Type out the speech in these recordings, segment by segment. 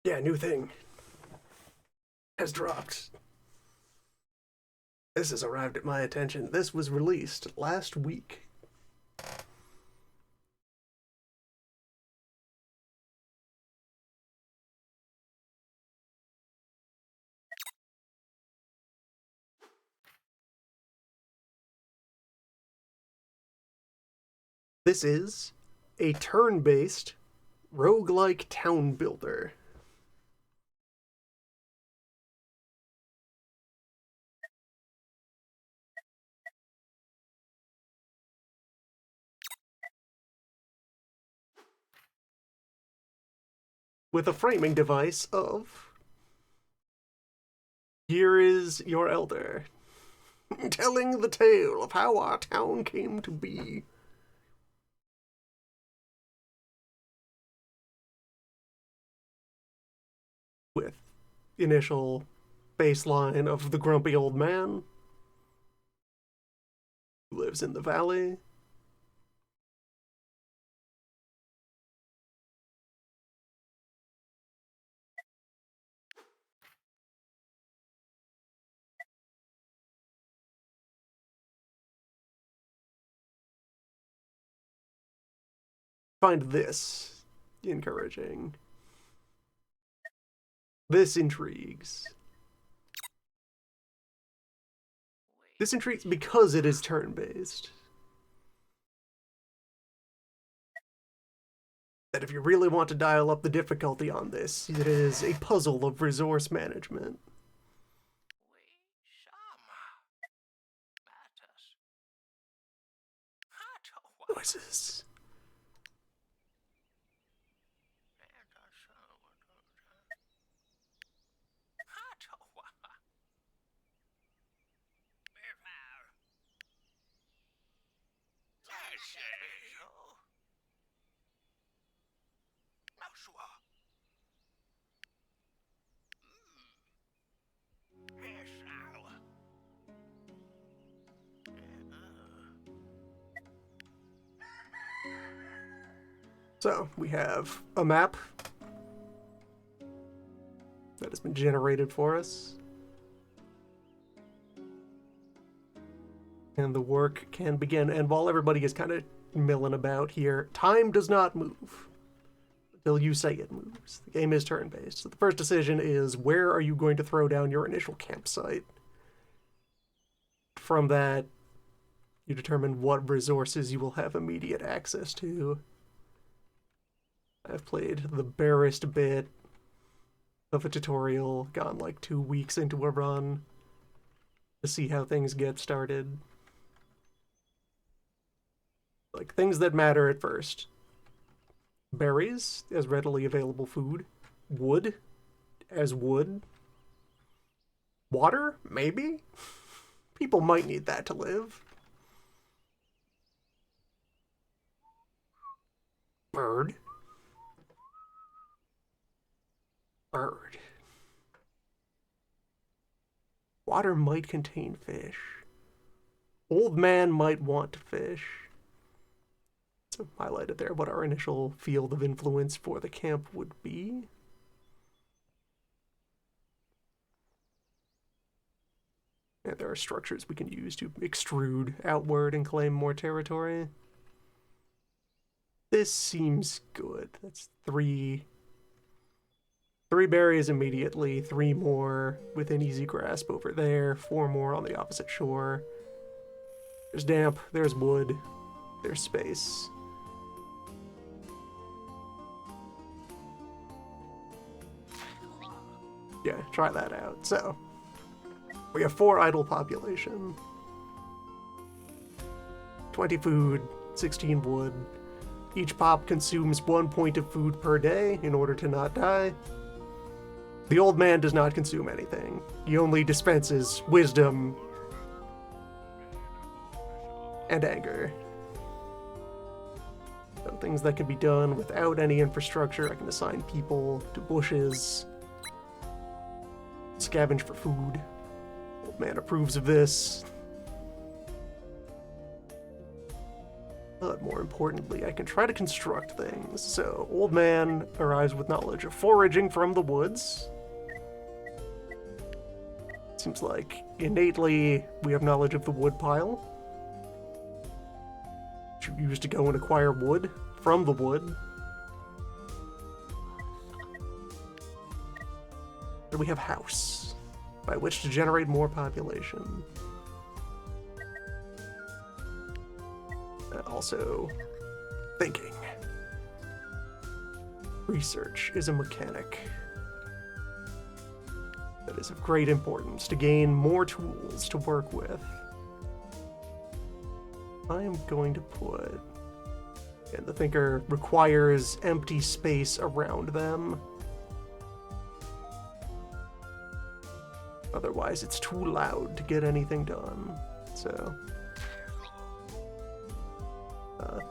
Yeah, new thing has dropped. This has arrived at my attention. This was released last week. This is a turn-based roguelike town builder. With a framing device of here is your elder, telling the tale of how our town came to be. With initial baseline of the grumpy old man who lives in the valley. Find this encouraging. This intrigues. This intrigues because it is turn-based. That if you really want to dial up the difficulty on this, it is a puzzle of resource management. Noises. So we have a map that has been generated for us. And the work can begin. And while everybody is kind of milling about here, time does not move until you say it moves. The game is turn-based. So the first decision is where are you going to throw down your initial campsite? From that, you determine what resources you will have immediate access to. I've played the barest bit of a tutorial, gone like 2 weeks into a run to see how things get started. Like, things that matter at first. Berries as readily available food. Wood as wood. Water? Maybe? People might need that to live. Bird. Bird. Water might contain fish. Old man might want to fish. So highlighted there what our initial field of influence for the camp would be. And there are structures we can use to extrude outward and claim more territory. This seems good. That's three berries immediately, 3 more within easy grasp over there, 4 more on the opposite shore. There's damp, there's wood, there's space. Yeah, try that out. So, we have 4 idle population. 20 food, 16 wood. Each pop consumes 1 point of food per day in order to not die. The old man does not consume anything. He only dispenses wisdom and anger. So things that can be done without any infrastructure. I can assign people to bushes. Scavenge for food. Old man approves of this. But more importantly, I can try to construct things. So, old man arrives with knowledge of foraging from the woods. Seems like innately we have knowledge of the wood pile, which you use to go and acquire wood from the wood. Then we have house, by which to generate more population. Also, thinking. Research is a mechanic that is of great importance to gain more tools to work with. I am going to put... And the thinker requires empty space around them. Otherwise, it's too loud to get anything done. So...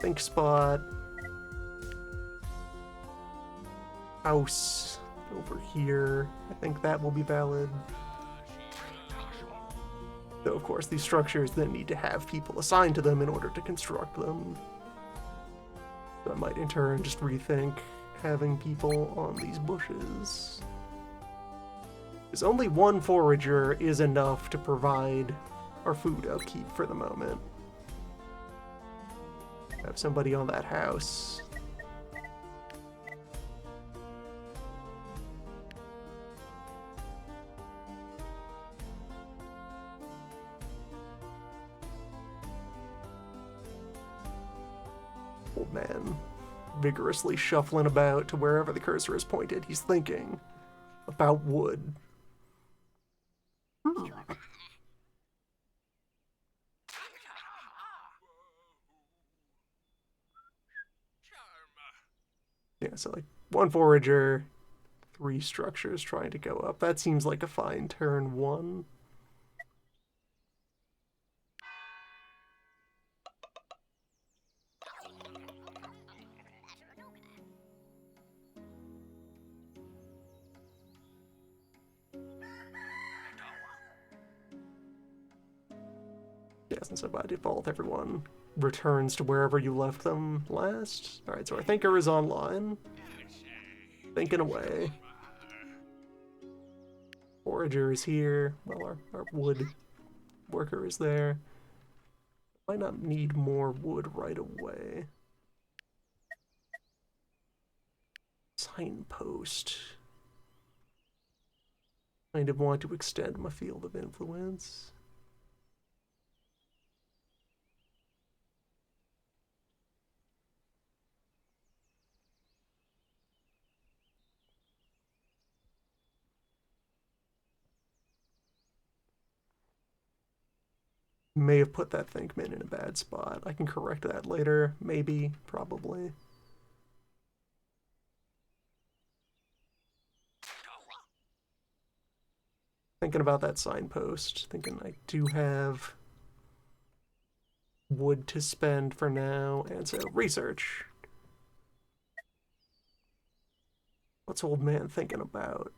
think spot. House over here. I think that will be valid. Though, of course, these structures then need to have people assigned to them in order to construct them. So I might in turn just rethink having people on these bushes. Because only one forager is enough to provide our food upkeep for the moment. Have somebody on that house. Old man, vigorously shuffling about to wherever the cursor is pointed. He's thinking about wood. Yeah, so like one forager, 3 structures trying to go up. That seems like a fine turn 1. Yes, and so by default, everyone returns to wherever you left them last. Alright, so our thinker is online. Thinking away. Forager is here. Well, our wood worker is there. Might not need more wood right away. Signpost. Kind of want to extend my field of influence. May have put that Thinkman in a bad spot. I can correct that later. Maybe. Probably. Thinking about that signpost. Thinking I do have wood to spend for now. And so, research. What's old man thinking about?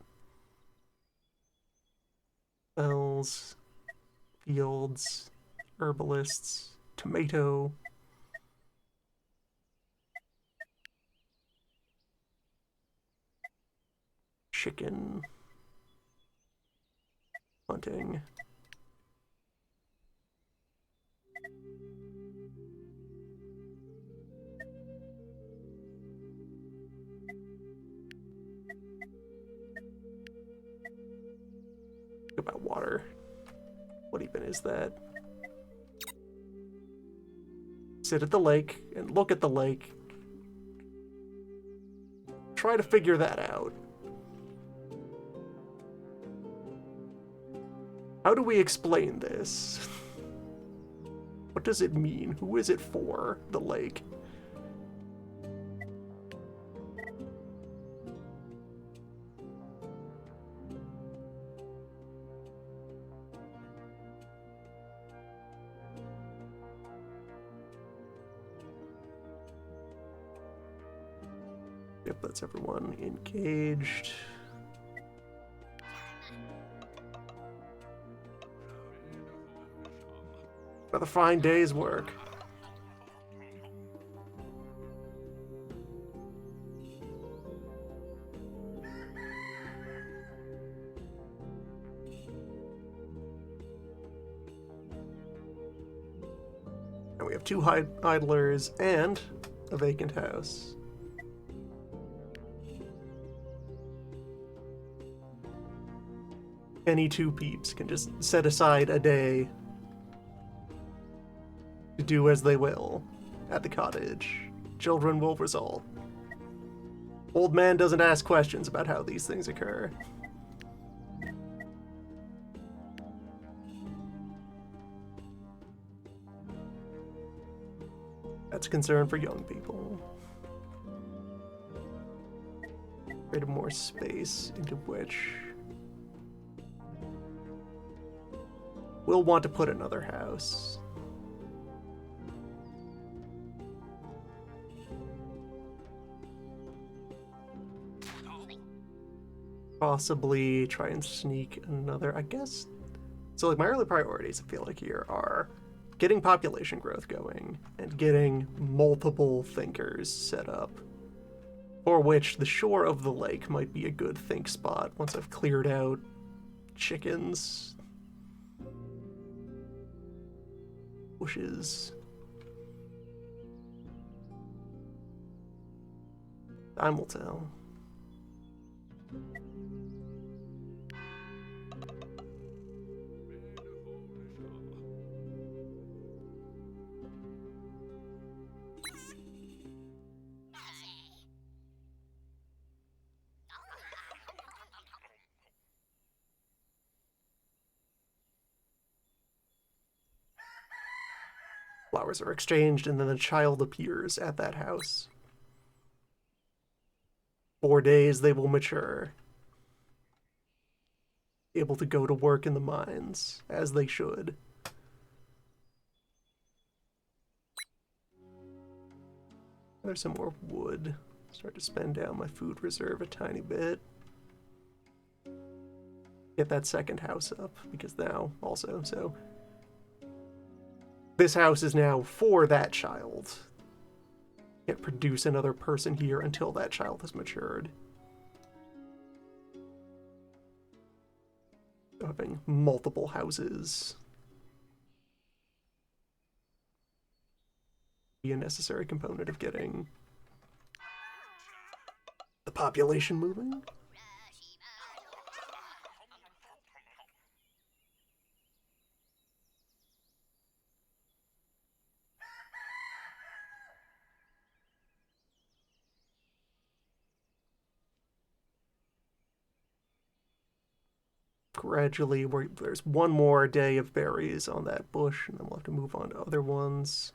Spells. Fields. Herbalists, tomato, chicken, hunting. Think about water. What even is that? Sit at the lake and look at the lake. Try to figure that out. How do we explain this? What does it mean? Who is it for, the lake? Yep, that's everyone engaged. Another fine day's work. And we have 2 idlers and a vacant house. Any 2 peeps can just set aside a day to do as they will at the cottage. Children will result. Old man doesn't ask questions about how these things occur. That's a concern for young people. Create more space into which we'll want to put another house. Possibly try and sneak another, I guess. So like my early priorities, I feel like here are getting population growth going and getting multiple thinkers set up, for which the shore of the lake might be a good think spot once I've cleared out chickens, bushes. Time will tell. Flowers are exchanged, and then the child appears at that house. 4 days they will mature, able to go to work in the mines, as they should. There's some more wood. Start to spend down my food reserve a tiny bit. Get that second house up, because now, also, so this house is now for that child. Can't produce another person here until that child has matured. Having multiple houses be a necessary component of getting the population moving. Gradually, there's one more day of berries on that bush, and then we'll have to move on to other ones.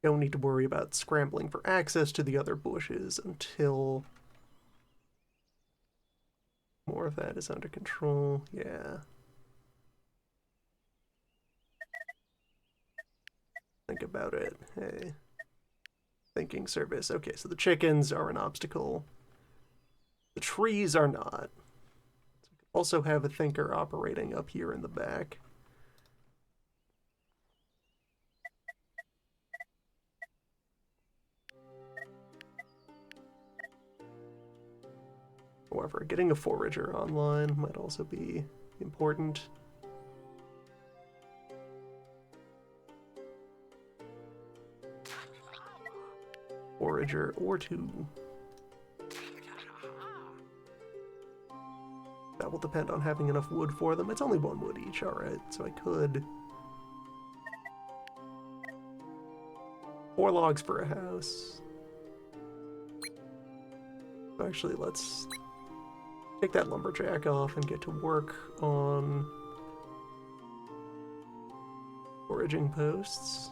Don't need to worry about scrambling for access to the other bushes until more of that is under control. Yeah. Think about it. Hey. Thinking service. Okay, so the chickens are an obstacle. The trees are not. Also have a thinker operating up here in the back. However, getting a forager online might also be important. Forager or 2. That will depend on having enough wood for them. It's only 1 wood each, alright, so I could... 4 logs for a house. Actually, let's take that lumberjack off and get to work on foraging posts.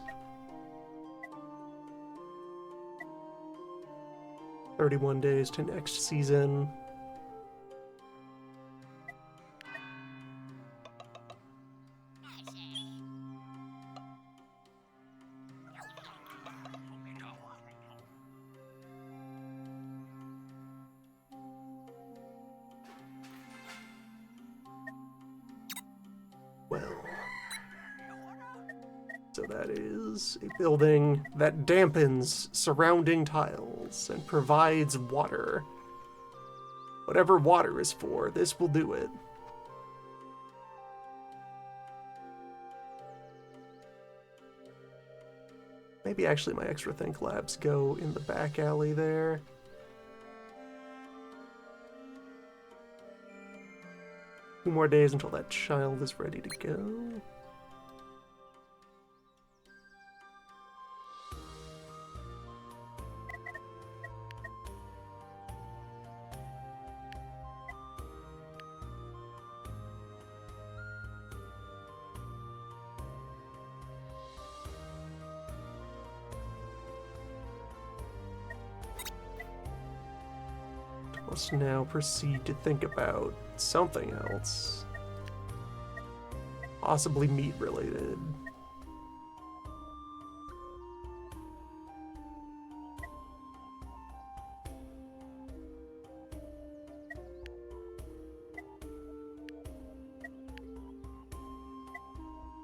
31 days to next season. Well, So that is a building that dampens surrounding tiles and provides water. Whatever water is for, this will do it. Maybe actually my extra think labs go in the back alley there. Two more days until that child is ready to go. Let's now proceed to think about something else. Possibly meat related.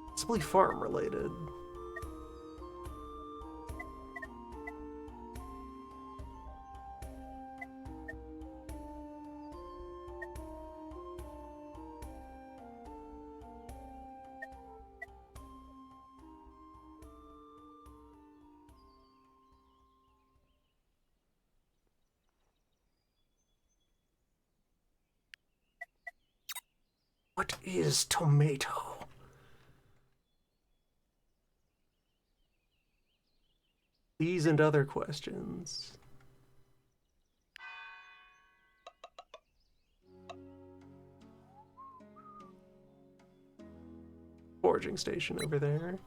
Possibly farm related. What is tomato? These and other questions. Foraging station over there.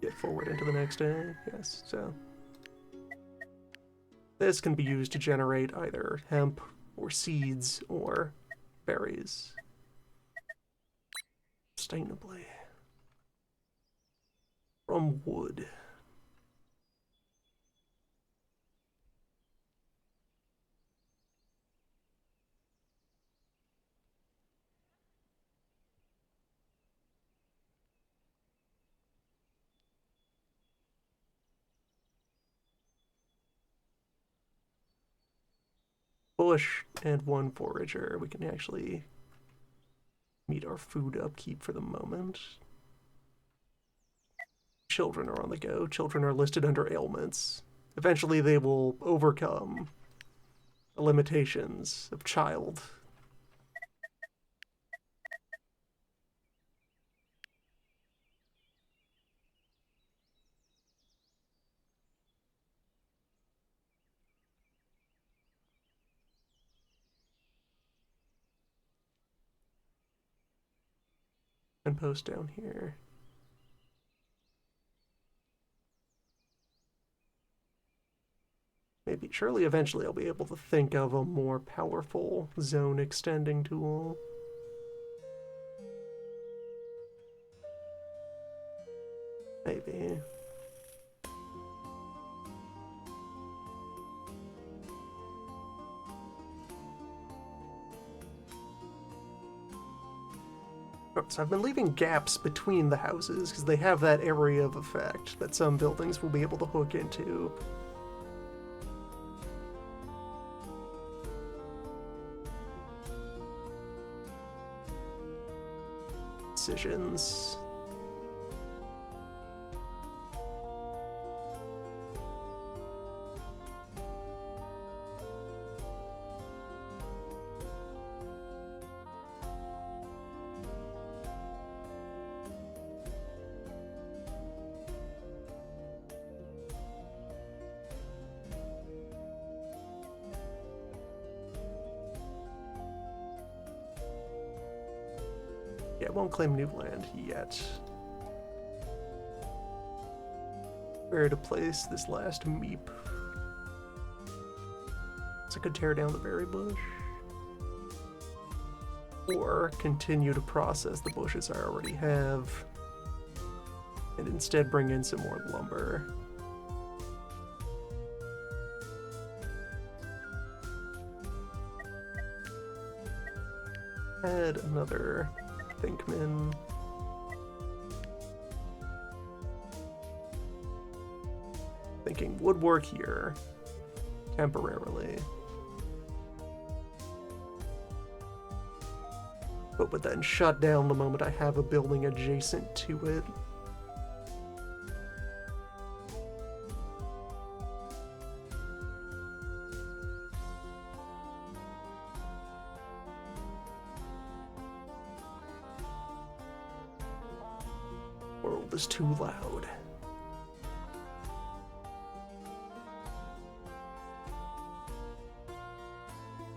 Get forward into the next day. Yes, so this can be used to generate either hemp or seeds or berries. Sustainably. From wood. Bush and one forager. We can actually meet our food upkeep for the moment. Children are on the go. Children are listed under ailments. Eventually they will overcome the limitations of child. And post down here. Maybe, surely eventually I'll be able to think of a more powerful zone extending tool. Maybe. So I've been leaving gaps between the houses because they have that area of effect that some buildings will be able to hook into. Decisions. Yeah, won't claim new land yet. Where to place this last meep? So I could tear down the berry bush. Or continue to process the bushes I already have. And instead bring in some more lumber. add another Thinkman. Thinking woodwork here, temporarily. But would then shut down the moment I have a building adjacent to it. World is too loud.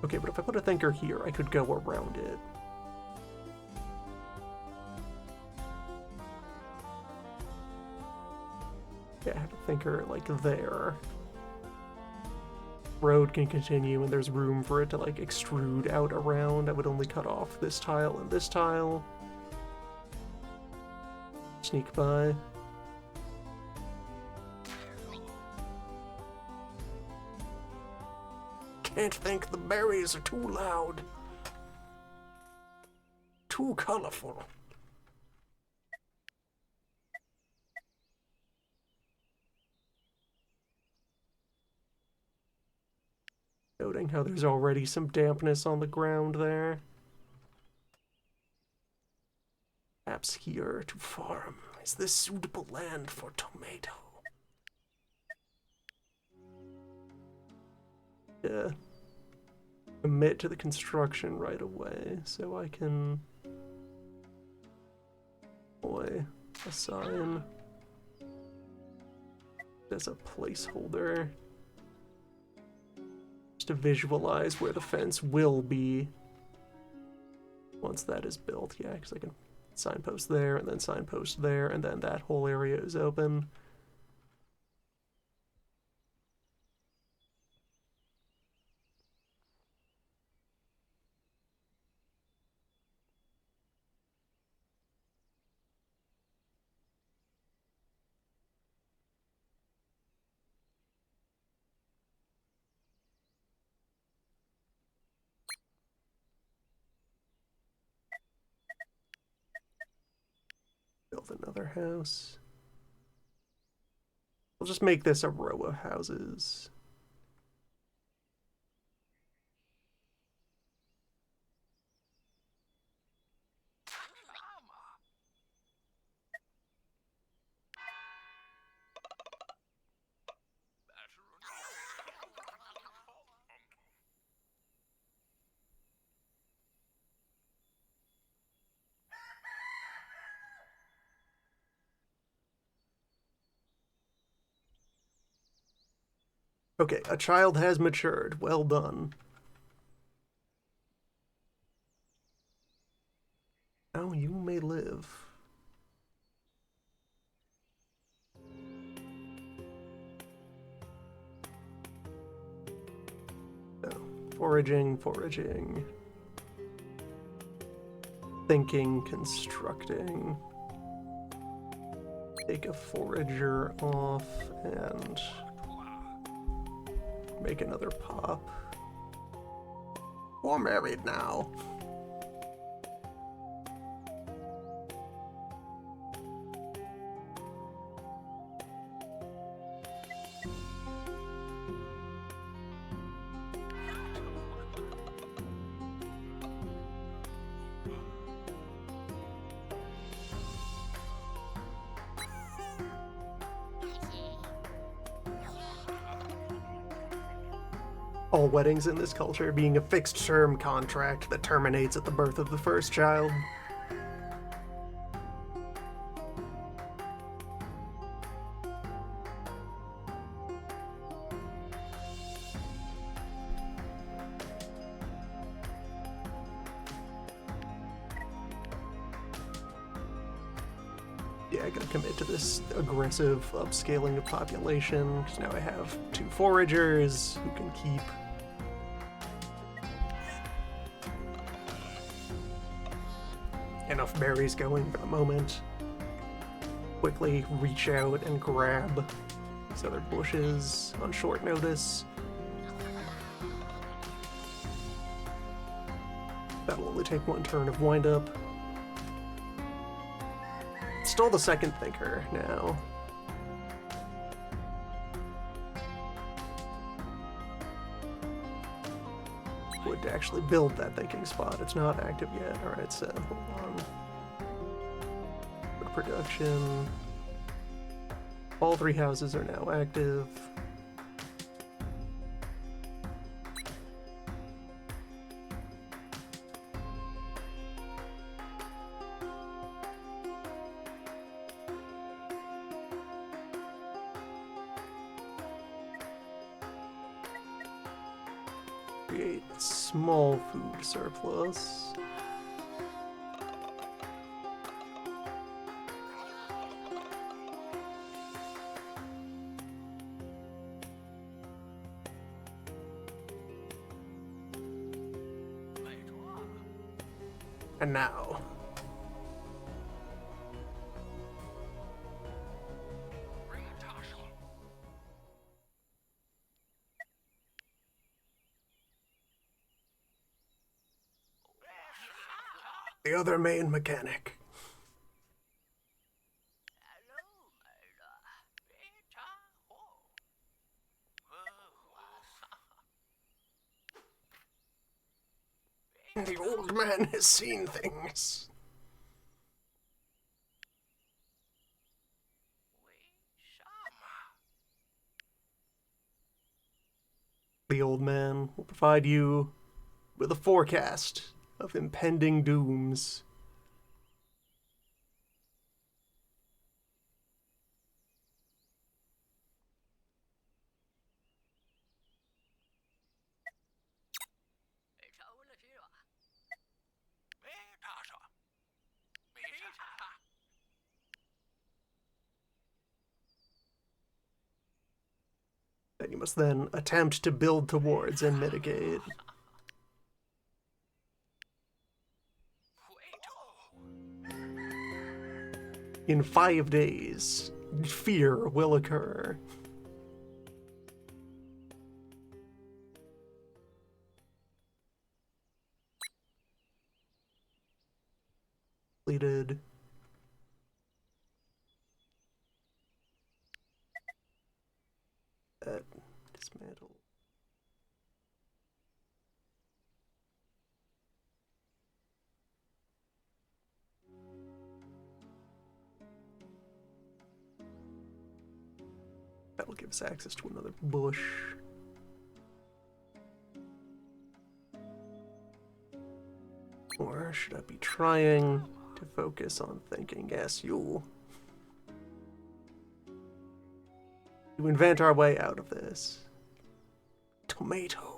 Okay, but if I put a thinker here, I could go around it. Yeah, I have a thinker like there. Road can continue and there's room for it to like extrude out around. I would only cut off this tile and this tile. Sneak by. Can't think, the berries are too loud. Too colorful. Noting how there's already some dampness on the ground there. Perhaps here to farm. Is this suitable land for tomato? Yeah. Commit to the construction right away so I can assign as a placeholder just to visualize where the fence will be once that is built. Yeah, because I can signpost there and then signpost there and then that whole area is open. Build another house. We'll just make this a row of houses. Okay, a child has matured. Well done. Now you may live. Oh, foraging. Thinking, constructing. Take a forager off and make another pop. We're married now. All weddings in this culture being a fixed-term contract that terminates at the birth of the first child. Yeah, I gotta commit to this aggressive upscaling of population, because now I have 2 foragers who can keep enough berries going for the moment. Quickly reach out and grab these other bushes on short notice. That'll only take one turn of wind up. Still the second thinker now. Would actually build that thinking spot. It's not active yet. Alright, so hold on. Production. All three houses are now active. Create small food surplus. And now. The other main mechanic. The old man has seen things. The old man will provide you with a forecast of impending dooms. That you must then attempt to build towards and mitigate. In 5 days, fear will occur. Completed. Dismantle. That'll give us access to another bush. Or should I be trying to focus on thinking? Yes, you. To invent our way out of this. Tomato.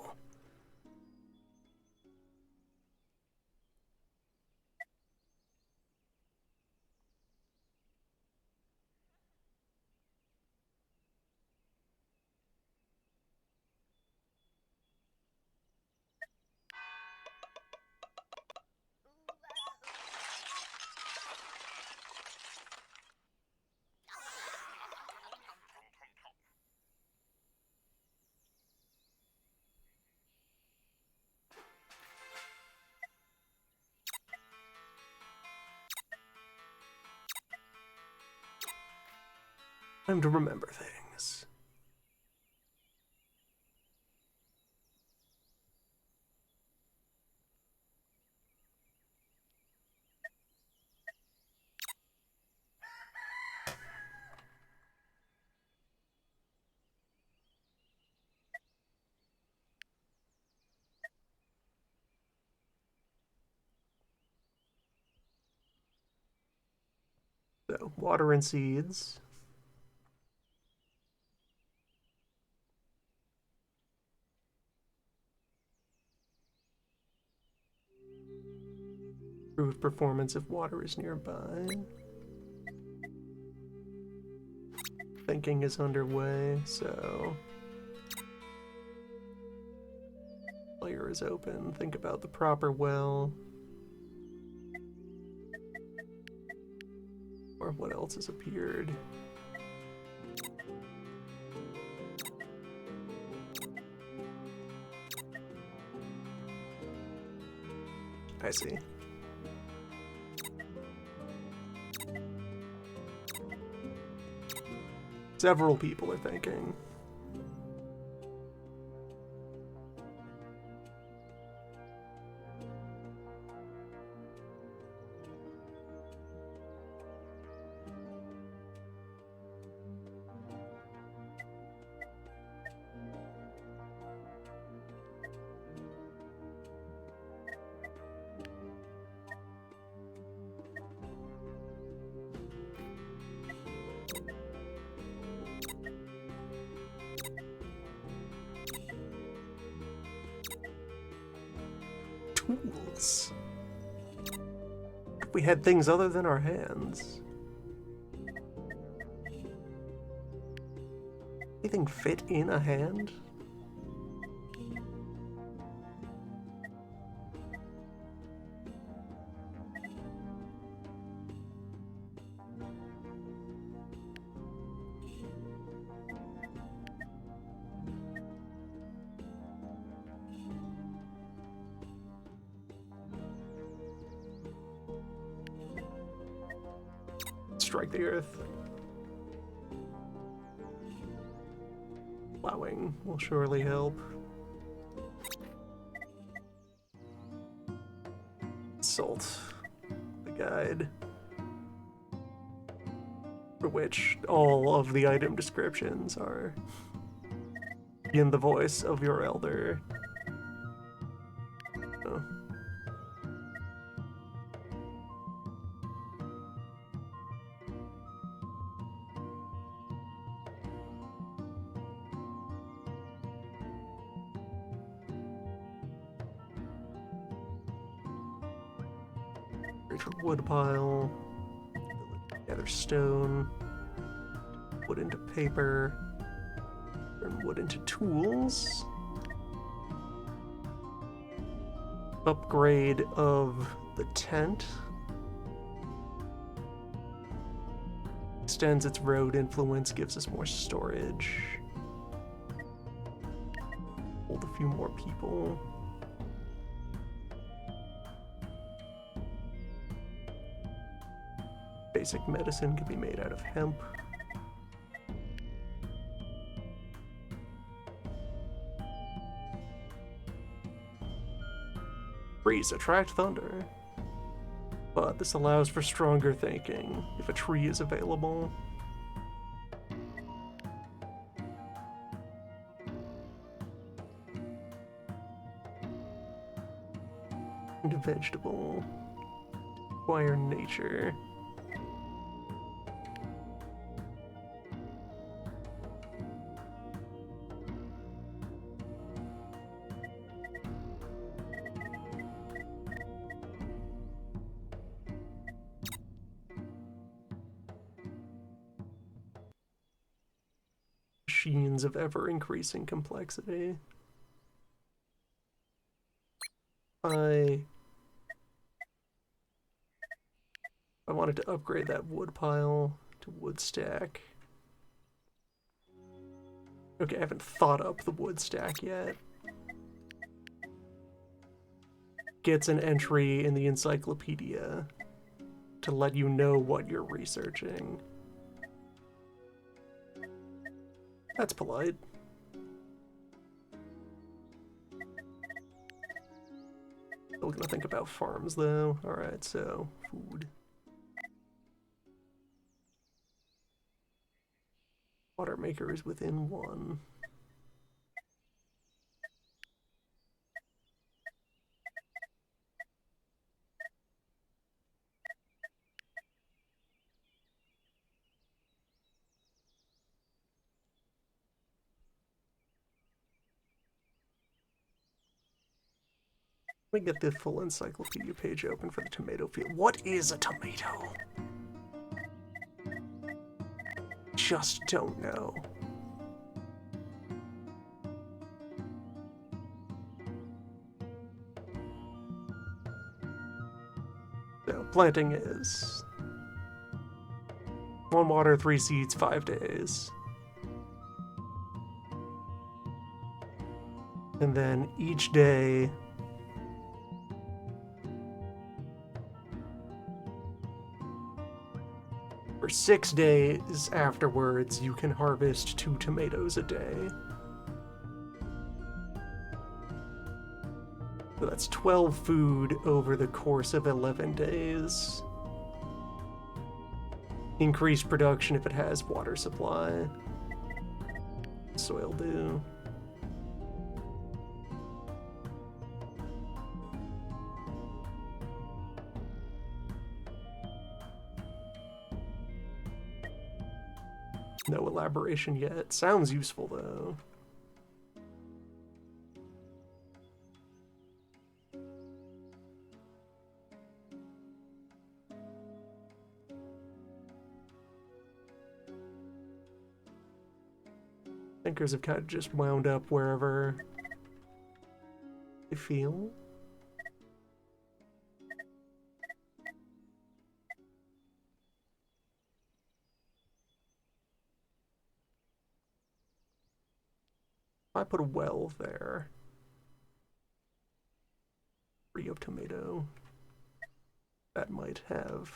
Time to remember things. So, water and seeds. Improve performance if water is nearby. Thinking is underway, so... Player is open. Think about the proper well. Or what else has appeared. I see. Several people are thinking. Tools. If we had things other than our hands. Anything fit in a hand? Strike the earth. Plowing will surely help. Salt. The guide. For which all of the item descriptions are in the voice of your elder. Oh. Wood pile, gather stone, wood into paper, turn wood into tools, upgrade of the tent, extends its road influence, gives us more storage, hold a few more people. Basic medicine can be made out of hemp. Trees attract thunder, but this allows for stronger thinking if a tree is available. And a vegetable. Acquire nature. Machines of ever-increasing complexity. I wanted to upgrade that wood pile to wood stack. Okay, I haven't thought up the wood stack yet. Gets an entry in the encyclopedia to let you know what you're researching. That's polite. Still gonna think about farms though. Alright, so food. Water maker is within one. Let me get the full encyclopedia page open for the tomato field. What is a tomato? Just don't know. So, planting is 1 water, 3 seeds, 5 days. And then each day 6 days afterwards, you can harvest 2 tomatoes a day. So that's 12 food over the course of 11 days. Increased production if it has water supply. Soil dew. No elaboration yet. Sounds useful though. Thinkers have kind of just wound up wherever they feel. I put a well there. Rio tomato. That might have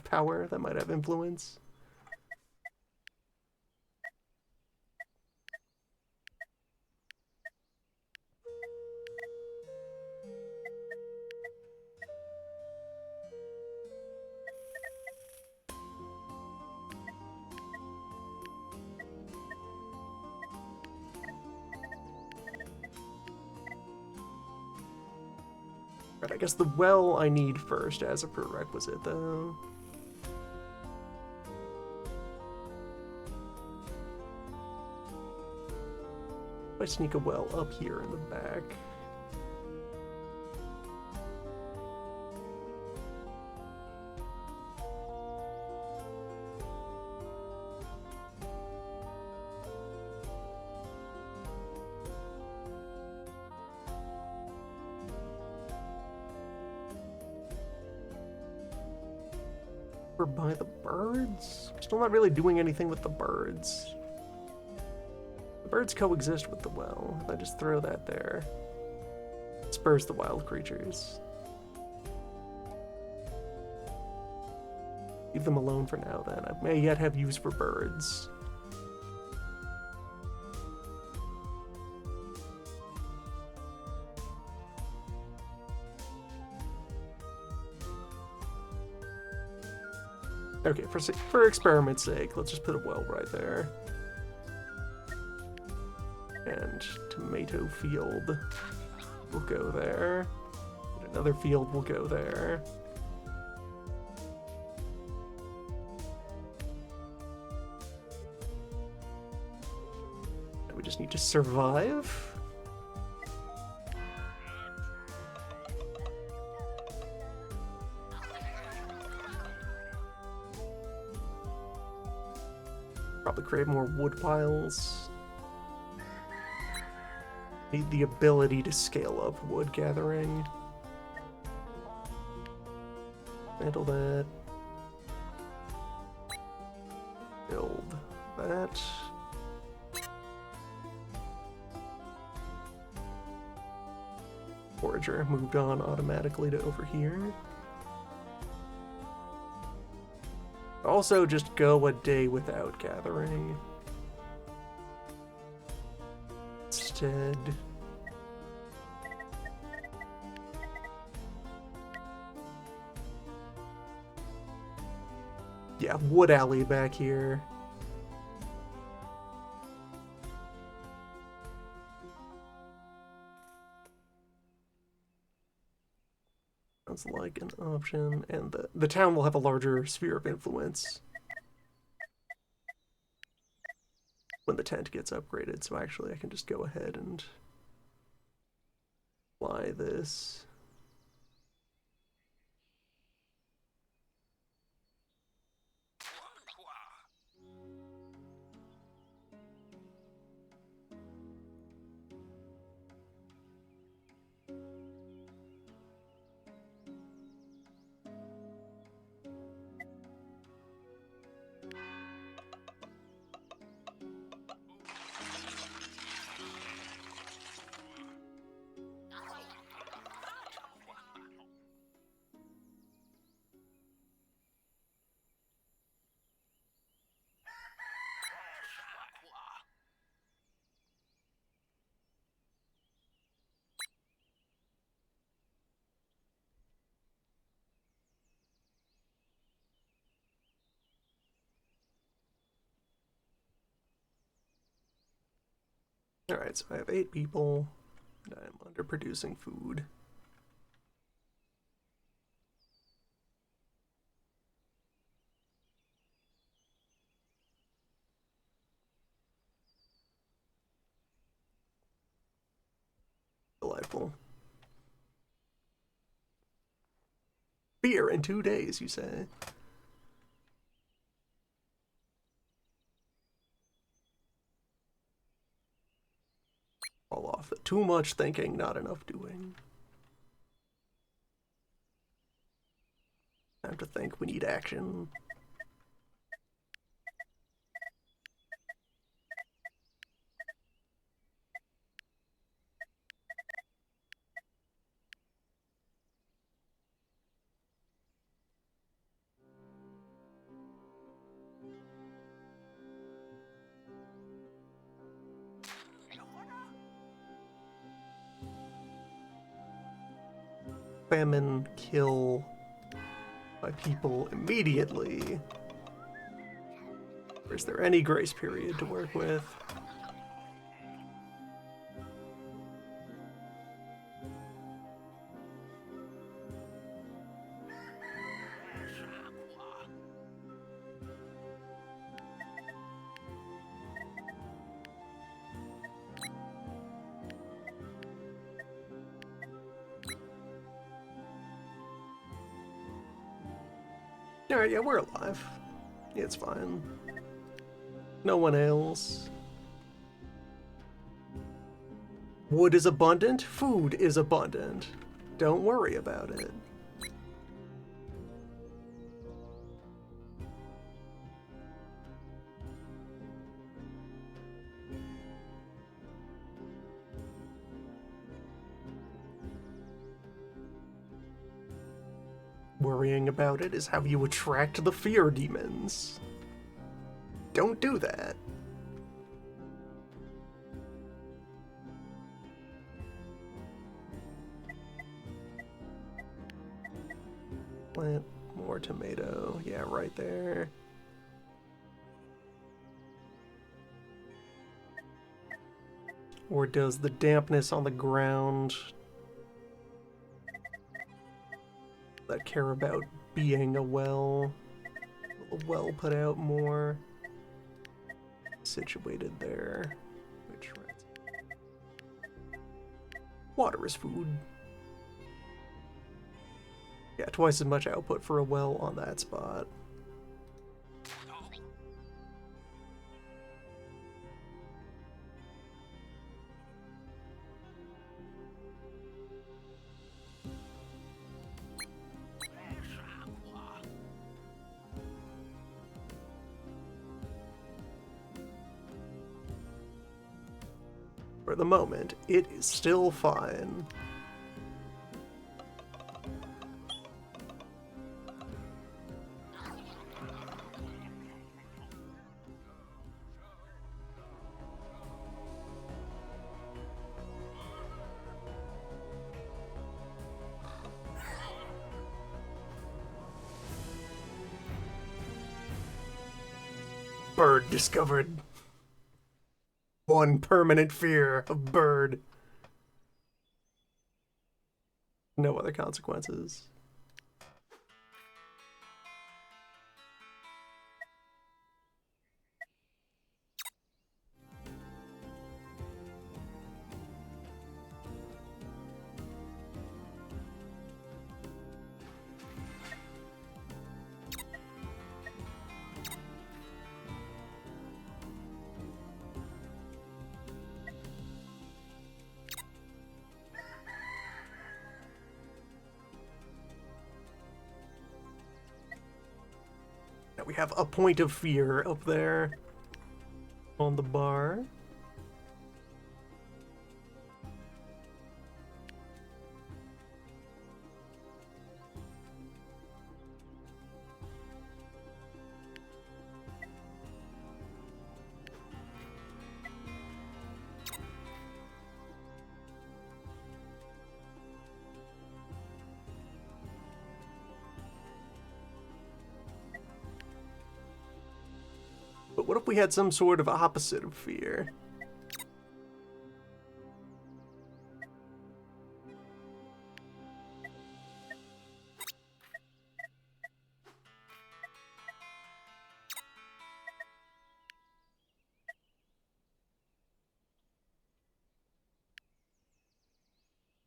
power, that might have influence. Right, I guess the well I need first as a prerequisite, though. If I sneak a well up here in the back. Or by the birds? Still not really doing anything with the birds. The birds coexist with the well. If I just throw that there, it spurs the wild creatures. Leave them alone for now then. I may yet have use for birds. Okay, for experiment's sake, let's just put a well right there. And tomato field will go there. And another field will go there. And we just need to survive. Probably create more wood piles. Need the ability to scale up wood gathering. Handle that. Build that. Forager moved on automatically to over here. Also, just go a day without gathering. Instead... yeah, wood alley back here. Sounds like an option, and the town will have a larger sphere of influence when the tent gets upgraded, so actually I can just go ahead and apply this. Alright, so I have 8 people, and I'm underproducing food. Delightful. Beer in 2 days, you say? Fall off. Too much thinking, not enough doing. Time to think, we need action. Famine, kill my people immediately. Or is there any grace period to work with? Alright, yeah, we're alive. It's fine. No one else. Wood is abundant, food is abundant. Don't worry about it. Worrying about it is how you attract the fear demons. Don't do that. Plant more tomato. Yeah, right there. Or does the dampness on the ground that care about being a well? Will the well put out more? Situated there. Which water is food. Yeah, twice as much output for a well on that spot. For the moment, it is still fine. Bird discovered. One permanent fear of bird. No other consequences. Now we have a point of fear up there on the bar. But what if we had some sort of opposite of fear?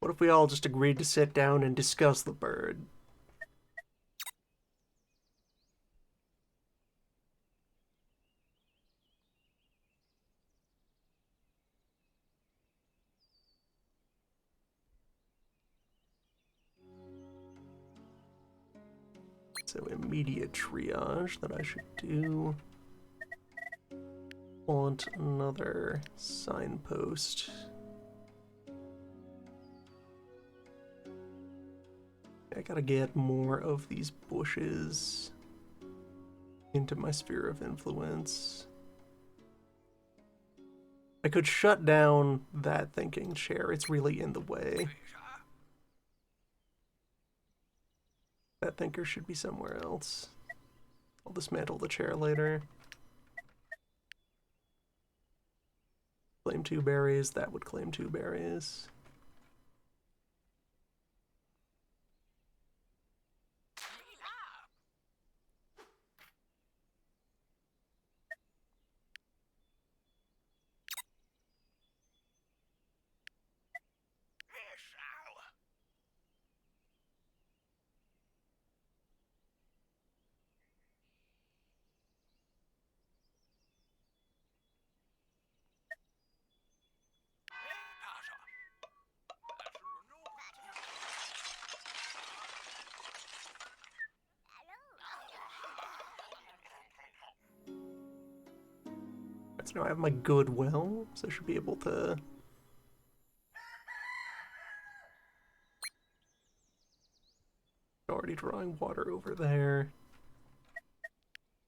What if we all just agreed to sit down and discuss the bird? So immediate triage that I should do. Want another signpost. I gotta get more of these bushes into my sphere of influence. I could shut down that thinking chair. It's really in the way. That thinker should be somewhere else. I'll dismantle the chair later. Claim 2 berries. That would claim 2 berries. So now I have my good well, so I should be able to already drawing water over there.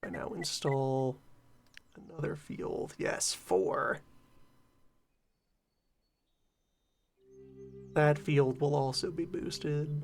I now install another field. Yes, 4. That field will also be boosted.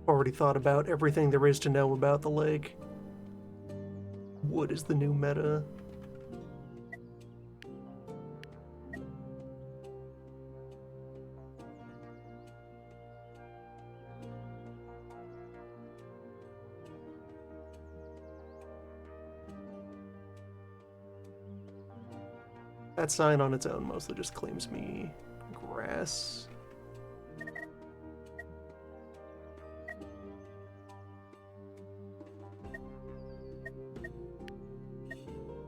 Already thought about everything there is to know about the lake. Wood is the new meta. That sign on its own mostly just claims me grass.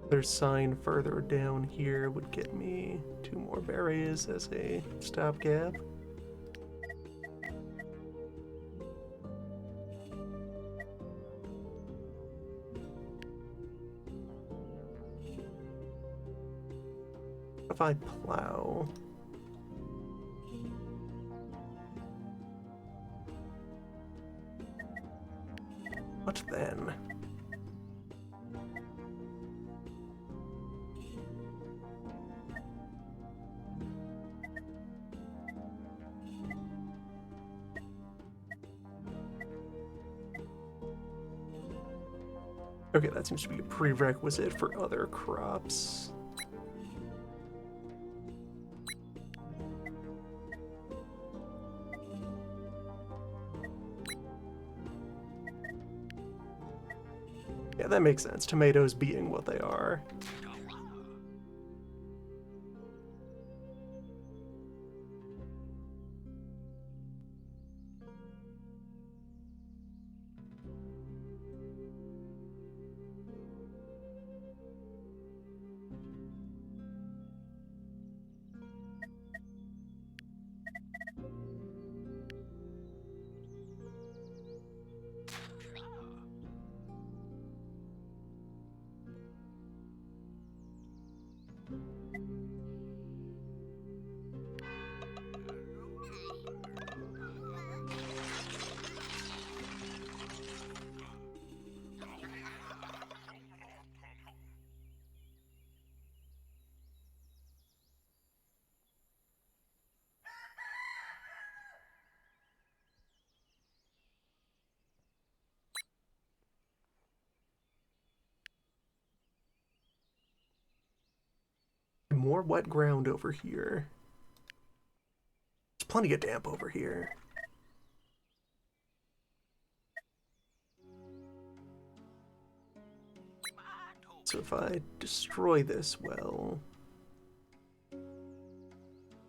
Their sign further down here would get me 2 more berries as a stopgap. If I plow, what then? Okay, that seems to be a prerequisite for other crops. Yeah, that makes sense. Tomatoes being what they are. more wet ground over here. There's plenty of damp over here. So if I destroy this well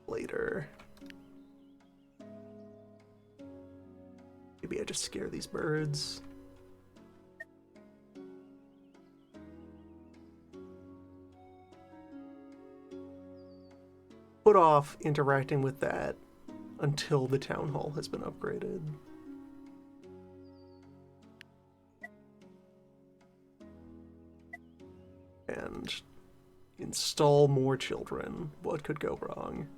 later, maybe I just scare these birds. Put off interacting with that until the town hall has been upgraded. And install more children. What could go wrong?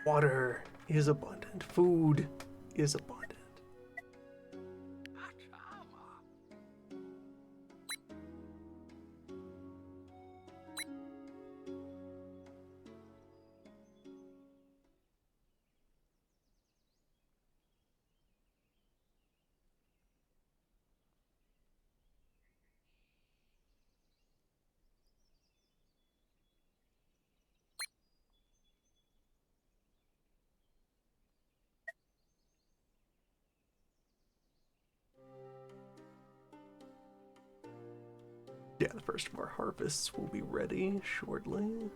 Water is abundant. Food is abundant. Yeah, the first of our harvests will be ready shortly.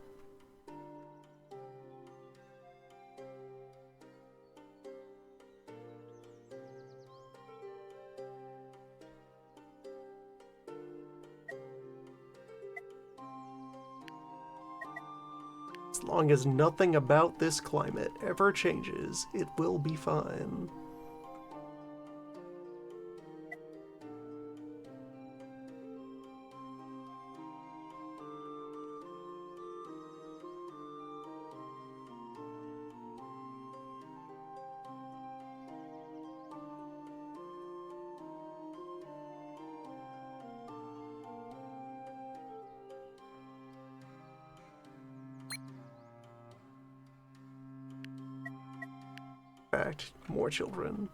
As long as nothing about this climate ever changes, it will be fine. In fact, more children.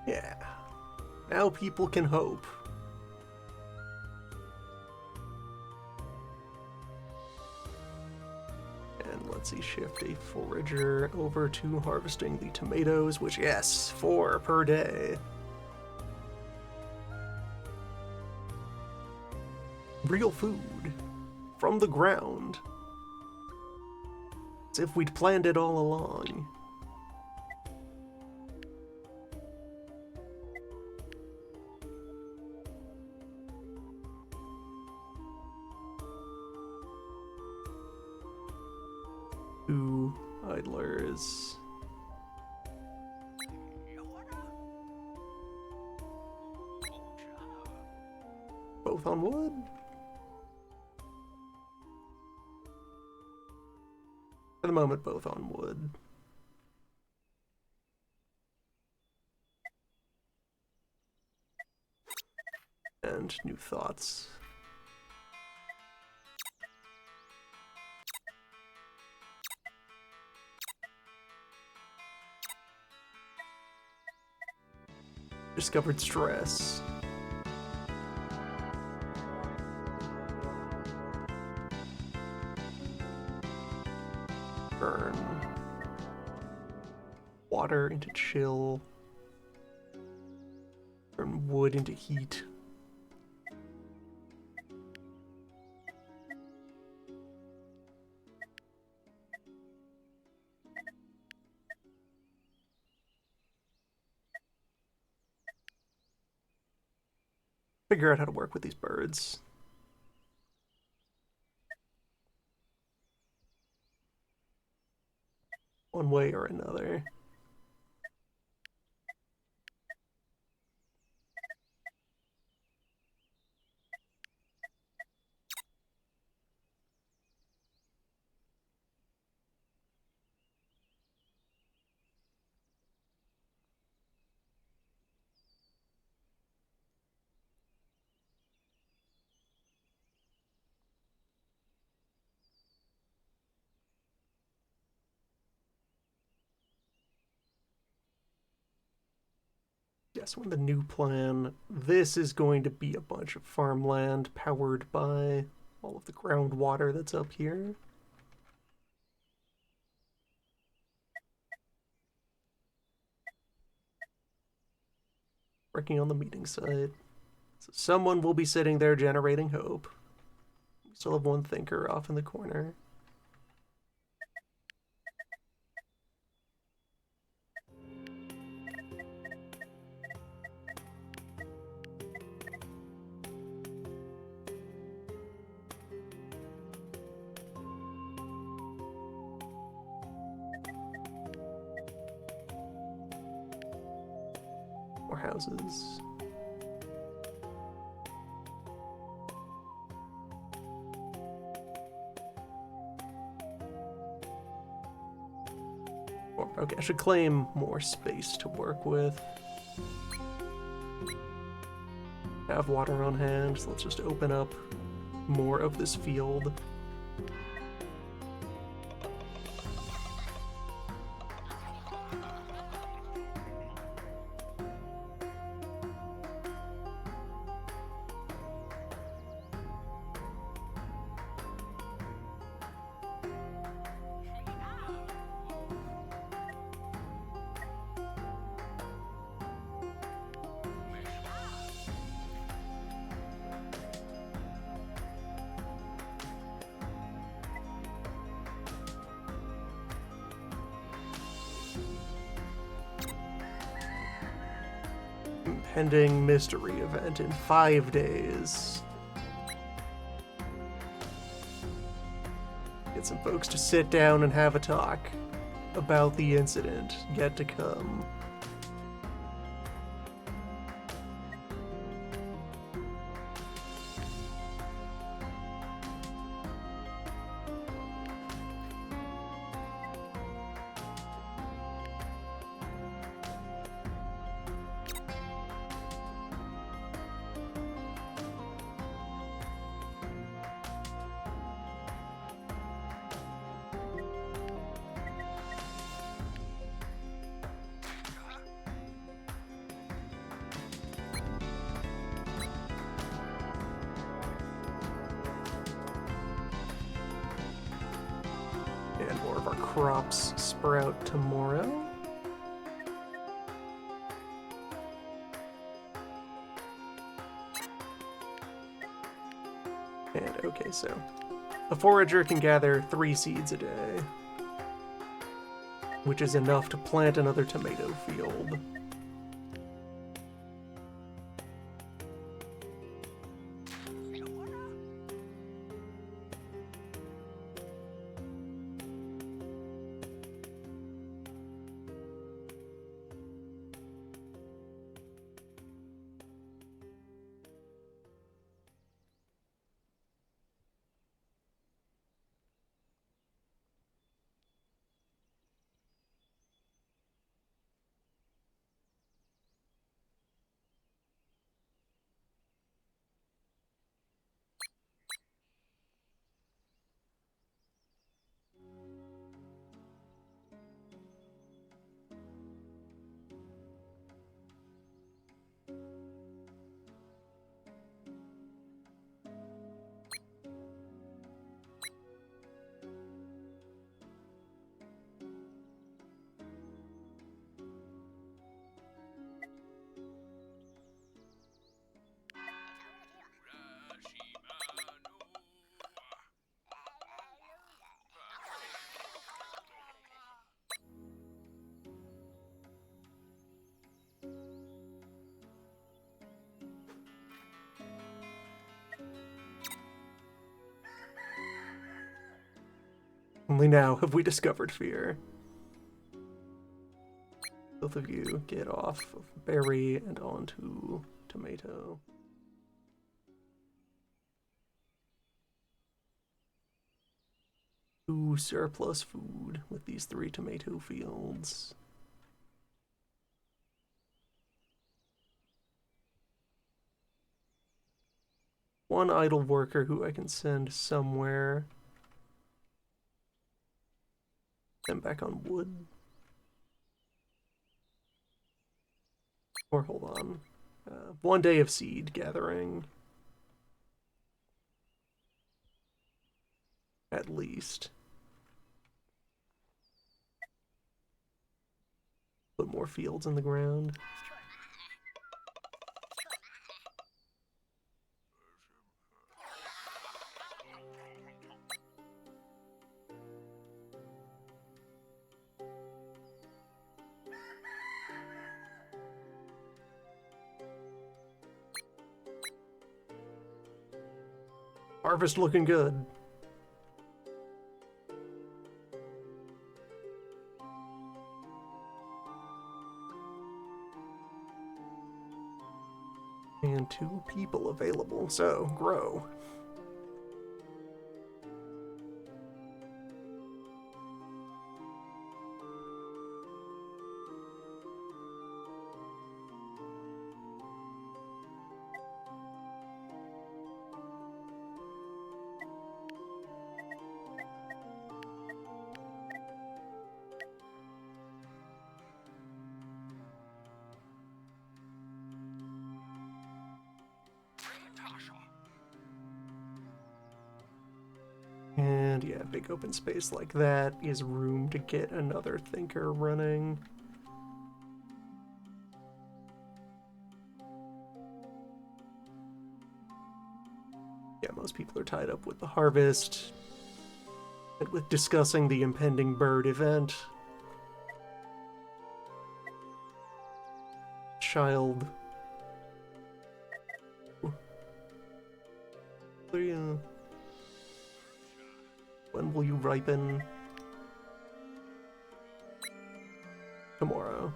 Yeah. Now people can hope. And let's see, shift a forager over to harvesting the tomatoes, which, yes, 4 per day. Real food. From the ground. As if we'd planned it all along. Two idlers. Both on wood? For the moment, both on wood. And new thoughts. Discovered stress. water into chill. Turn wood into heat. Figure out how to work with these birds. One way or another. Yes, on the new plan, this is going to be a bunch of farmland powered by all of the groundwater that's up here. Working on the meeting site. So someone will be sitting there generating hope. We still have one thinker off in the corner. More houses. Okay, I should claim more space to work with. Have water on hand, so let's just open up more of this field. Impending mystery event in 5 days. Get some folks to sit down and have a talk about the incident yet to come. And more of our crops sprout tomorrow. And okay, so a forager can gather 3 seeds a day, which is enough to plant another tomato field. Only now have we discovered fear. Both of you get off of berry and onto tomato. Two surplus food with these 3 tomato fields. One idle worker who I can send somewhere. Then back on wood. Or hold on. 1 day of seed gathering. At least. Put more fields in the ground. Harvest looking good. And 2 people available, so grow. And yeah, big open space like that is room to get another thinker running. Yeah, most people are tied up with the harvest and with discussing the impending bird event. Child. When will you ripen? Tomorrow.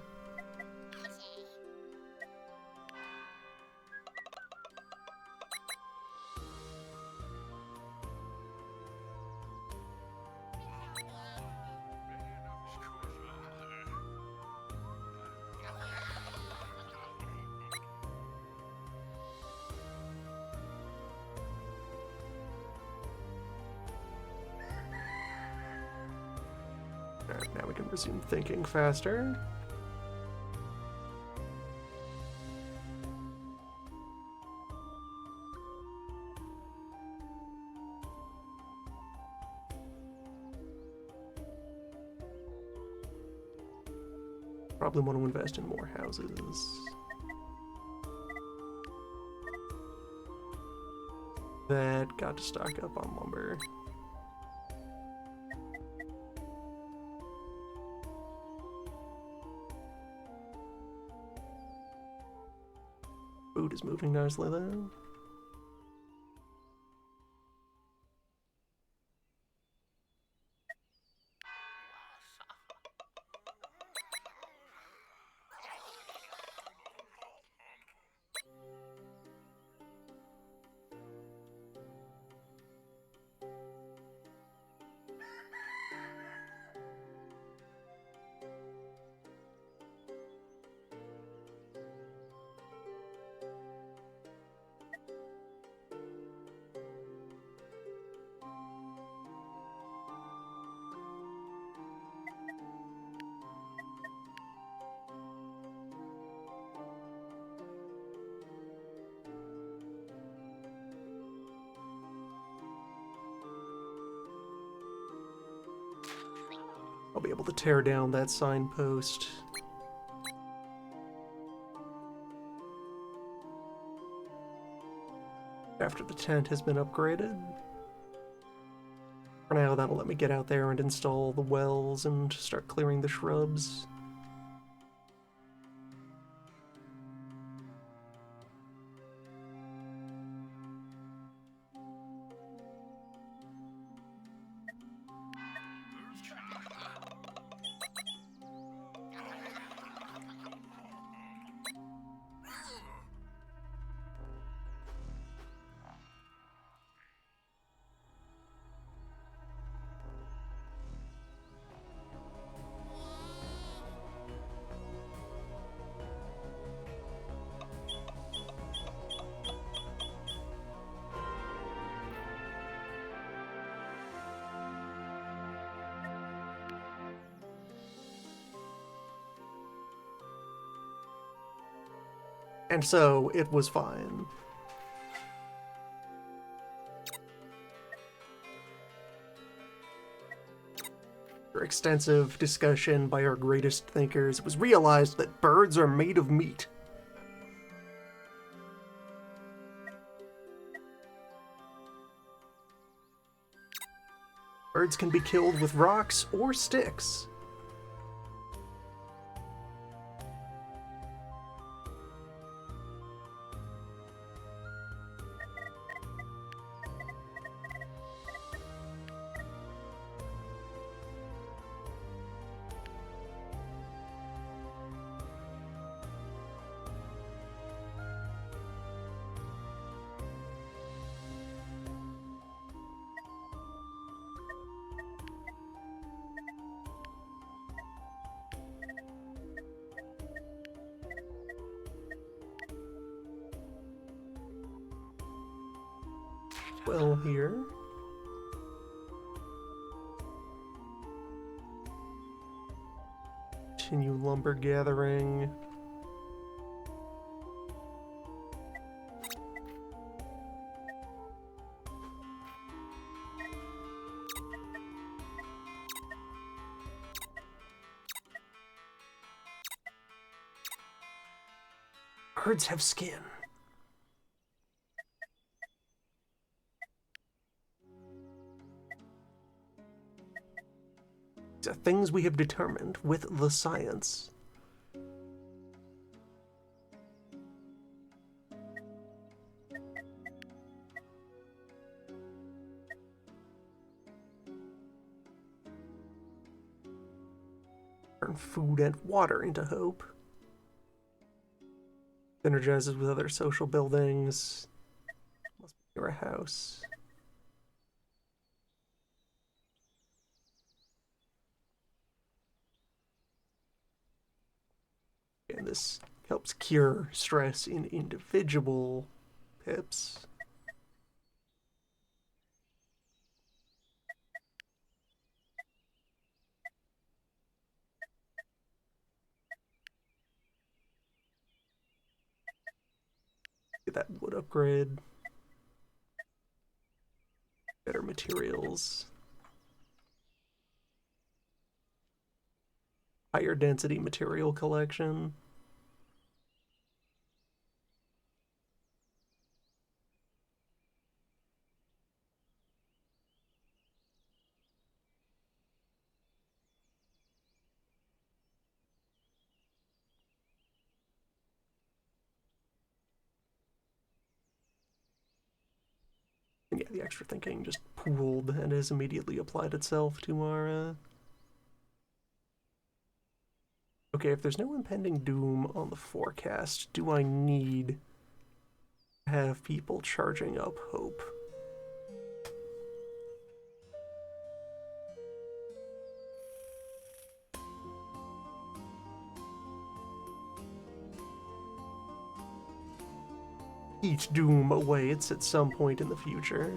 Alright, now we can resume thinking faster. Probably want to invest in more houses. That got to stock up on lumber. Food is moving nicely though. I'll be able to tear down that signpost. After the tent has been upgraded. For now, that'll let me get out there and install the wells and start clearing the shrubs. And so it was fine. After extensive discussion by our greatest thinkers, it was realized that birds are made of meat. Birds can be killed with rocks or sticks. Well, here. Continue lumber gathering. Birds have skin. These are things we have determined with the science. Turn food and water into hope. Synergizes with other social buildings. Must be near a house. And this helps cure stress in individual pips. Get that wood upgrade. Better materials. Higher density material collection. And yeah, the extra thinking just pooled and has immediately applied itself to our Okay, if there's no impending doom on the forecast, do I need to have people charging up hope? Each doom awaits at some point in the future.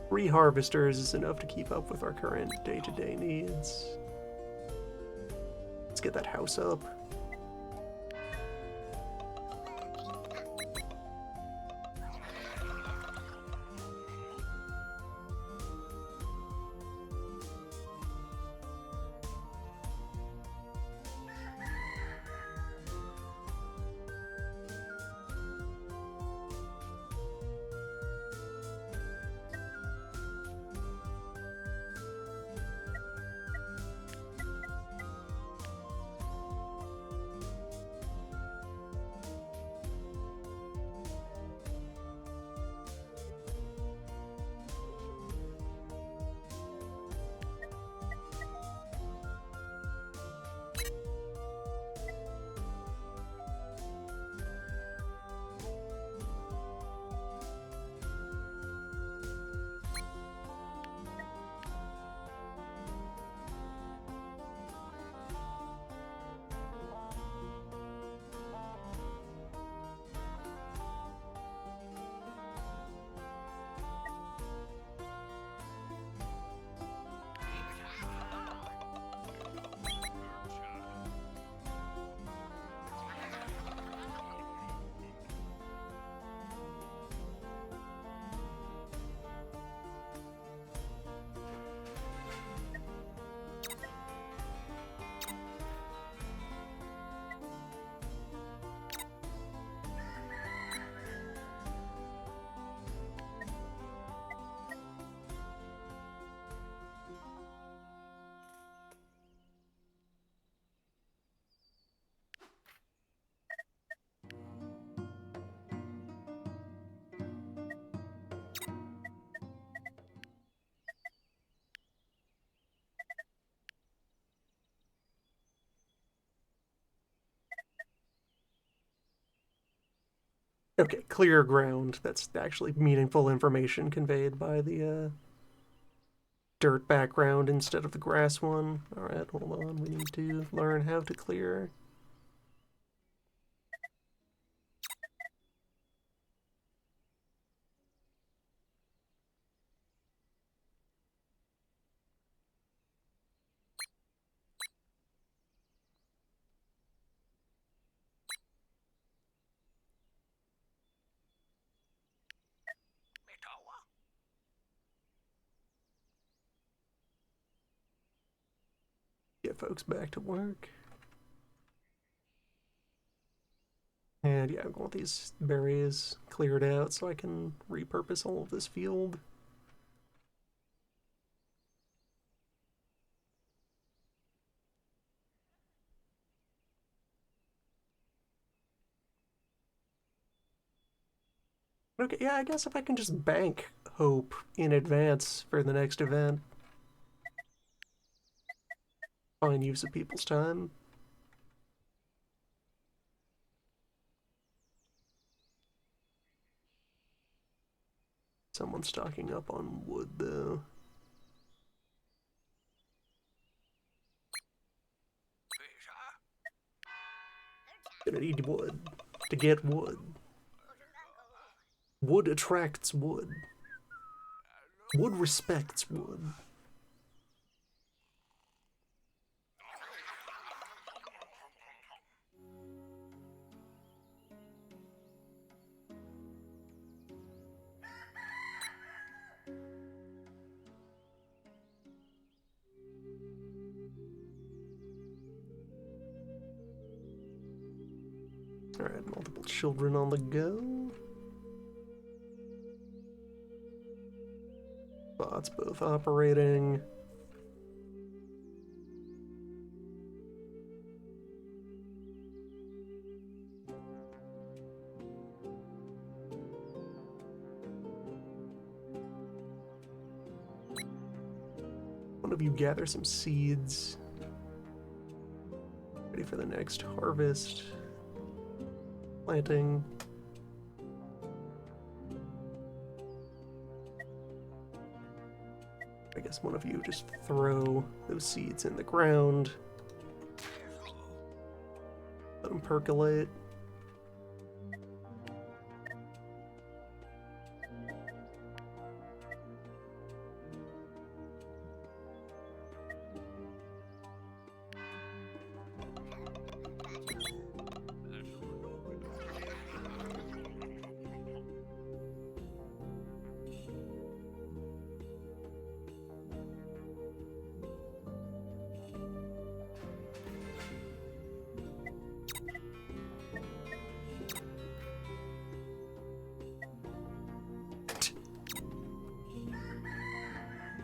Three harvesters is enough to keep up with our current day-to-day needs. Let's get that house up. Okay, clear ground. That's actually meaningful information conveyed by the dirt background instead of the grass one. Alright, hold on. We need to learn how to clear. Get folks back to work. And yeah, I want these berries cleared out so I can repurpose all of this field. Okay, yeah, I guess if I can just bank hope in advance for the next event. Fine use of people's time. Someone's stocking up on wood, though. Gonna need wood to get wood. Wood attracts wood. Wood respects wood. Alright, multiple children on the go. Bots both operating. One of you gather some seeds. Ready for the next harvest. Planting. I guess one of you just throw those seeds in the ground. Let them percolate.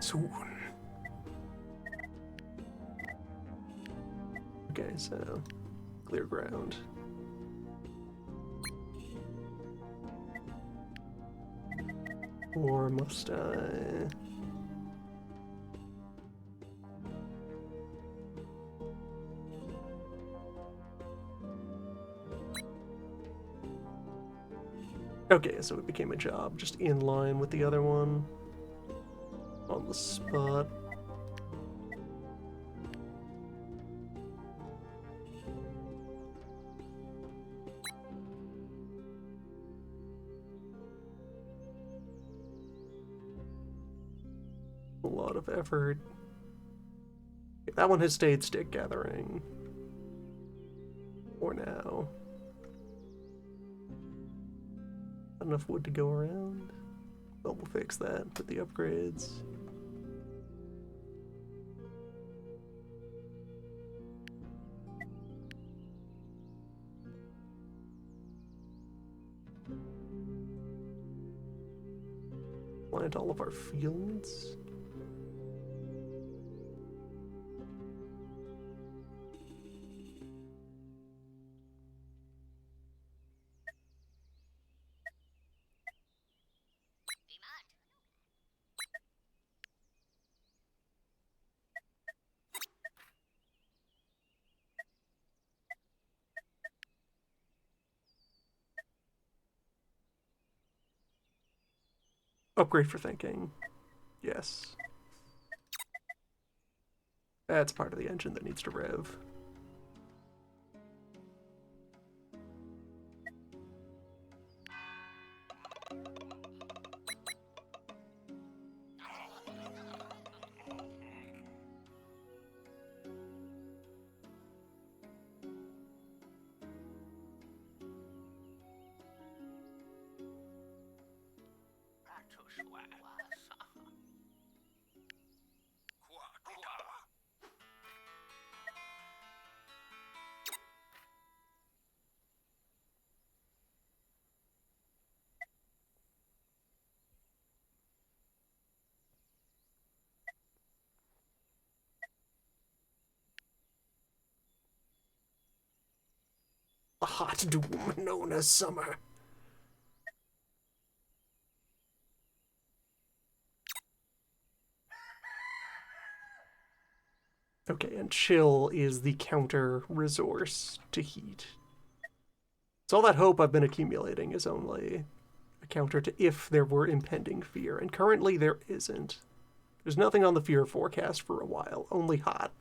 Soon. Okay, so clear ground. Or must I? Okay, so it became a job just in line with the other one. On the spot. A lot of effort. That one has stayed stick gathering. For now. Not enough wood to go around. Well, we'll fix that with the upgrades. Plant all of our fields. Upgrade for thinking. Yes. That's part of the engine that needs to rev. The hot doom known as summer. Okay, and chill is the counter resource to heat. So all that hope I've been accumulating is only a counter to if there were impending fear, and currently there isn't. There's nothing on the fear forecast for a while, only hot.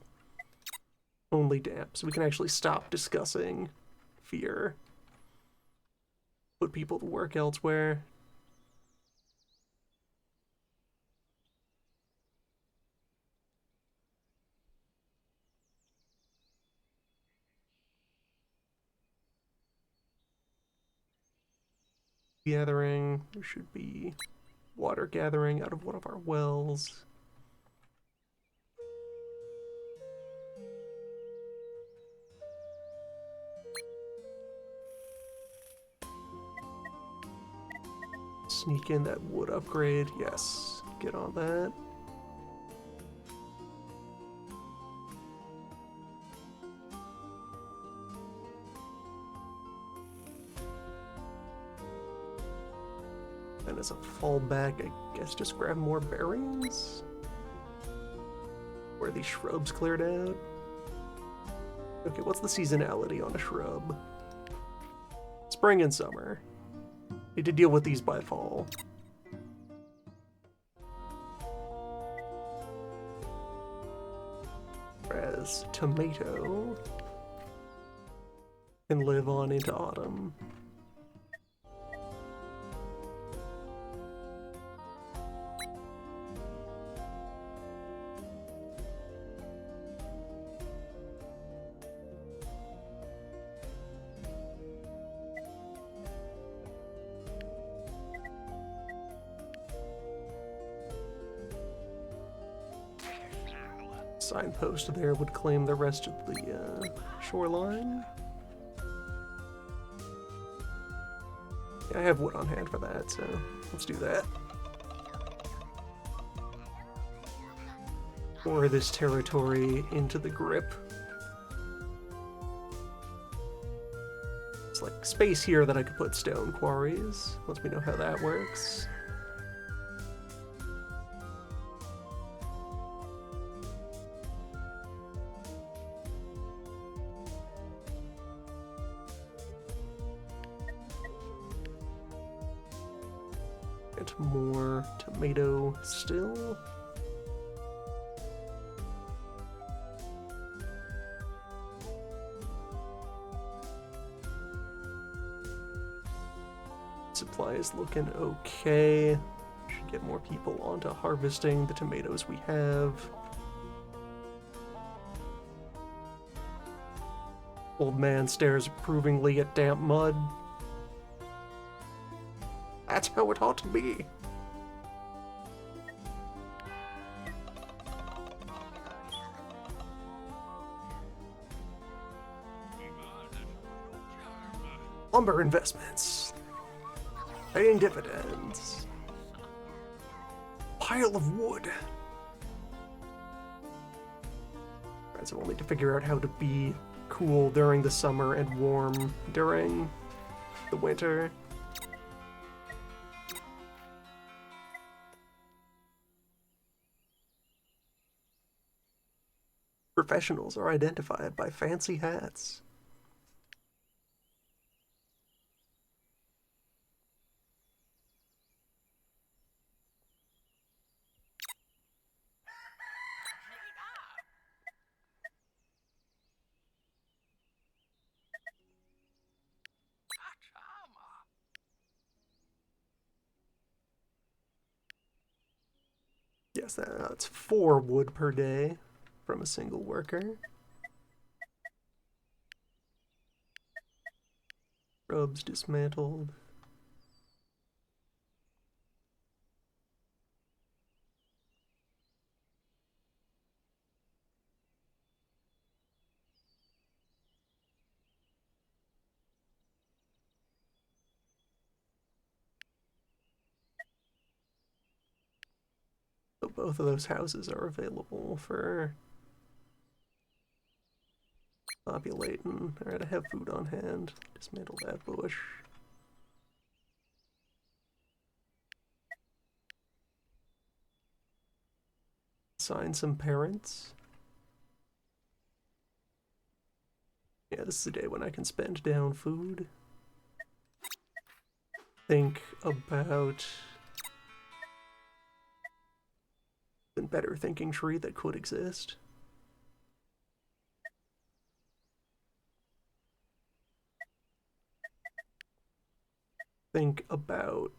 Only damp, so we can actually stop discussing fear. Put people to work elsewhere. Gathering, there should be water gathering out of one of our wells. Sneak in that wood upgrade, yes, get on that. And as a fallback, I guess just grab more berries? Where these shrubs cleared out? Okay, what's the seasonality on a shrub? Spring and summer. Need to deal with these by fall. Whereas tomato can live on into autumn. Signpost there would claim the rest of the shoreline. Yeah, I have wood on hand for that, so let's do that. Pour this territory into the grip. It's like space here that I could put stone quarries, once we know how that works. More tomato still. Supply is looking okay. Should get more people onto harvesting the tomatoes we have. Old man stares approvingly at damp mud. That's how it ought to be. Lumber investments. Paying dividends. Pile of wood. Alright, so we'll need to figure out how to be cool during the summer and warm during the winter. Professionals are identified by fancy hats. What's that? That's 4 wood per day from a single worker. Shrubs dismantled. So both of those houses are available for populating. Alright, I have food on hand. Dismantle that bush. Assign some parents. Yeah, this is the day when I can spend down food. Think about a better thinking tree that could exist. Think about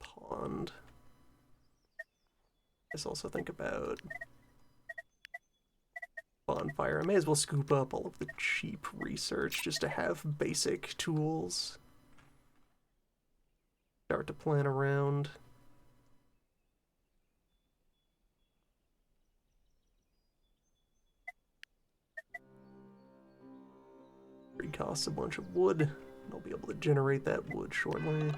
pond. Let's also think about bonfire. I may as well scoop up all of the cheap research just to have basic tools. Start to plan around. It costs a bunch of wood, and I'll be able to generate that wood shortly.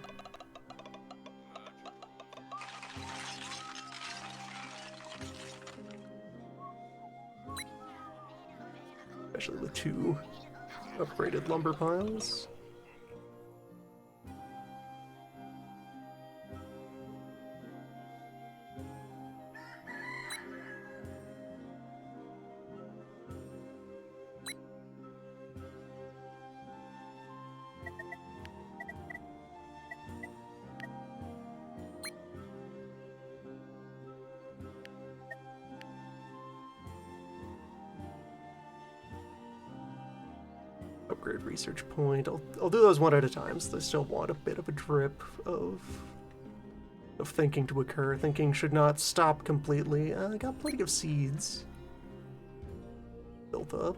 Especially with 2 upgraded lumber piles. Upgrade research point. I'll do those one at a time, so they still want a bit of a drip of thinking to occur. Thinking should not stop completely. I got plenty of seeds built up.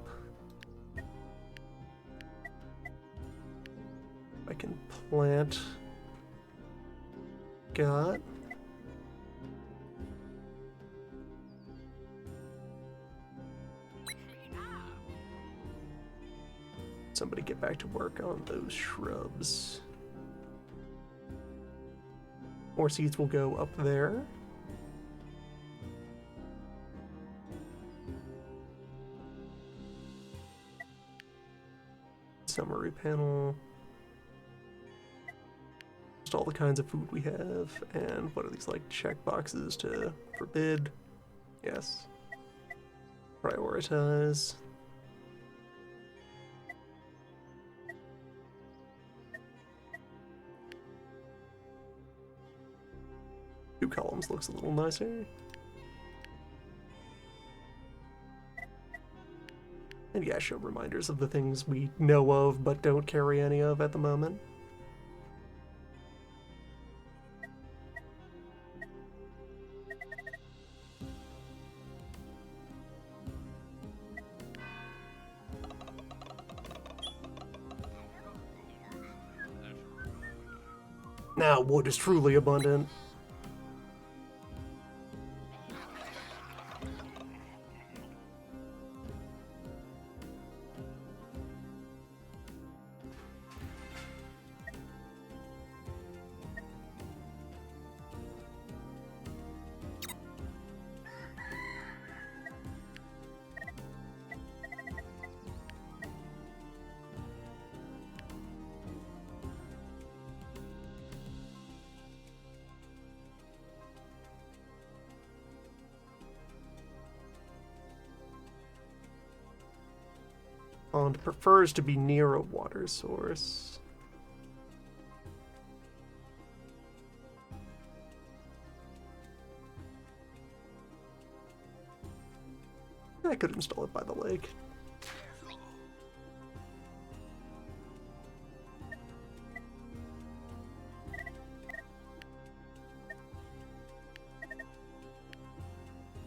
I can plant. Got. Somebody get back to work on those shrubs. More seeds will go up there. Summary panel. Just all the kinds of food we have, and what are these like check boxes to forbid? Yes. Prioritize. Two columns looks a little nicer. And yeah, show reminders of the things we know of but don't carry any of at the moment. Now wood is truly abundant. Pond prefers to be near a water source. I could install it by the lake.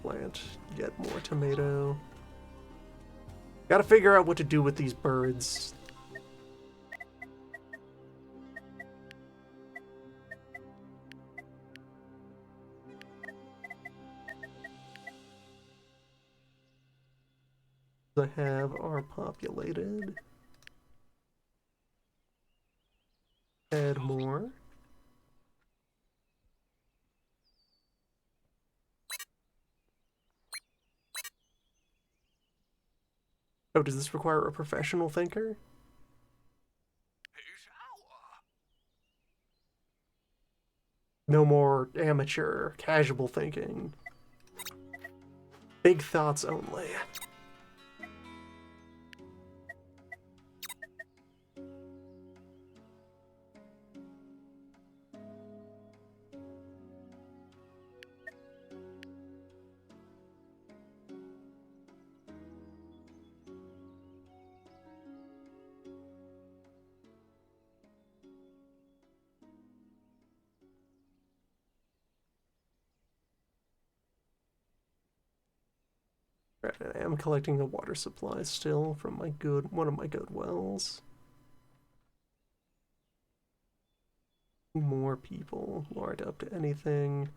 plant yet more tomato. Gotta figure out what to do with these birds. I have are populated. Add more. Oh, does this require a professional thinker? No more amateur, casual thinking. Big thoughts only. I am collecting a water supply still from one of my good wells. More people who aren't up to anything.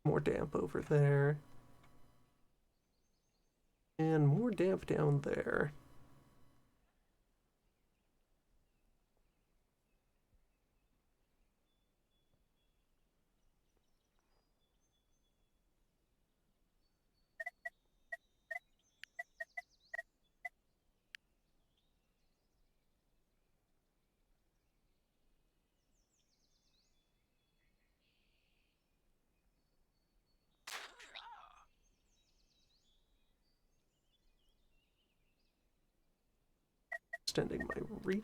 More damp over there. And more damp down there. Extending my reach.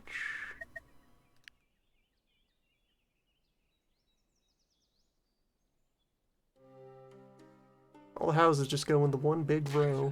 All the houses just go in the one big row.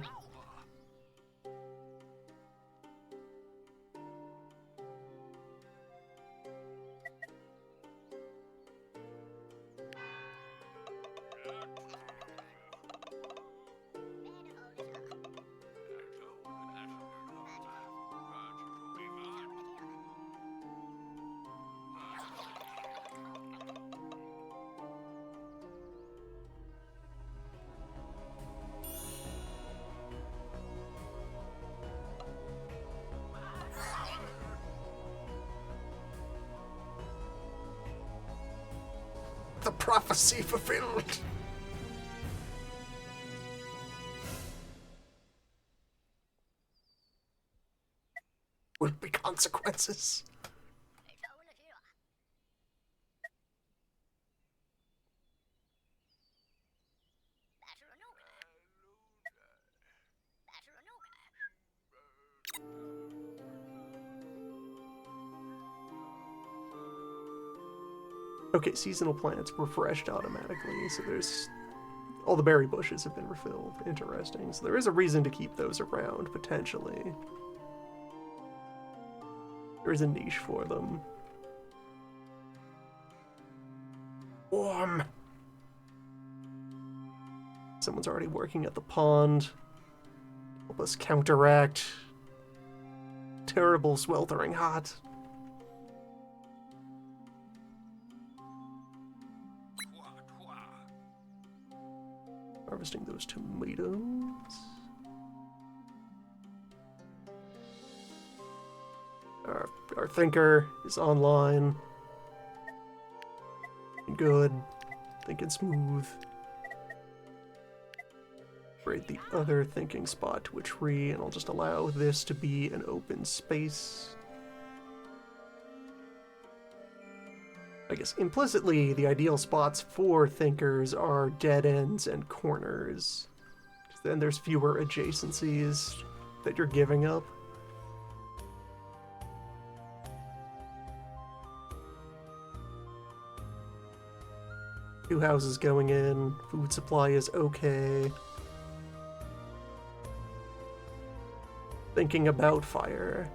The prophecy fulfilled. Will be consequences. Okay, seasonal plants refreshed automatically, so there's... all the berry bushes have been refilled. Interesting. So there is a reason to keep those around, potentially. There is a niche for them. Warm! Someone's already working at the pond. Help us counteract terrible sweltering hot. Harvesting those tomatoes. Our thinker is online. Good. Thinking smooth. Upgrade the other thinking spot to a tree, and I'll just allow this to be an open space. I guess implicitly, the ideal spots for thinkers are dead ends and corners. Then there's fewer adjacencies that you're giving up. Two houses going in, food supply is okay. Thinking about fire.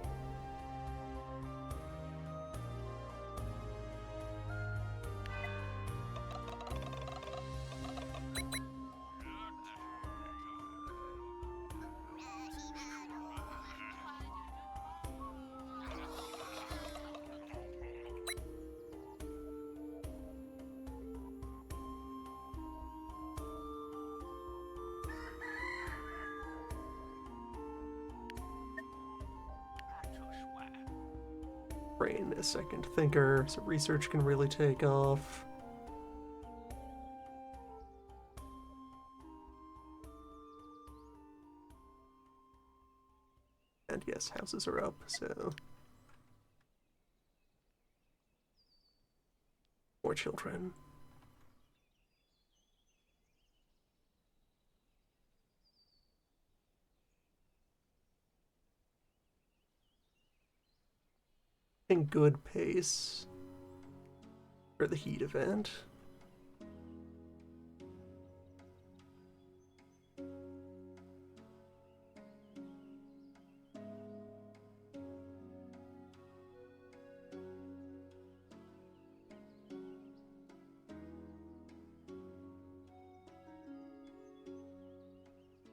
Brain a second thinker, so research can really take off. And yes, houses are up, so more children. In good pace for the heat event.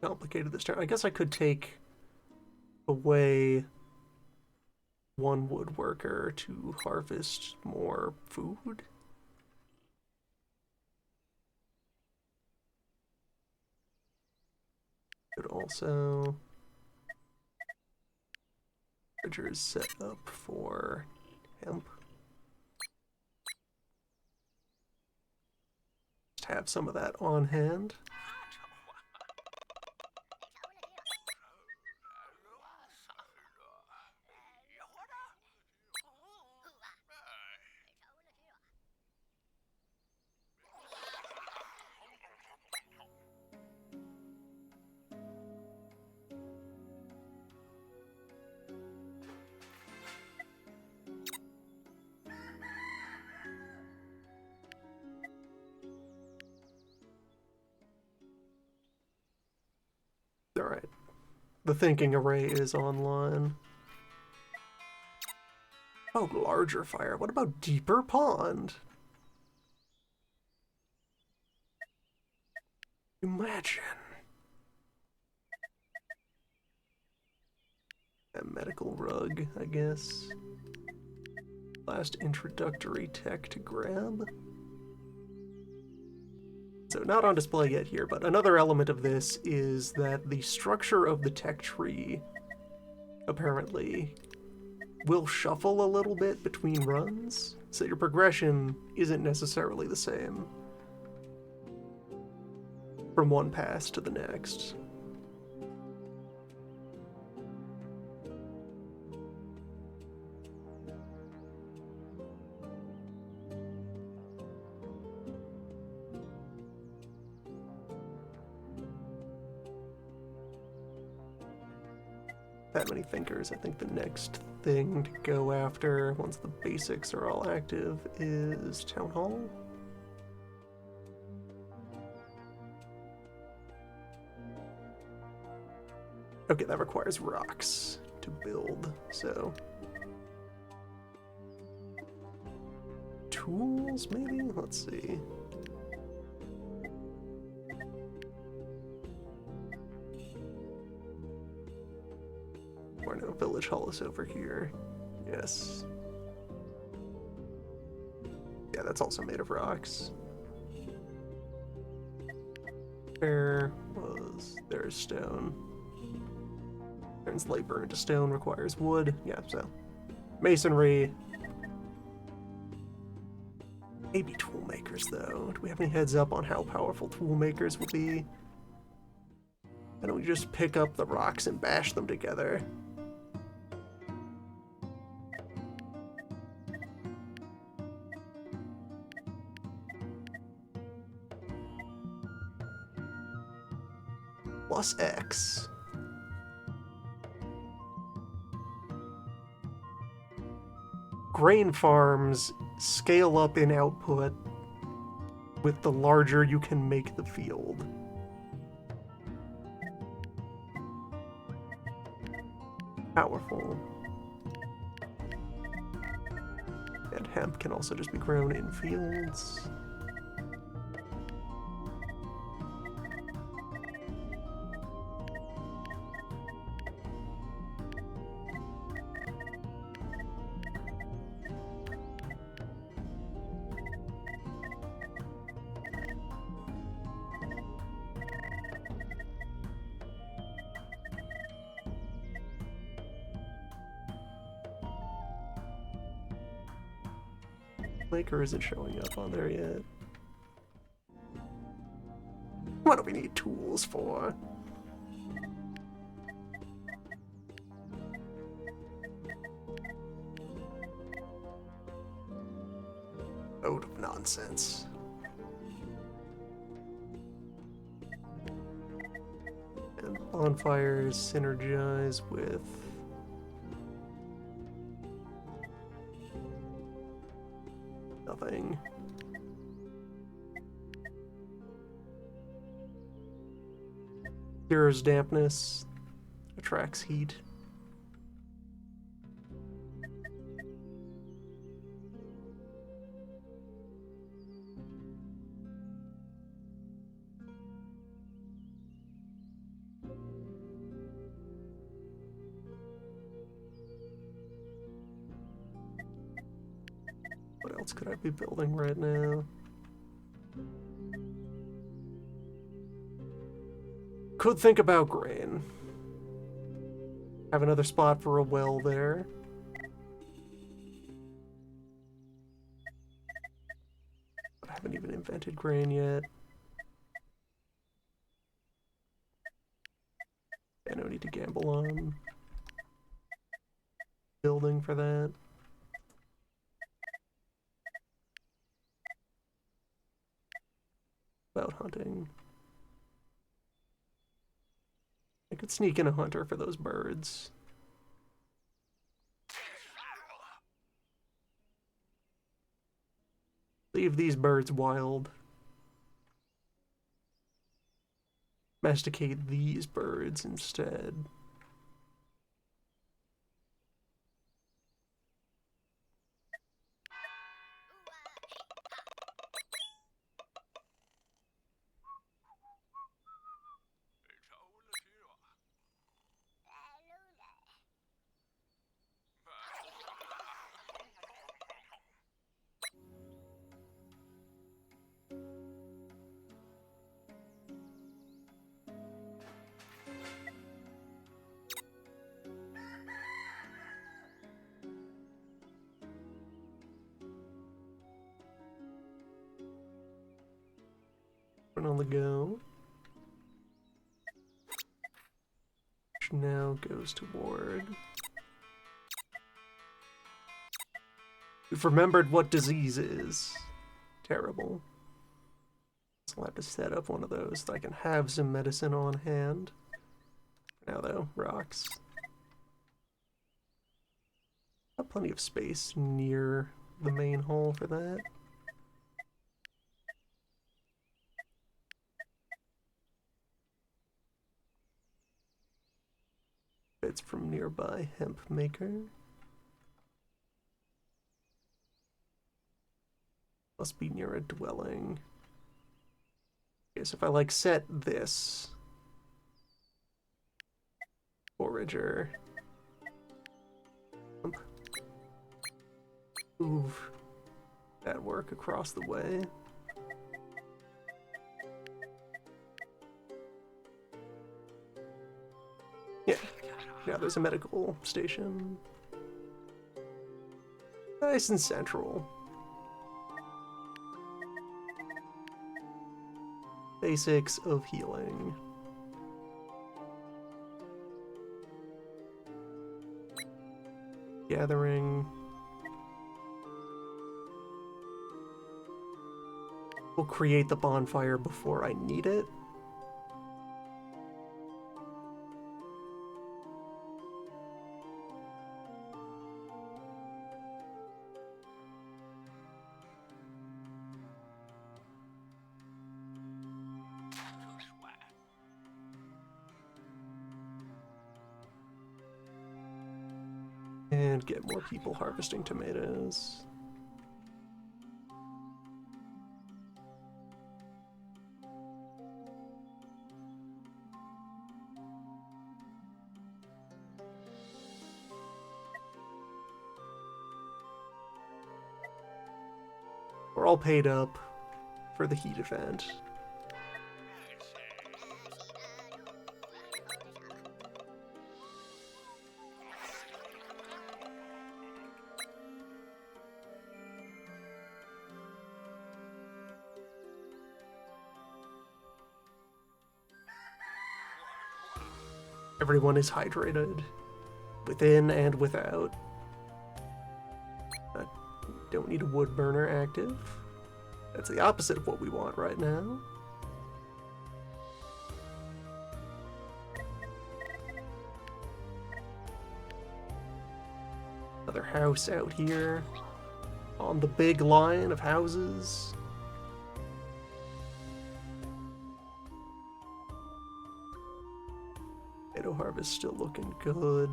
Complicated this time. I guess I could take away one woodworker to harvest more food. Could also bridgers set up for hemp. Just have some of that on hand. Alright. The thinking array is online. Oh, larger fire. What about deeper pond? Imagine. A medical rug, I guess. Last introductory tech to grab. So not on display yet here, but another element of this is that the structure of the tech tree apparently will shuffle a little bit between runs, so your progression isn't necessarily the same from one pass to the next. That many thinkers. I think the next thing to go after, once the basics are all active, is Town Hall. Okay, that requires rocks to build, so... Tools, maybe? Let's see. Or no, Village Hall is over here. Yes. Yeah, that's also made of rocks. There's stone. Turns labor into stone, requires wood. Yeah, so. Masonry. Maybe tool makers, though. Do we have any heads up on how powerful tool makers will be? Why don't we just pick up the rocks and bash them together? Plus X. Grain farms scale up in output with the larger you can make the field. powerful. And hemp can also just be grown in fields. Maker isn't showing up on there yet. What do we need tools for? Load of nonsense. And bonfires synergize with nothing. Cures dampness, attracts heat. What else could I be building right now? Could think about grain. Have another spot for a well there. I haven't even invented grain yet. I don't need to gamble on building for that. About hunting. I could sneak in a hunter for those birds. Leave these birds wild. Domesticate these birds instead. On the go. Which now goes toward. We've remembered what disease is. Terrible. So I'll have to set up one of those so I can have some medicine on hand. For now though, rocks. Got plenty of space near the main hall for that. Bits from nearby hemp maker. Must be near a dwelling. Okay, so if I like set this forager, move that work across the way. Yeah, now there's a medical station. Nice and central. Basics of healing. Gathering. We'll create the bonfire before I need it. And get more people harvesting tomatoes. We're all paid up for the heat event. Everyone is hydrated, within and without. I don't need a wood burner active. That's the opposite of what we want right now. Another house out here on the big line of houses. Potato harvest still looking good.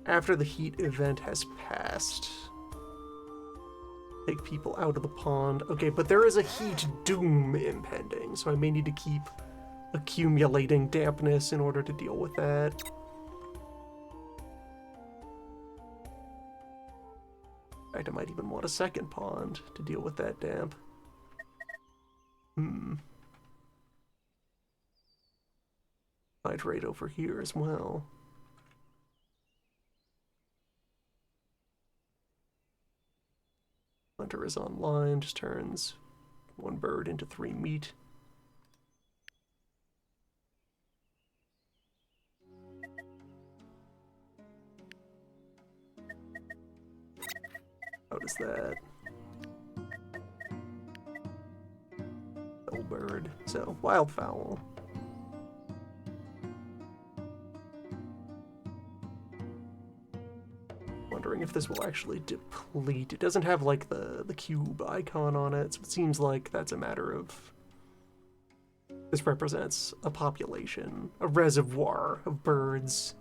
After the heat event has passed, take people out of the pond. Okay, but there is a heat doom impending, so I may need to keep accumulating dampness in order to deal with that. In fact, I might even want a second pond to deal with that damp. Hydrate over here as well. Hunter is online, just turns one bird into 3 meat. How does that? Old bird. So, wildfowl. Wondering if this will actually deplete. It doesn't have like the cube icon on it, so it seems like that's a matter of... This represents a population, a reservoir of birds.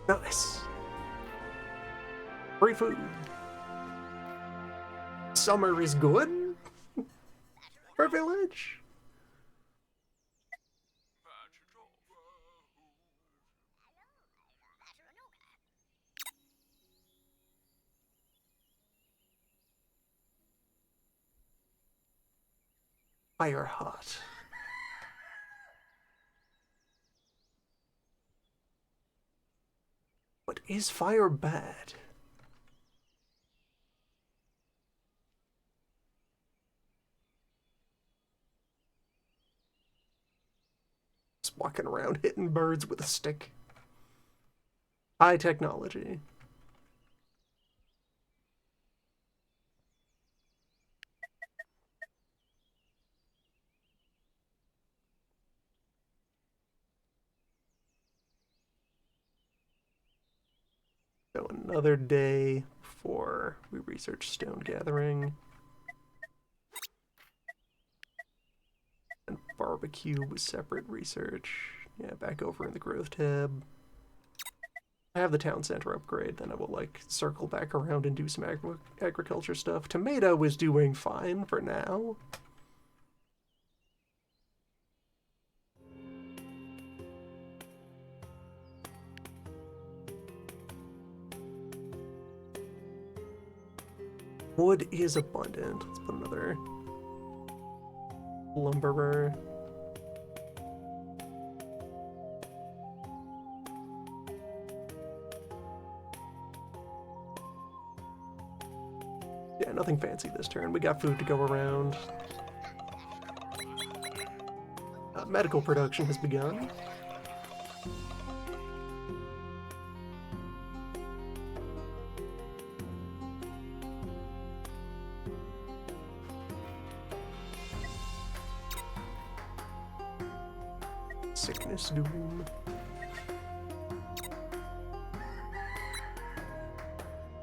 Nice. Free food. Summer is good for village. Fire hot. But is fire bad? Just walking around hitting birds with a stick. High technology. So another day before we research stone gathering. And barbecue with separate research. Yeah, back over in the growth tab. I have the town center upgrade, then I will like circle back around and do some agriculture stuff. Tomato is doing fine for now. Wood is abundant. Let's put another lumberer. Yeah, nothing fancy this turn. We got food to go around. Medical production has begun. Sickness doom.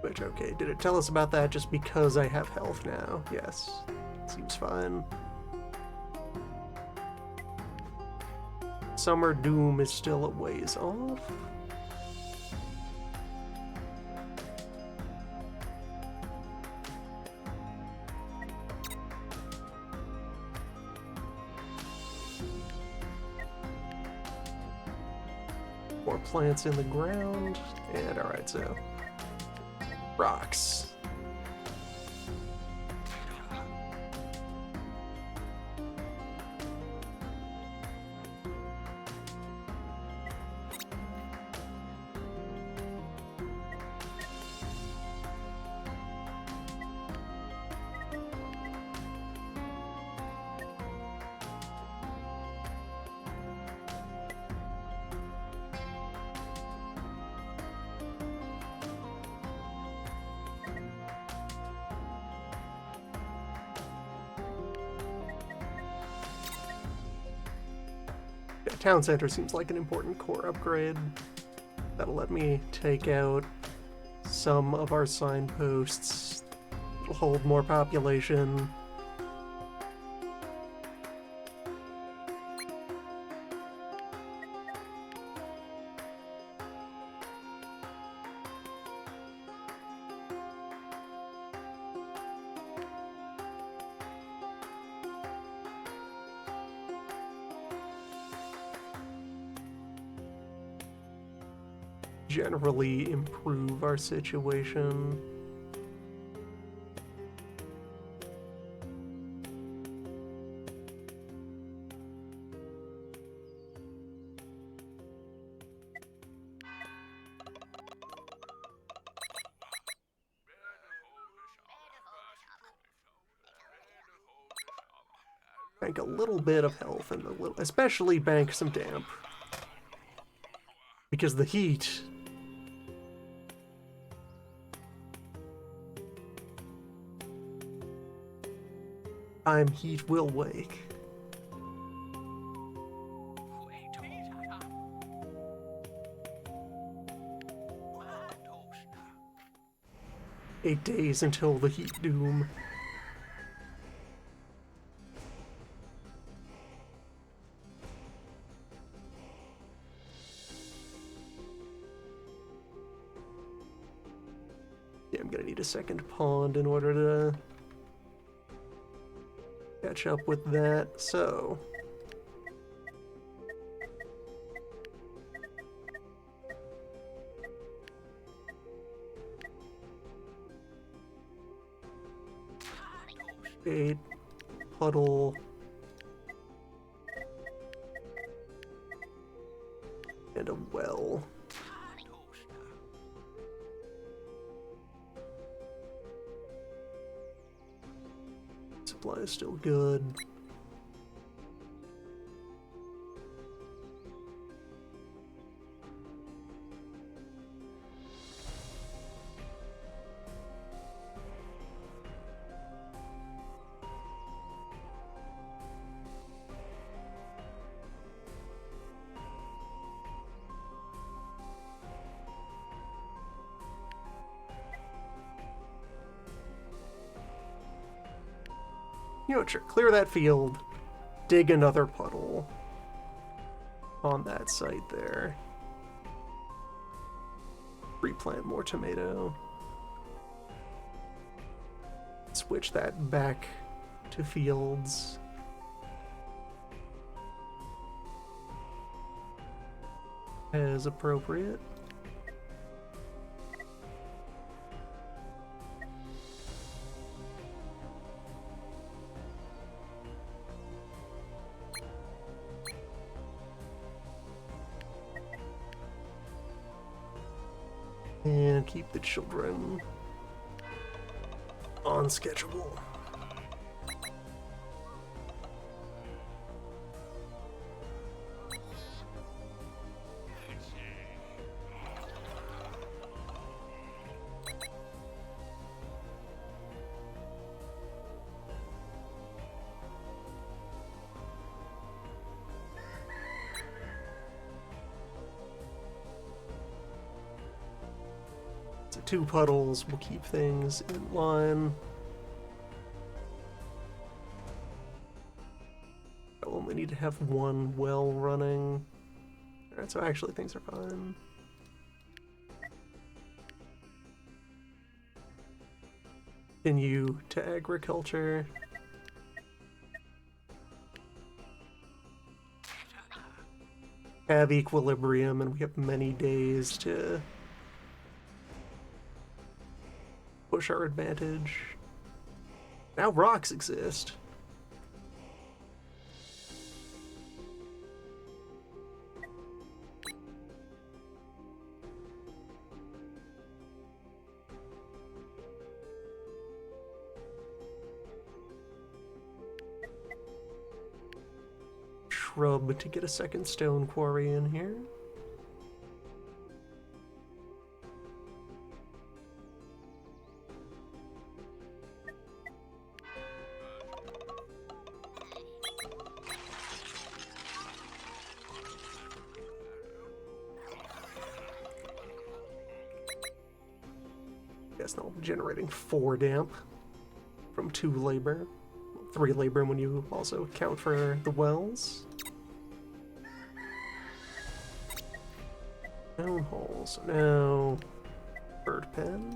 Which, okay, did it tell us about that just because I have health now? Yes. Seems fine. Summer Doom is still a ways off. More plants in the ground. And alright, so rocks. Yeah, Town Center seems like an important core upgrade. That'll let me take out some of our signposts. It'll hold more population. Generally improve our situation. Bank a little bit of health and especially bank some damp. Because the heat heat will wake. Eight days until the heat doom. Yeah, I'm gonna need a second pond in order to catch up with that, so a puddle and a well. Supply is still good. You know what, sure, clear that field, dig another puddle on that site there. Replant more tomato. Switch that back to fields. As appropriate. And keep the children. On schedule. So 2 puddles will keep things in line. I only need to have 1 well running. Alright, so actually things are fine. Continue to agriculture. Have equilibrium, and we have many days to push our advantage. Now rocks exist. Shrub to get a second stone quarry in here. Guess now generating 4 damp from 2 labor. 3 labor when you also account for the wells. Town hall, so now bird pen.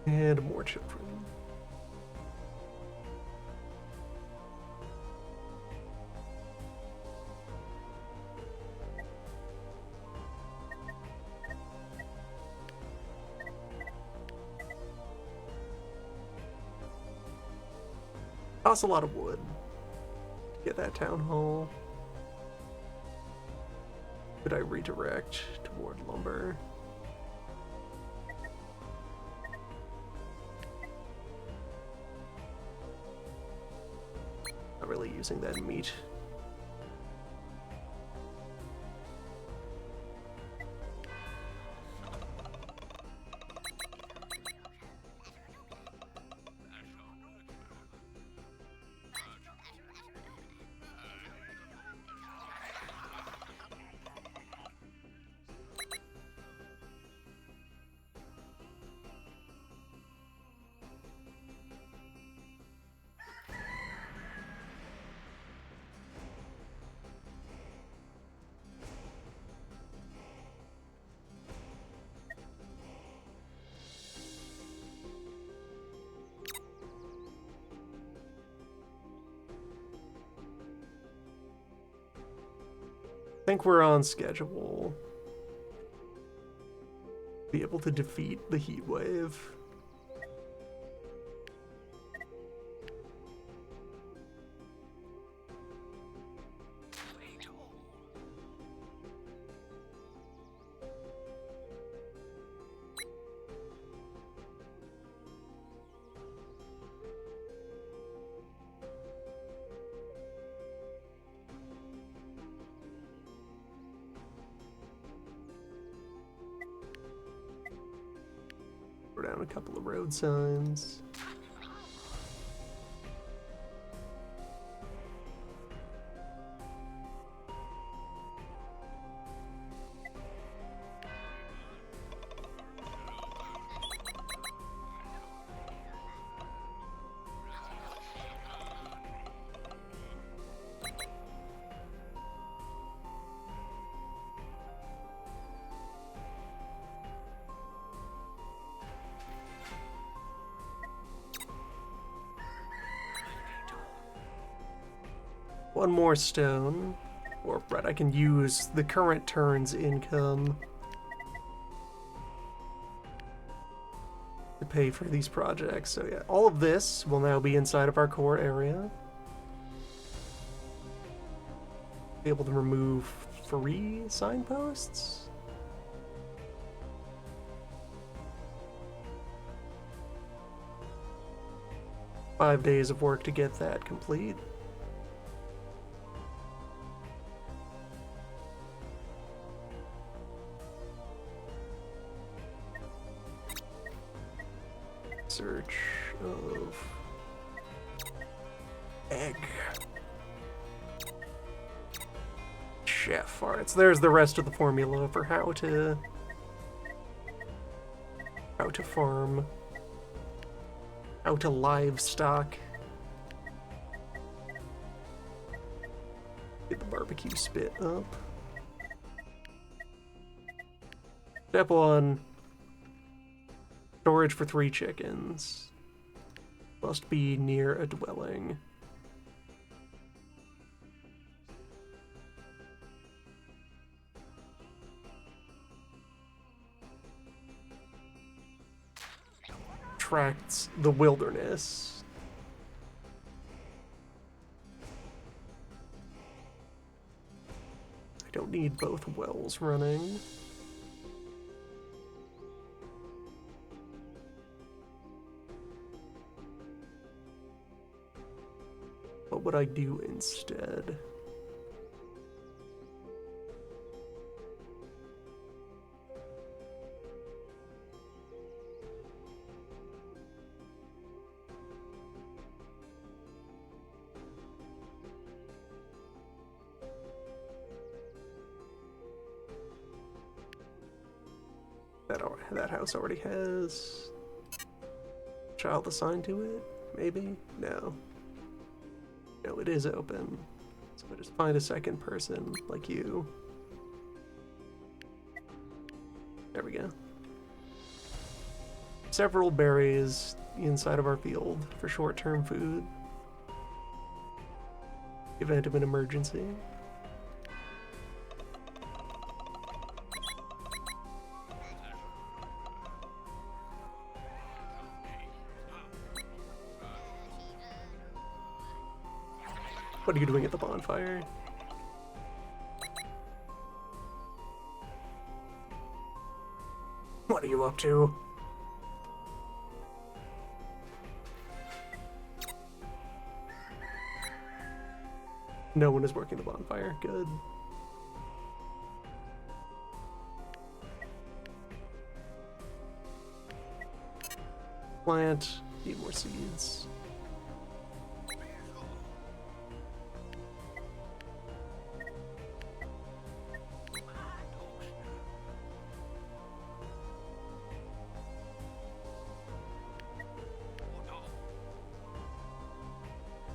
And more children. Costs a lot of wood to get that town hall. Could I redirect toward lumber? Not really using that meat. I think we're on schedule. Be able to defeat the heat wave. Down a couple of road signs. one more stone. Or, right, I can use the current turn's income to pay for these projects. So yeah, all of this will now be inside of our core area. Be able to remove free signposts. 5 days of work to get that complete. Search of egg. Chef arts. There's the rest of the formula for how to farm, how to livestock. Get the barbecue spit up. Step 1. Storage for 3 chickens. Must be near a dwelling. Attracts the wilderness. I don't need both wells running. What would I do instead? That house already has child assigned to it? Maybe? No. No, it is open. So I just find a second person like you. There we go. Several berries inside of our field for short-term food. Event of an emergency. What are you doing at the bonfire? What are you up to? No one is working the bonfire. Good. Plant. Need more seeds.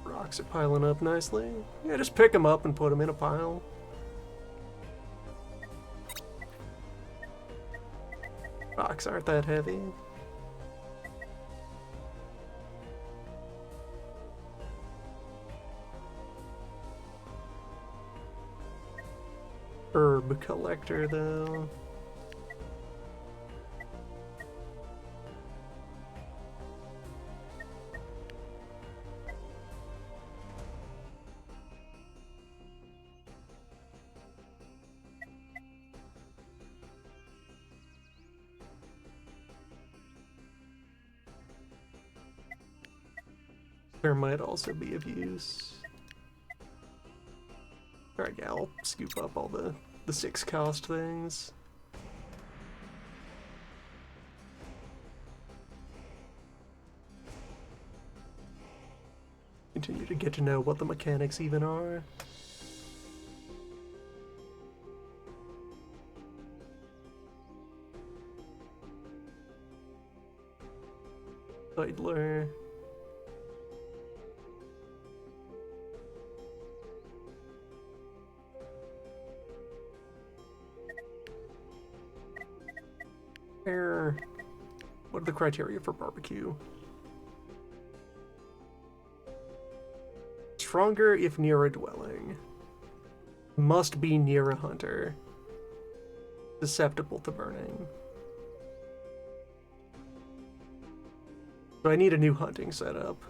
Rocks are piling up nicely. Yeah, just pick them up and put them in a pile. Rocks aren't that heavy. Herb collector, though. There might also be of use. Alright, yeah, I'll scoop up all the 6 cost things. Continue to get to know what the mechanics even are. Idler. What are the criteria for barbecue? stronger if near a dwelling. Must be near a hunter. Susceptible to burning. So I need a new hunting setup.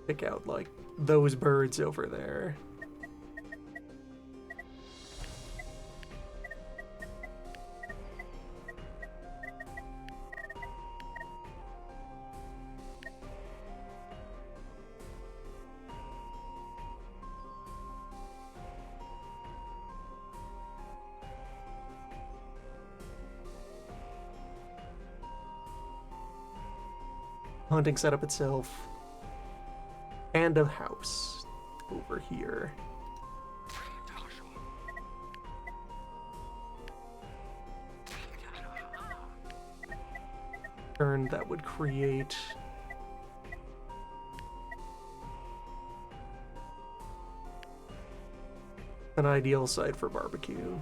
Pick out, like, those birds over there. Hunting setup itself. And a house over here. Turn that would create an ideal site for barbecue.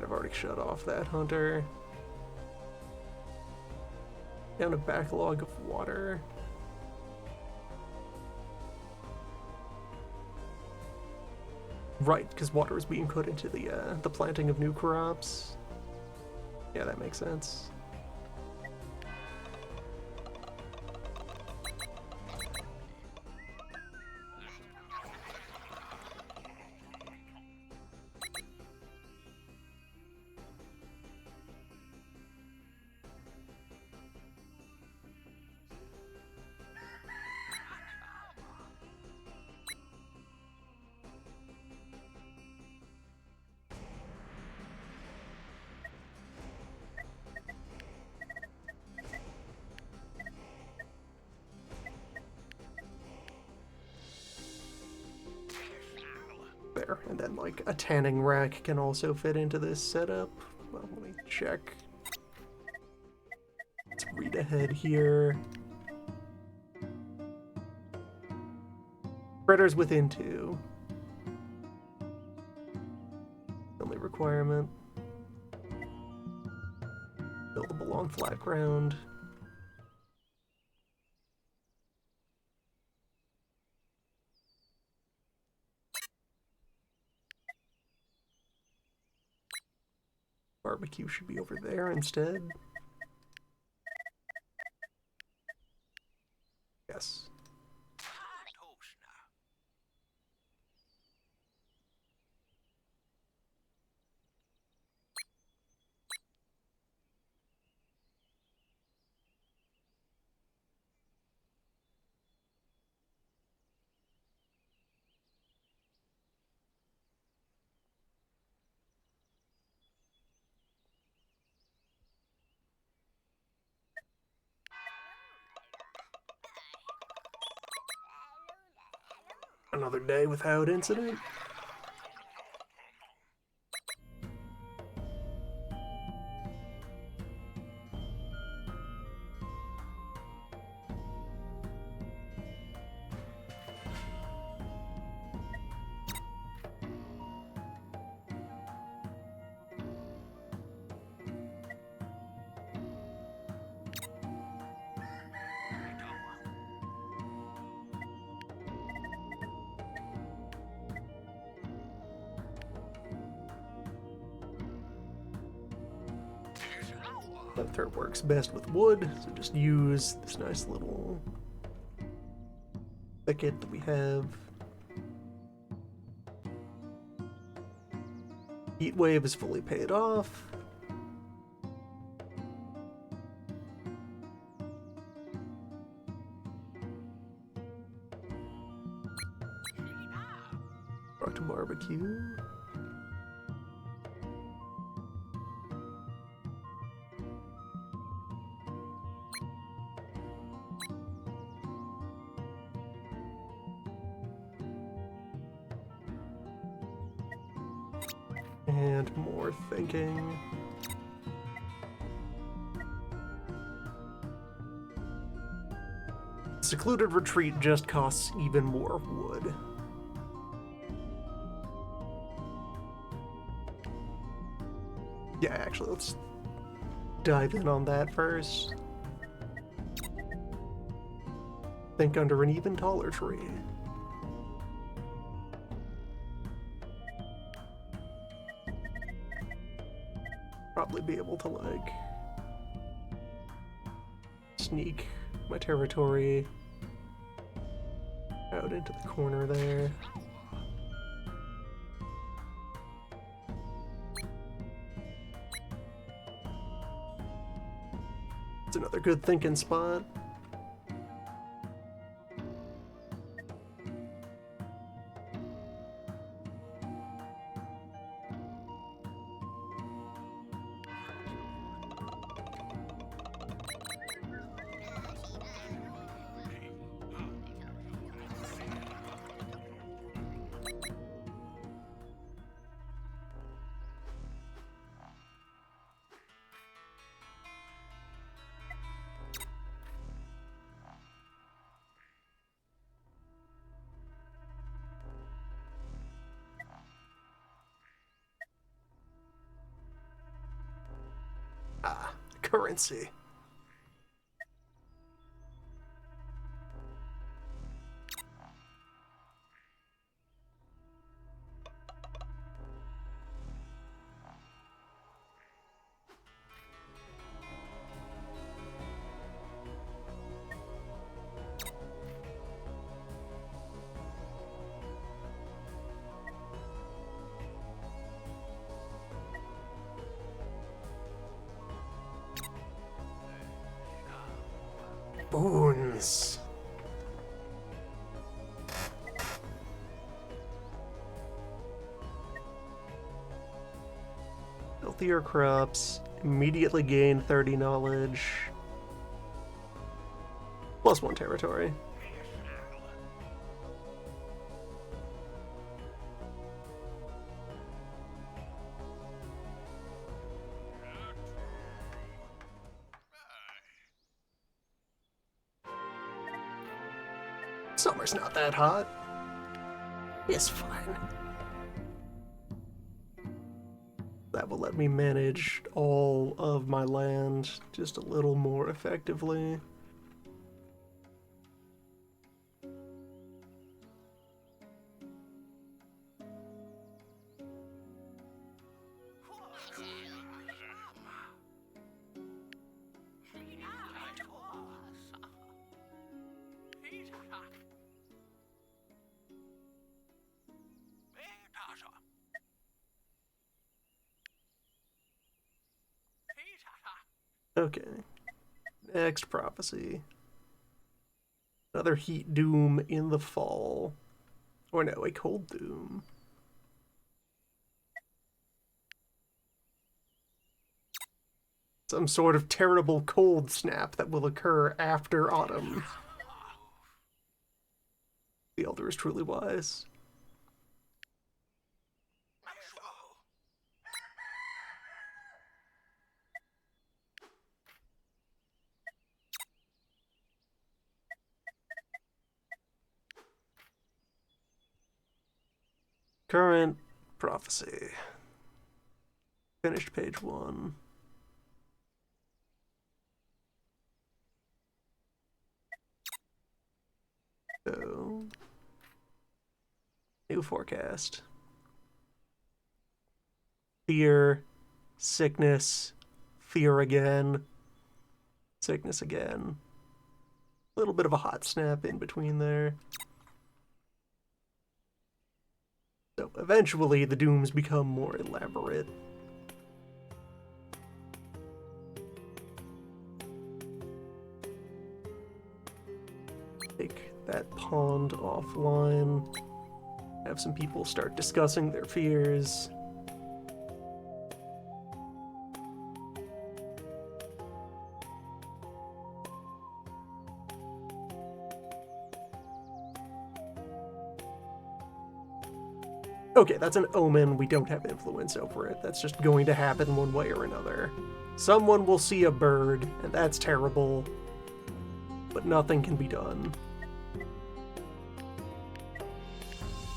I've already shut off that hunter. Down a backlog of water. Right, because water is being put into the planting of new crops. Yeah, that makes sense. There, and then like a tanning rack can also fit into this setup. Well, let me check. Let's read ahead here. Critters within 2. Only requirement. Buildable on flat ground. Barbecue should be over there instead. Yes. Another day without incident. Third works best with wood, so just use this nice little thicket that we have. Heat wave is fully paid off. Brought to barbecue. And more thinking. Secluded retreat just costs even more wood. Yeah, actually, let's dive in on that first. Think under an even taller tree. Probably be able to, like, sneak my territory out into the corner there. It's another good thinking spot. Ah, currency. Boons. Healthier crops, immediately gain 30 knowledge, +1 territory. Summer's not that hot. It's fine. That will let me manage all of my land just a little more effectively. Okay. Next prophecy. Another heat doom in the fall. Or no, a cold doom. Some sort of terrible cold snap that will occur after autumn. The Elder is truly wise. Current prophecy. Finished page 1. So, new forecast. Fear, sickness, fear again, sickness again. A little bit of a hot snap in between there. So eventually the dooms become more elaborate. Take that pond offline. Have some people start discussing their fears. Okay, that's an omen. We don't have influence over it. That's just going to happen one way or another. Someone will see a bird, and that's terrible, but nothing can be done.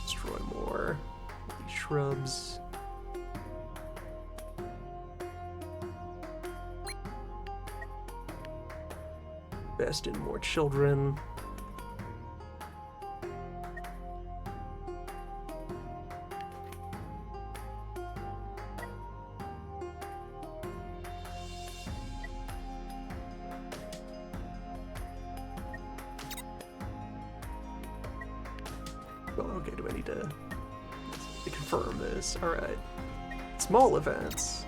Destroy more of these shrubs. Invest in more children. Well, okay, do I need to confirm this? Alright. Small events.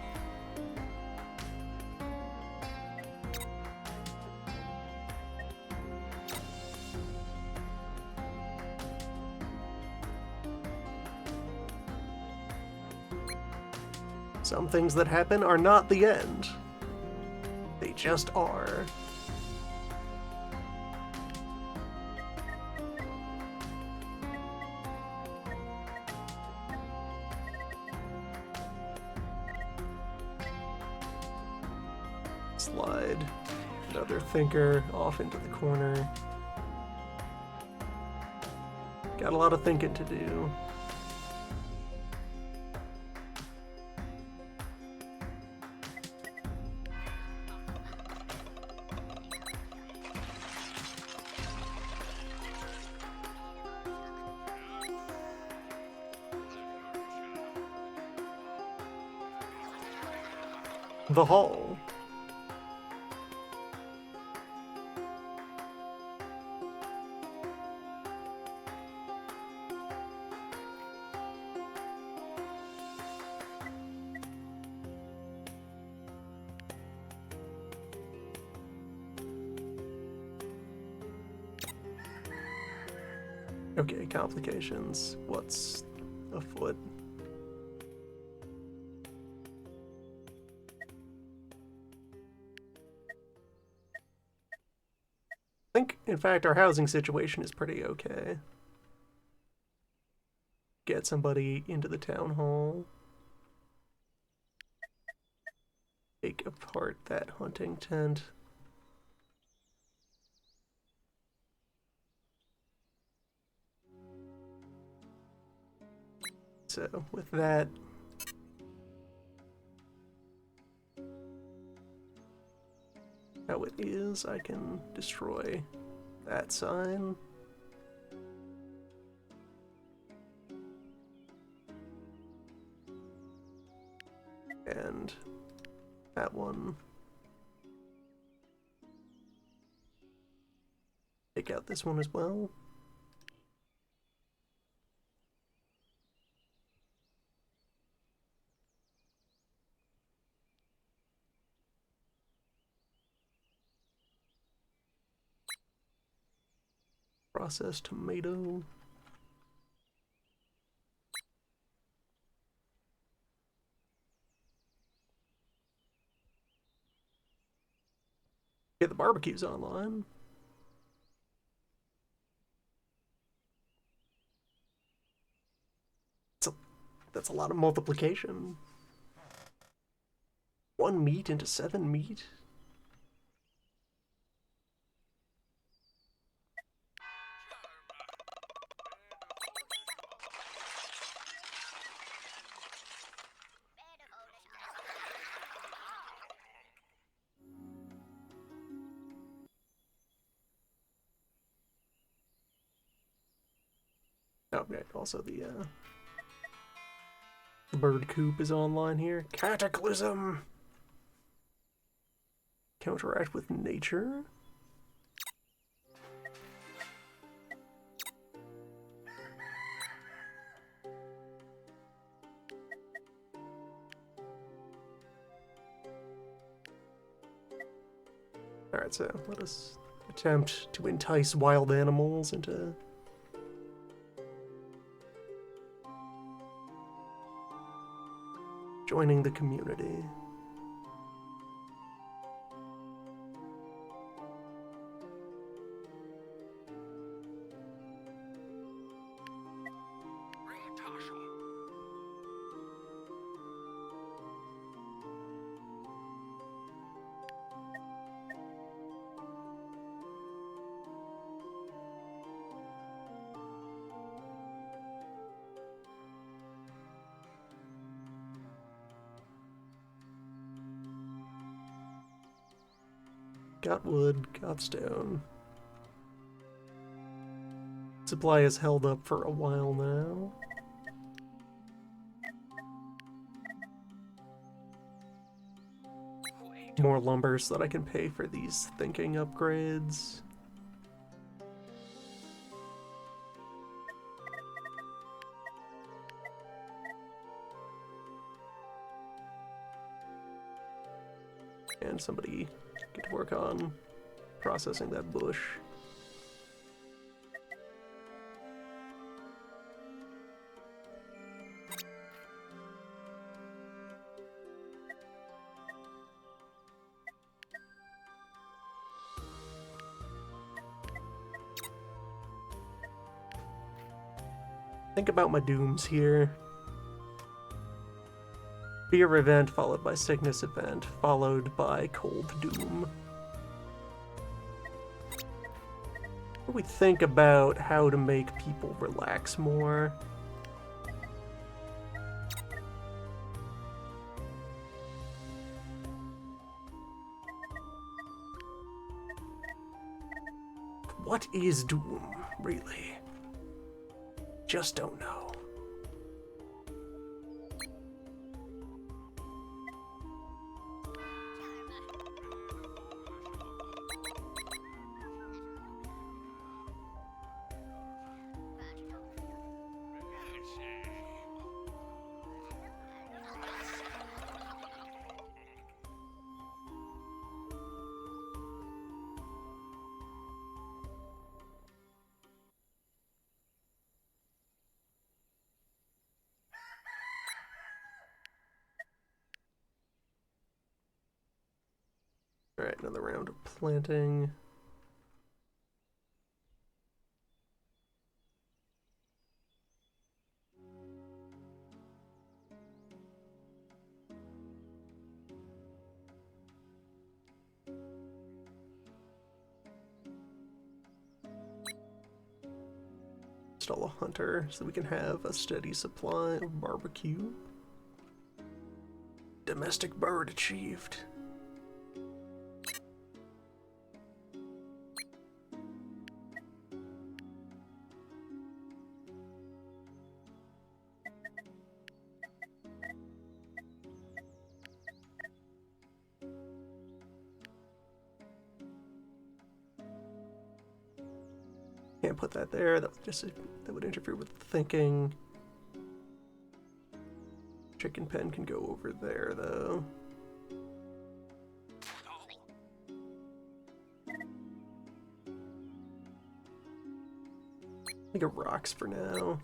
Some things that happen are not the end. They just are. Slide another thinker off into the corner. Got a lot of thinking to do. The hall. Okay, complications. What's afoot? I think, in fact, our housing situation is pretty okay. Get somebody into the town hall. Take apart that hunting tent. So, with that, how it is, I can destroy that sign. And that one. Take out this one as well. Processed tomato. Get the barbecues online. That's a lot of multiplication. 1 meat into 7 meat? Okay, also the bird coop is online here. Cataclysm! Counteract with nature. Alright, so let us attempt to entice wild animals into joining the community. Got wood, got stone. Supply has held up for a while now. More lumber so that I can pay for these thinking upgrades. And somebody get to work on processing that bush. Think about my dooms here. Fear event followed by sickness event followed by cold doom. What do we think about how to make people relax more? What is doom, really? Just don't know. Alright, another round of planting. Install a hunter so we can have a steady supply of barbecue. Domestic bird achieved. Can't put that there. That would interfere with thinking. Chicken pen can go over there though. I think it rocks for now.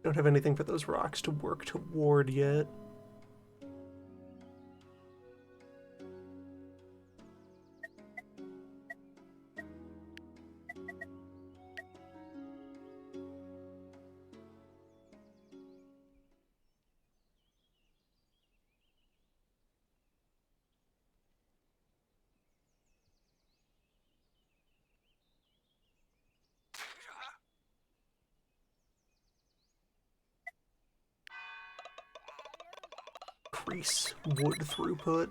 Don't have anything for those rocks to work toward yet. Increase wood throughput.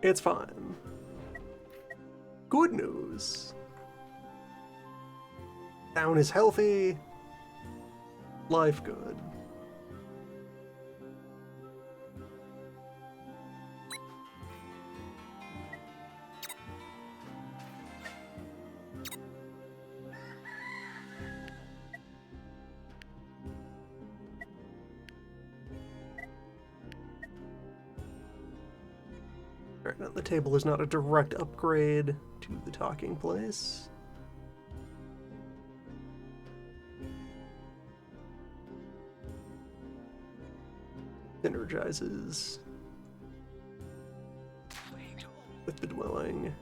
It's fine. Good news. Town is healthy. Life good. Alright, now the table is not a direct upgrade to the talking place. synergizes with the dwelling.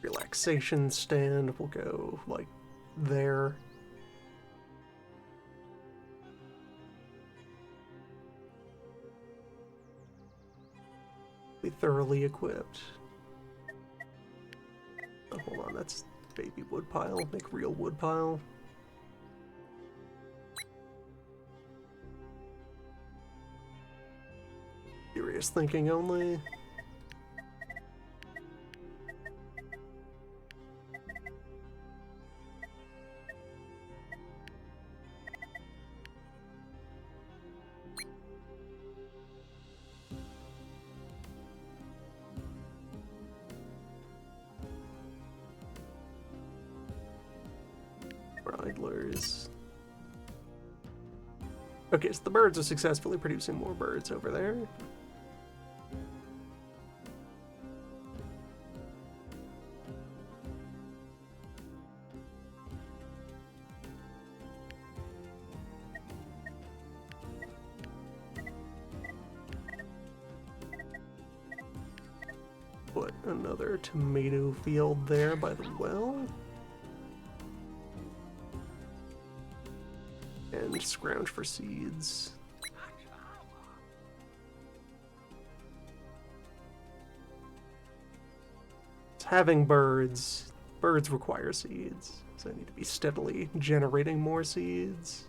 Relaxation stand will go like there. Be thoroughly equipped. Oh, hold on, that's baby wood pile. Make real wood pile. Serious thinking only. Bridlers. Okay, so the birds are successfully producing more birds over there. Put another tomato field there by the well. And scrounge for seeds. Having birds require seeds, so I need to be steadily generating more seeds.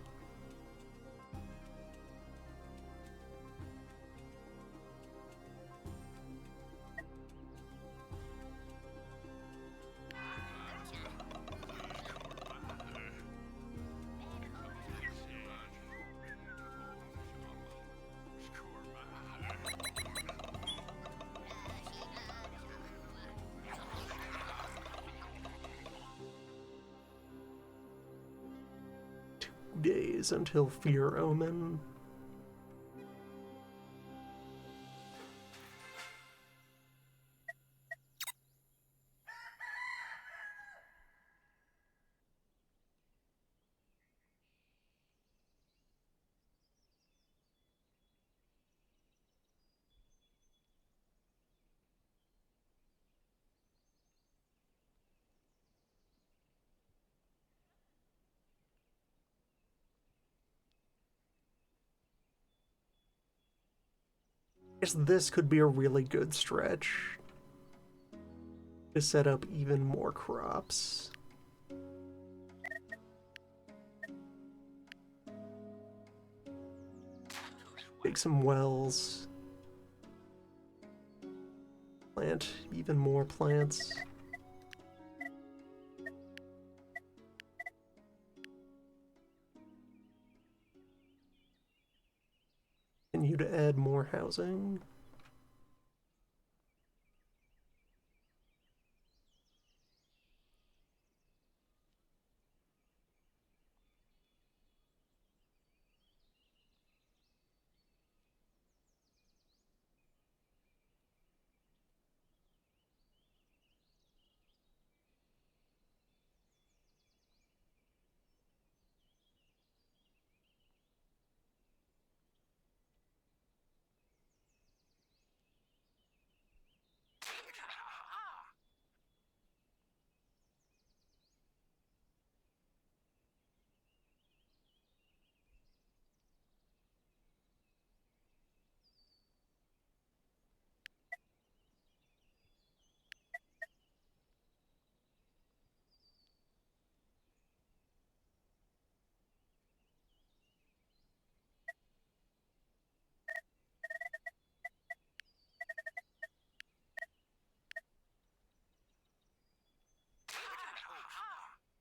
Days until Fear Omen. I guess this could be a really good stretch to set up even more crops. Dig some wells. Plant even more plants. Continue to add more housing.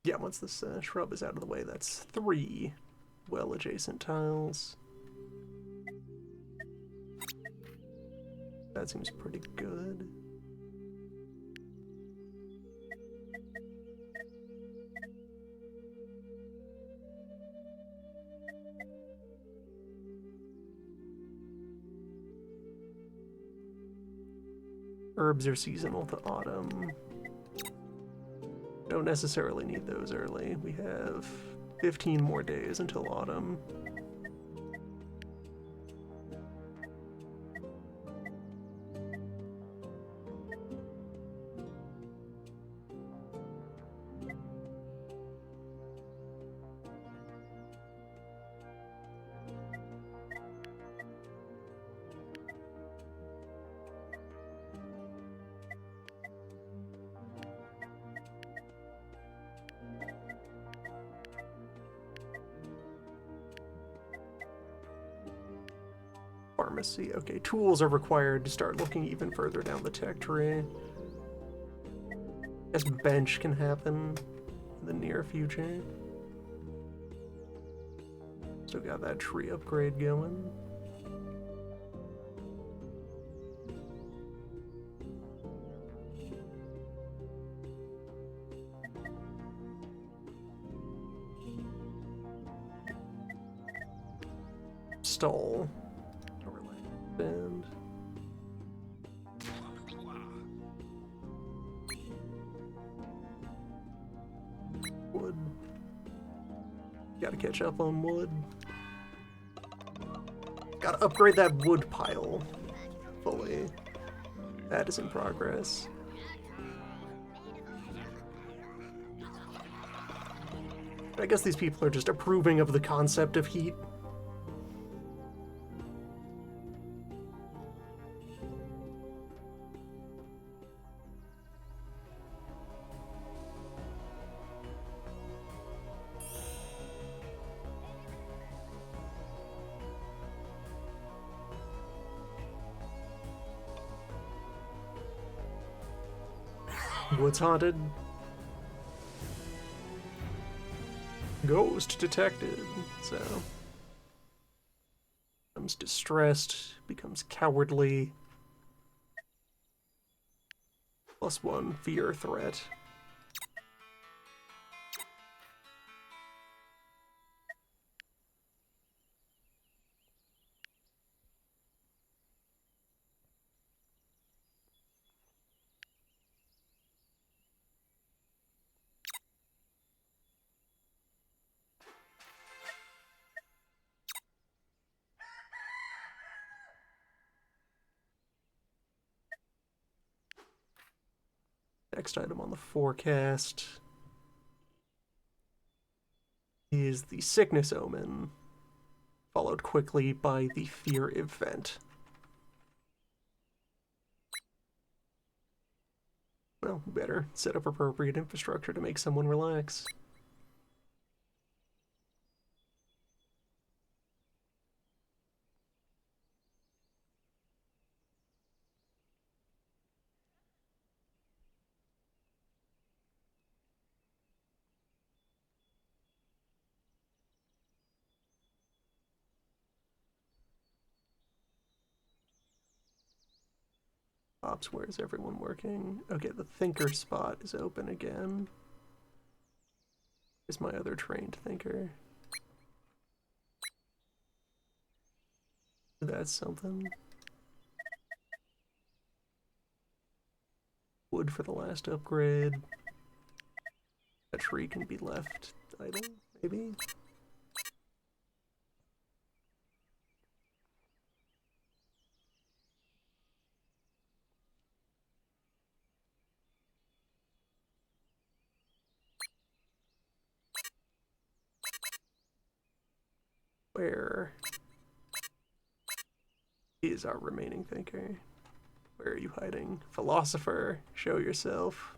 Yeah, once this shrub is out of the way, that's 3 well-adjacent tiles. That seems pretty good. Herbs are seasonal to autumn. Don't necessarily need those early. We have 15 more days until autumn. Pharmacy. Okay, tools are required to start looking even further down the tech tree. I guess bench can happen in the near future. Still got that tree upgrade going. Stall. And wood. Gotta catch up on wood. Gotta upgrade that wood pile fully. That is in progress. I guess these people are just approving of the concept of heat. Woods haunted. Ghost detected. So becomes distressed, becomes cowardly. +1 fear threat. Next item on the forecast is the Sickness Omen, followed quickly by the Fear Event. Well, better set up appropriate infrastructure to make someone relax. Ops, where is everyone working? Okay, the thinker spot is open again. Is my other trained thinker. That's something. Wood for the last upgrade. A tree can be left idle, maybe? Where is our remaining thinker? Where are you hiding? Philosopher, show yourself.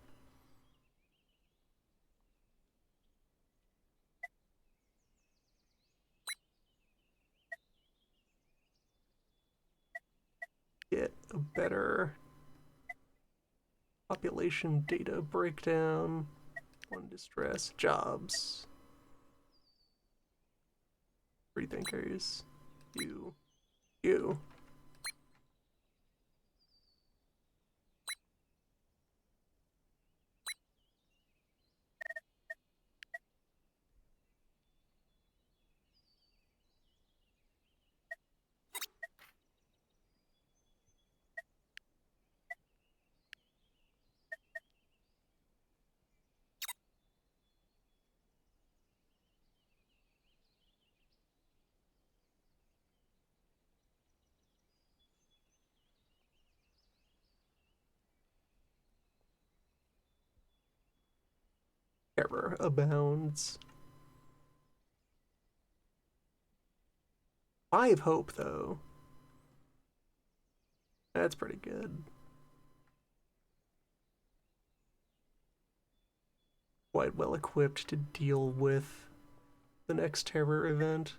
Get a better population data breakdown. One distress. Jobs. Free thinkers. You. You. Terror abounds. 5 hope, though. That's pretty good. Quite well equipped to deal with the next terror event.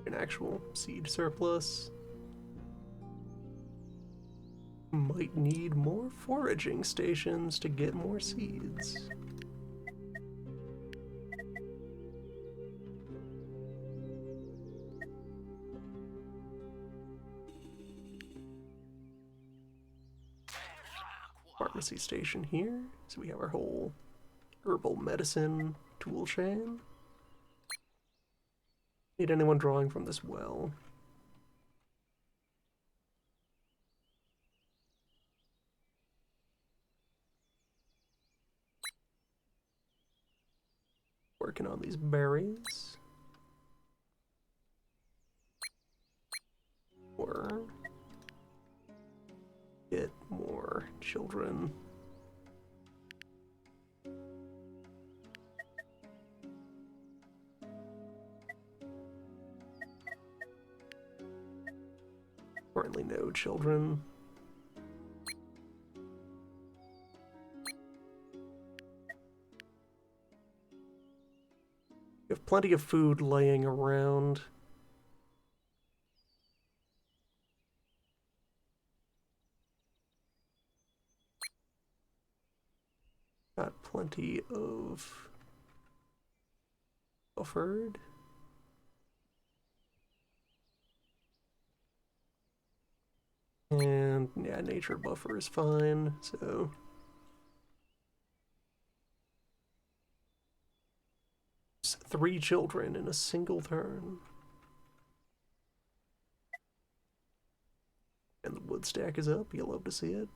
An actual seed surplus. Might need more foraging stations to get more seeds. Pharmacy station here, so we have our whole herbal medicine tool chain. Need anyone drawing from this well? Working on these berries. Or get more children. Currently no children. We have plenty of food laying around. Got plenty of buffered. And yeah, nature buffer is fine, so 3 children in a single turn. And the wood stack is up, you'll love to see it.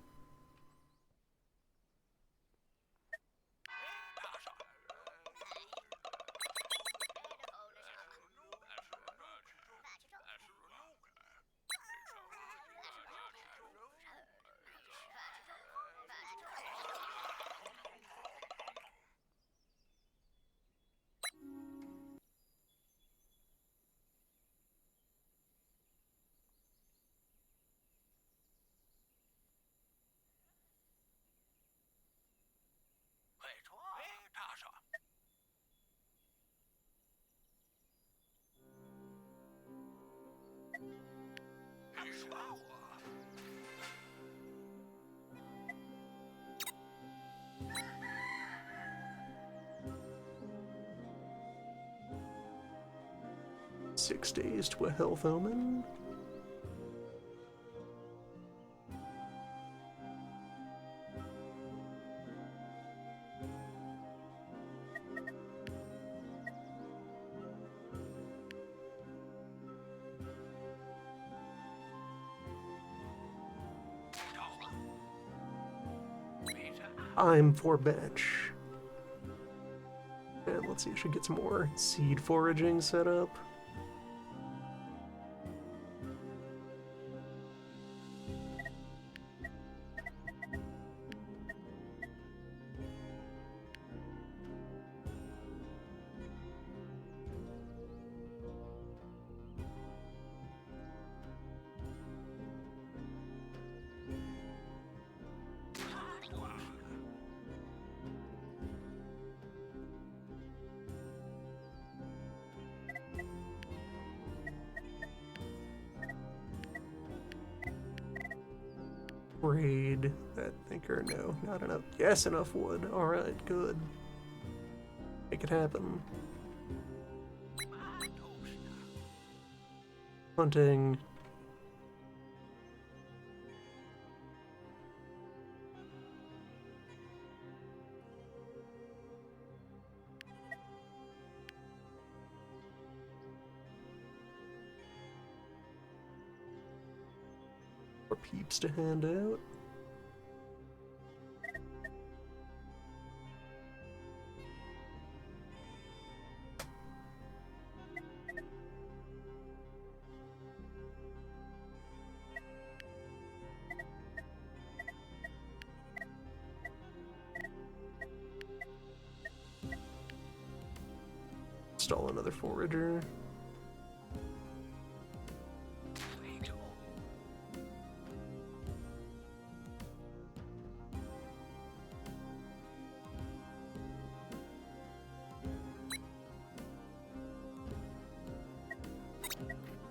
Six days to a health omen. I'm for bench. And let's see, I should get some more seed foraging set up. Raid that thinker. No, not enough. Yes, enough wood. Alright, good. Make it happen. Hunting. More peeps to hand out. Install another forager.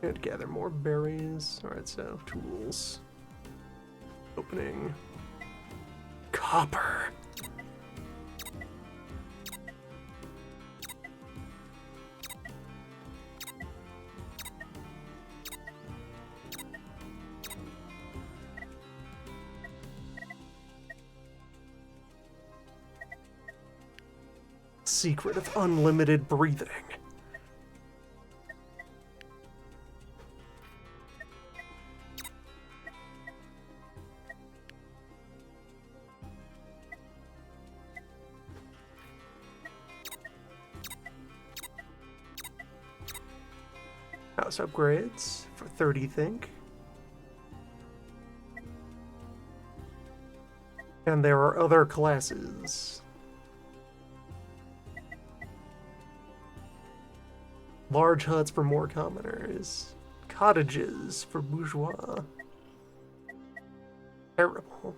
And gather more berries. Alright, so tools. Opening. Copper. Secret of unlimited breathing. House upgrades for 30 think. And there are other classes. Large huts for more commoners. Cottages for bourgeois. Terrible.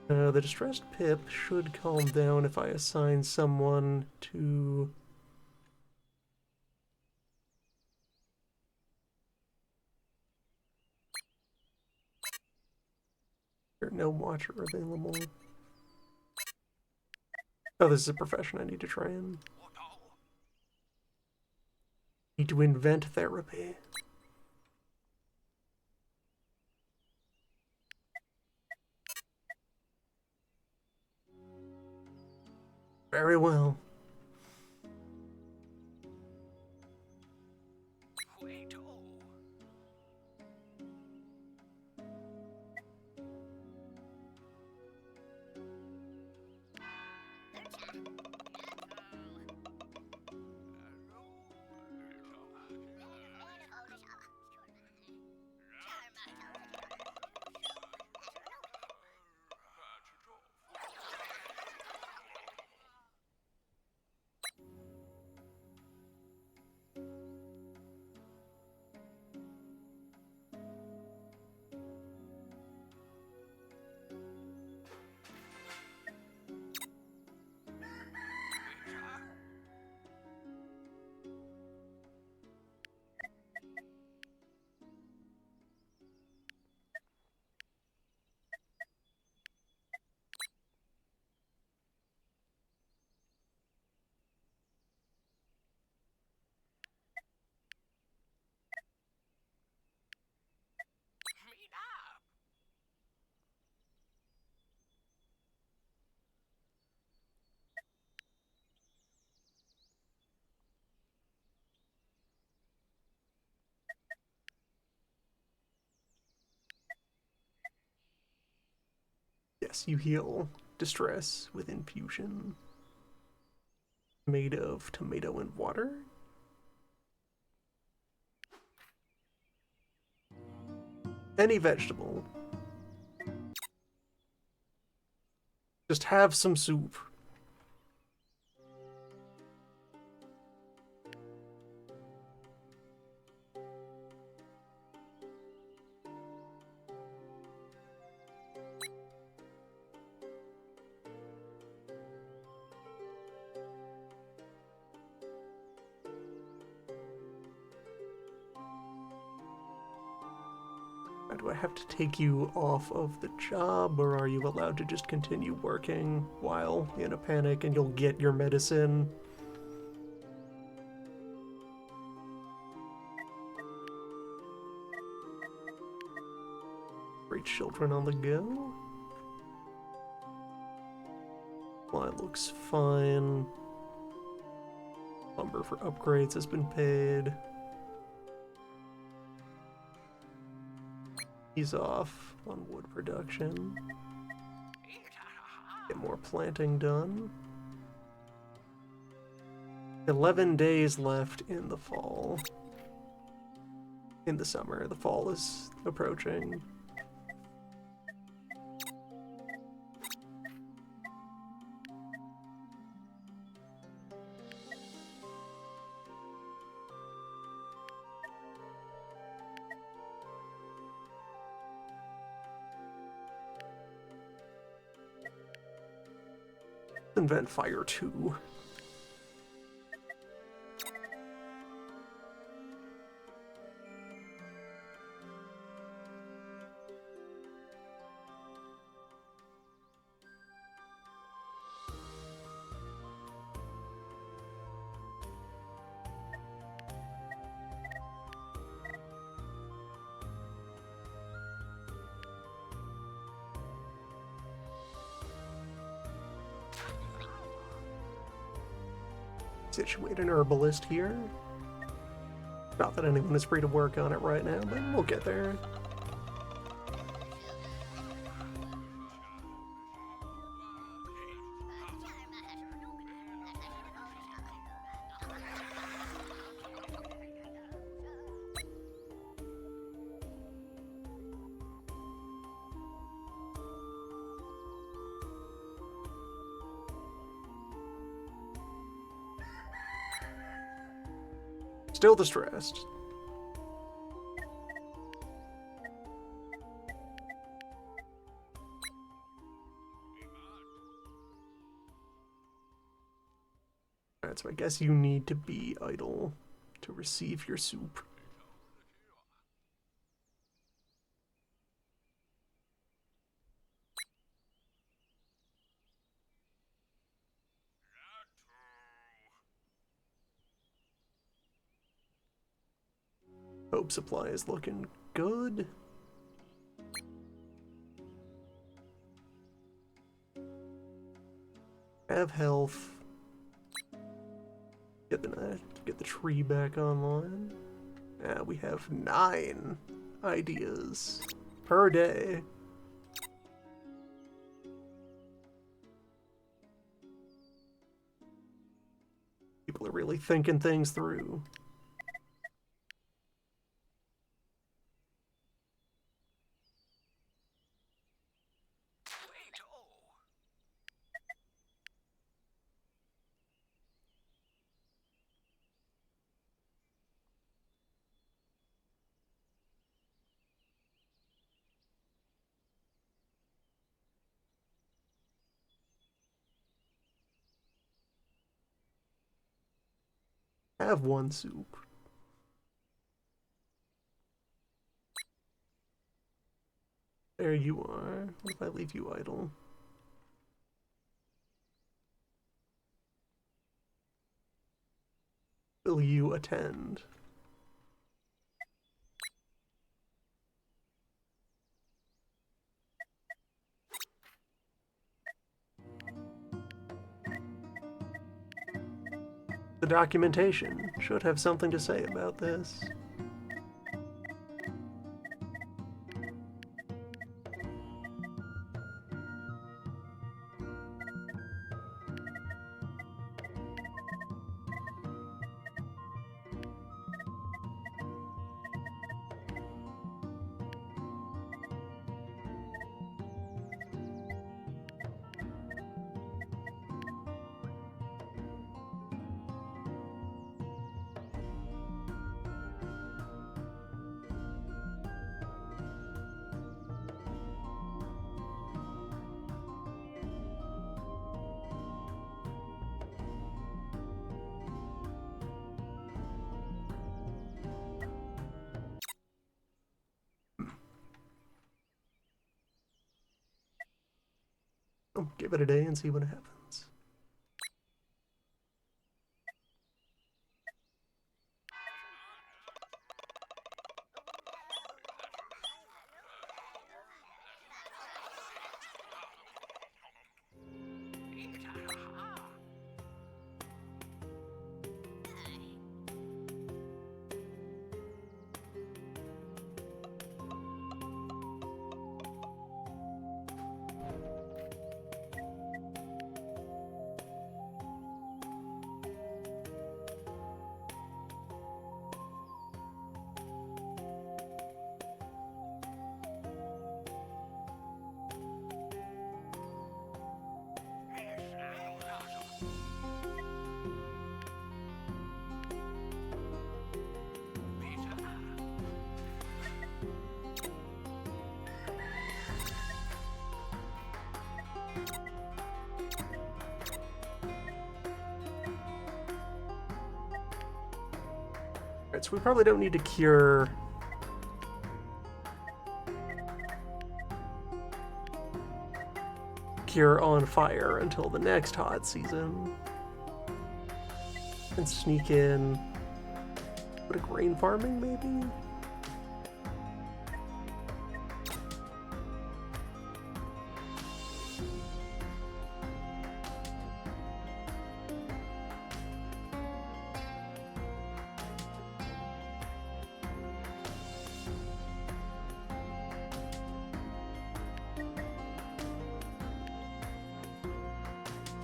The distressed pip should calm down if I assign someone to... There's no watcher available. Oh, this is a profession I need to train. Need to invent therapy. Very well. Yes, you heal distress with infusion. Made of tomato and water. Any vegetable. Just have some soup. Do I have to take you off of the job, or are you allowed to just continue working while in a panic and you'll get your medicine? children on the go. Supply looks fine. Lumber for upgrades has been paid. He's off on wood production. Get more planting done. 11 days left in the fall. In the summer, the fall is approaching. Invent fire 2. Situate an herbalist here. Not that anyone is free to work on it right now, but we'll get there. Still distressed. Alright, so I guess you need to be idle to receive your soup. Hope supply is looking good. Have health. Get the tree back online. We have 9 ideas per day. People are really thinking things through. Have 1 soup. There you are. What if I leave you idle? Will you attend? The documentation should have something to say about this. I'll give it a day and see what happens. Alright, so we probably don't need to cure on fire until the next hot season. And sneak in a grain farming, maybe?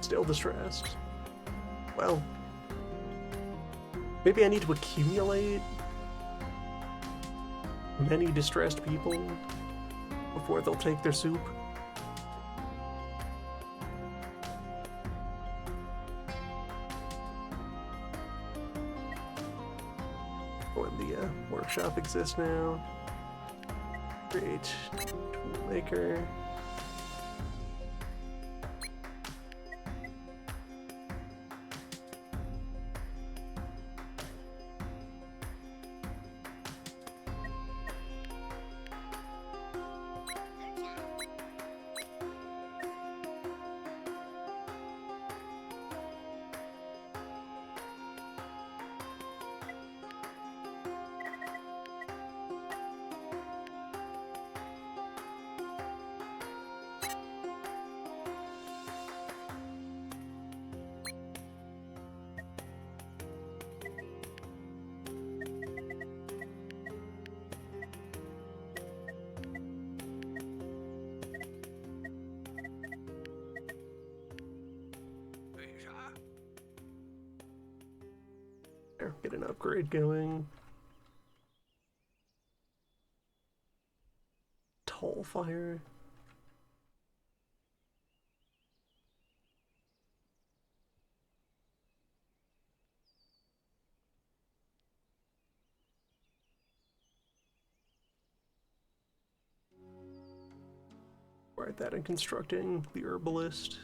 Still distressed. Well, maybe I need to accumulate many distressed people before they'll take their soup. Oh, and the workshop exists now. Great. Toolmaker. There, get an upgrade going. Tall fire. Write that in constructing the herbalist.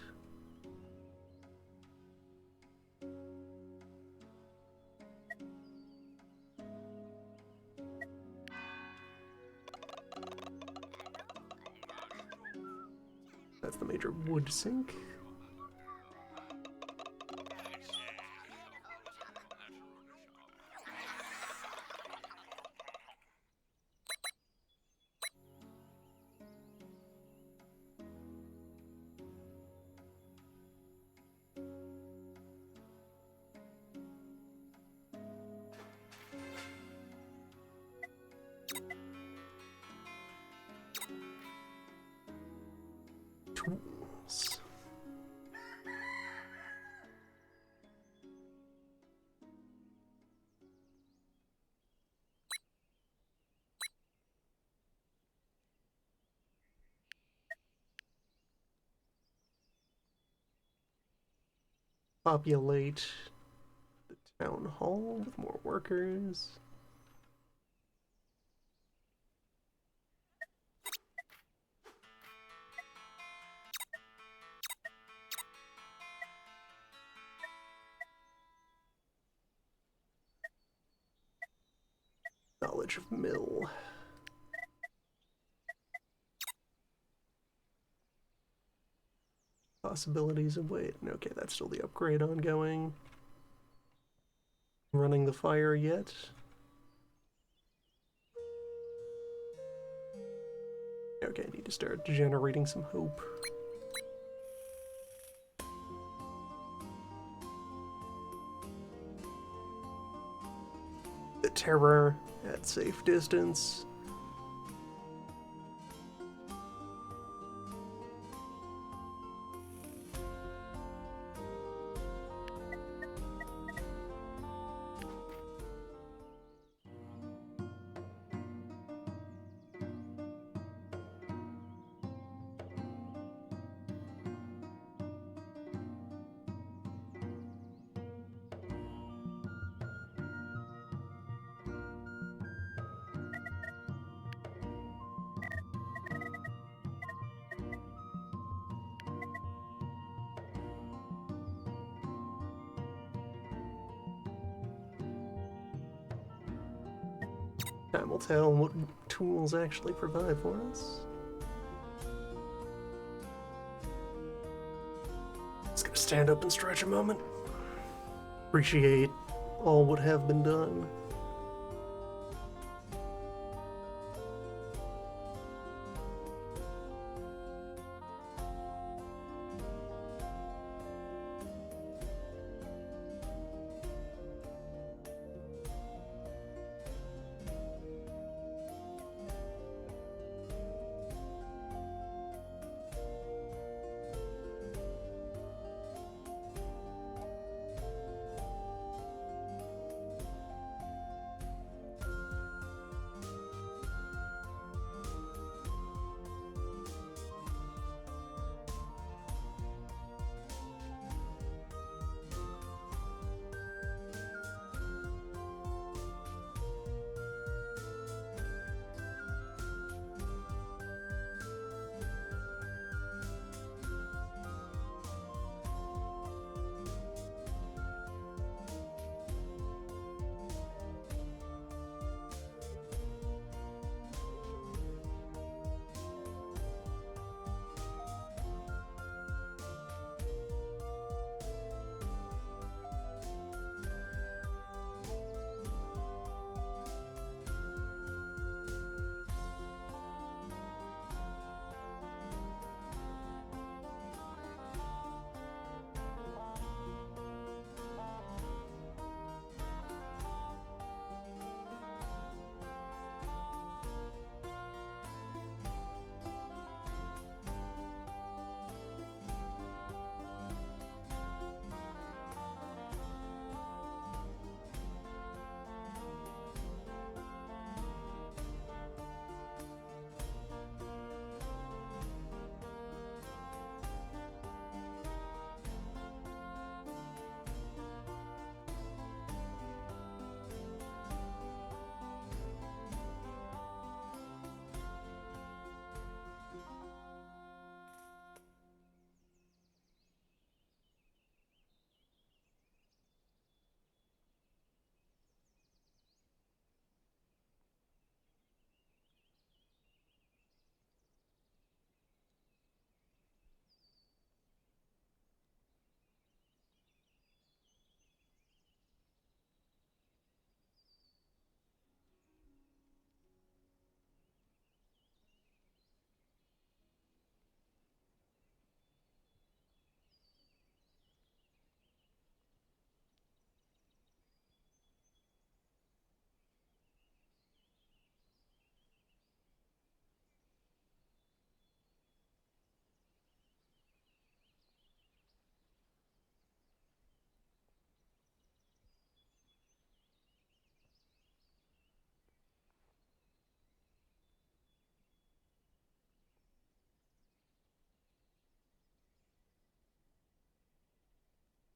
That's the major wood sink. Tools. Populate the town hall with more workers. Knowledge of mill. Possibilities of wait. Okay, that's still the upgrade ongoing. Running the fire yet? Okay, I need to start generating some hope. The terror at safe distance. Time will tell what tools actually provide for us. Just gonna stand up and stretch a moment. Appreciate all what have been done.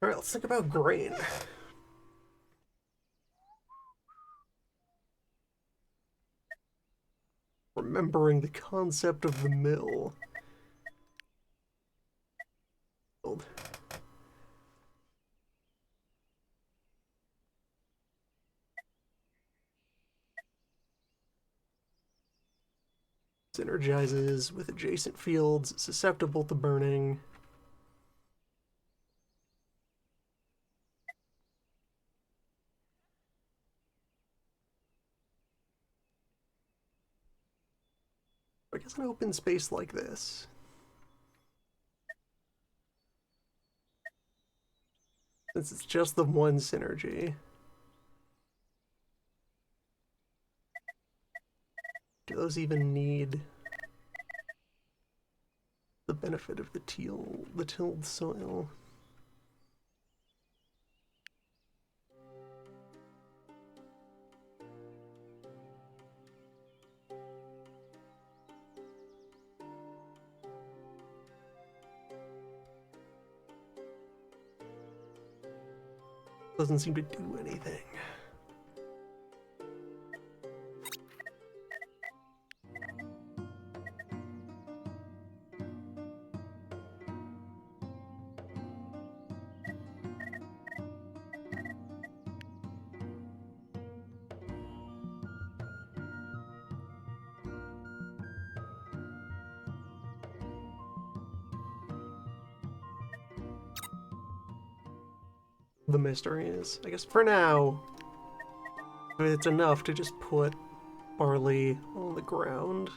Alright, let's think about grain. Remembering the concept of the mill. Synergizes with adjacent fields, susceptible to burning. I guess an open space like this. Since it's just the one synergy. Do those even need the benefit of the tilled soil? Doesn't seem to do anything. the mystery is. I guess for now, it's enough to just put barley on the ground.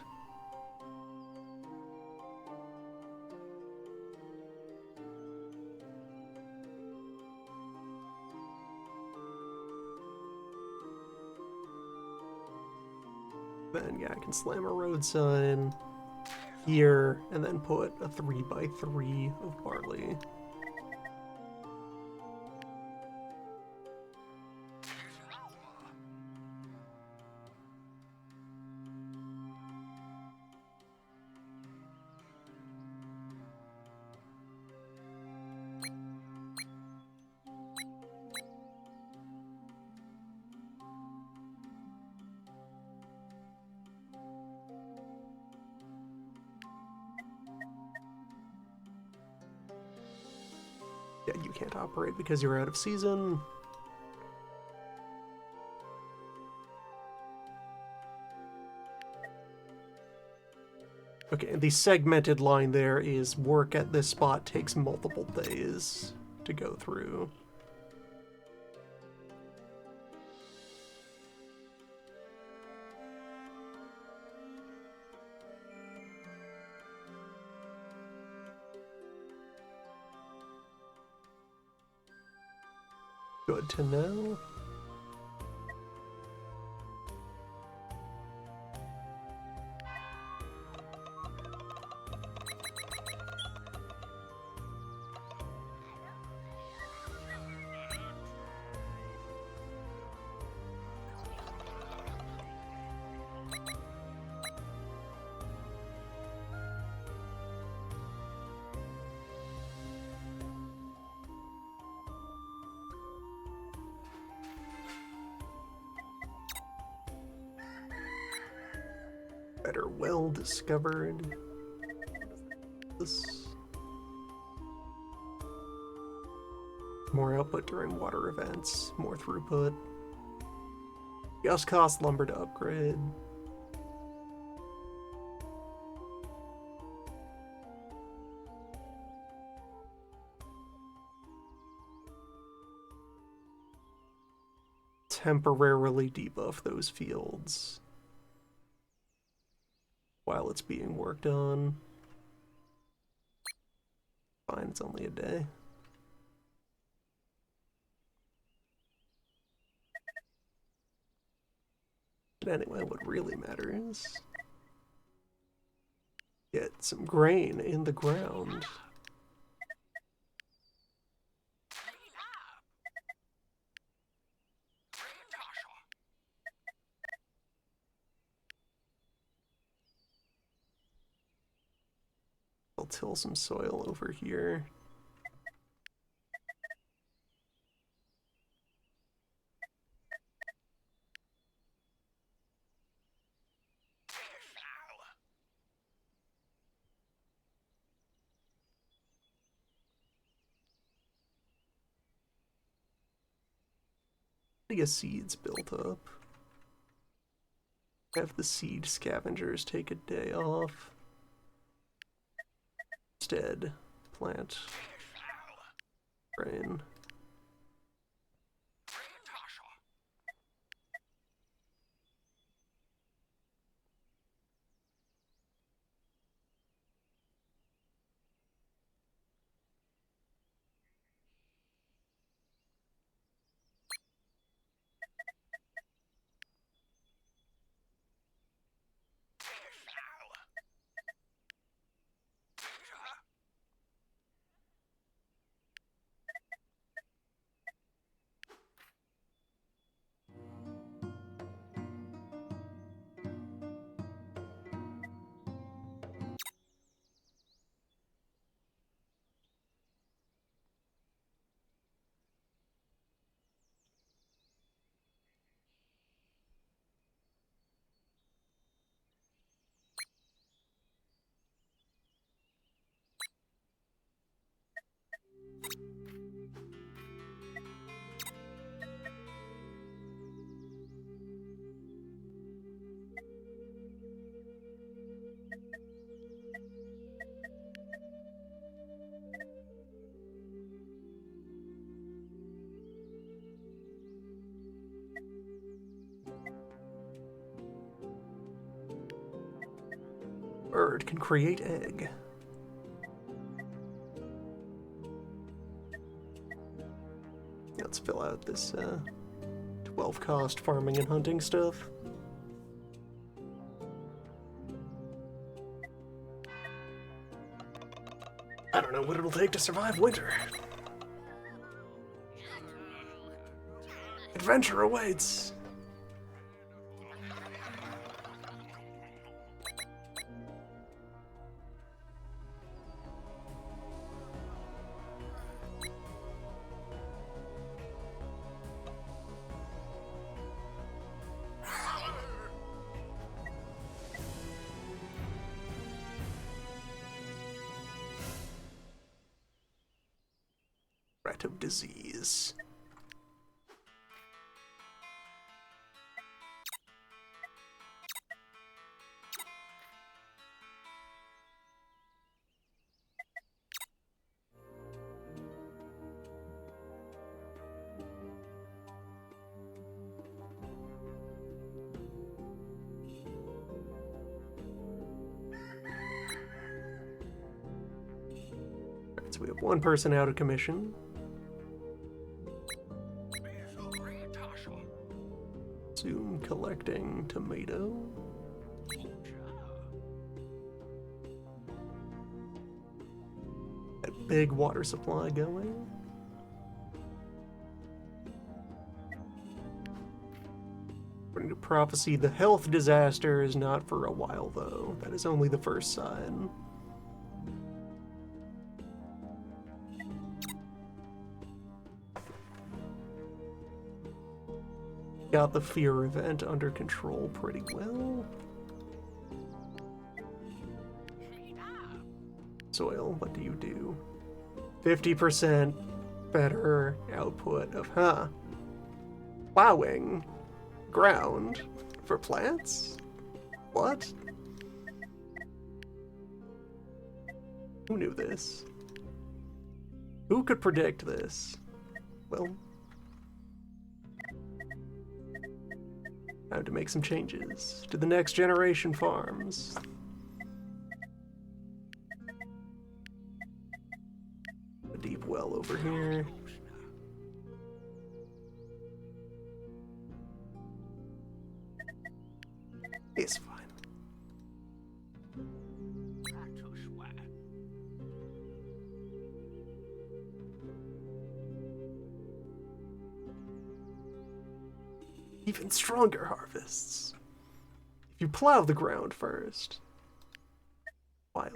Then, yeah, I can slam a road sign here and then put a 3x3 of barley. Yeah, you can't operate because you're out of season. Okay, and the segmented line there is work at this spot takes multiple days to go through. Good to know. Better well discovered. This. More output during water events, more throughput. Just cost lumber to upgrade. Temporarily debuff those fields while it's being worked on. Fine, it's only a day. But anyway, what really matters, get some grain in the ground. I'll till some soil over here. The seeds built up. Have the seed scavengers take a day off. Instead, plant grain. Bird can create egg. Let's fill out this 12 cost farming and hunting stuff. I don't know what it'll take to survive winter. Adventure awaits! Threat of disease. So we have one person out of commission. Soon collecting tomato. That big water supply going. According to prophecy, the health disaster is not for a while, though. That is only the first sign. Got the fear event under control pretty well. Soil, what do you do? 50% better output of, plowing ground for plants? What? Who knew this? Who could predict this? Well, time to make some changes to the next generation farms. A deep well over here. It's fine. Even stronger harvests. If you plow the ground first. Wild.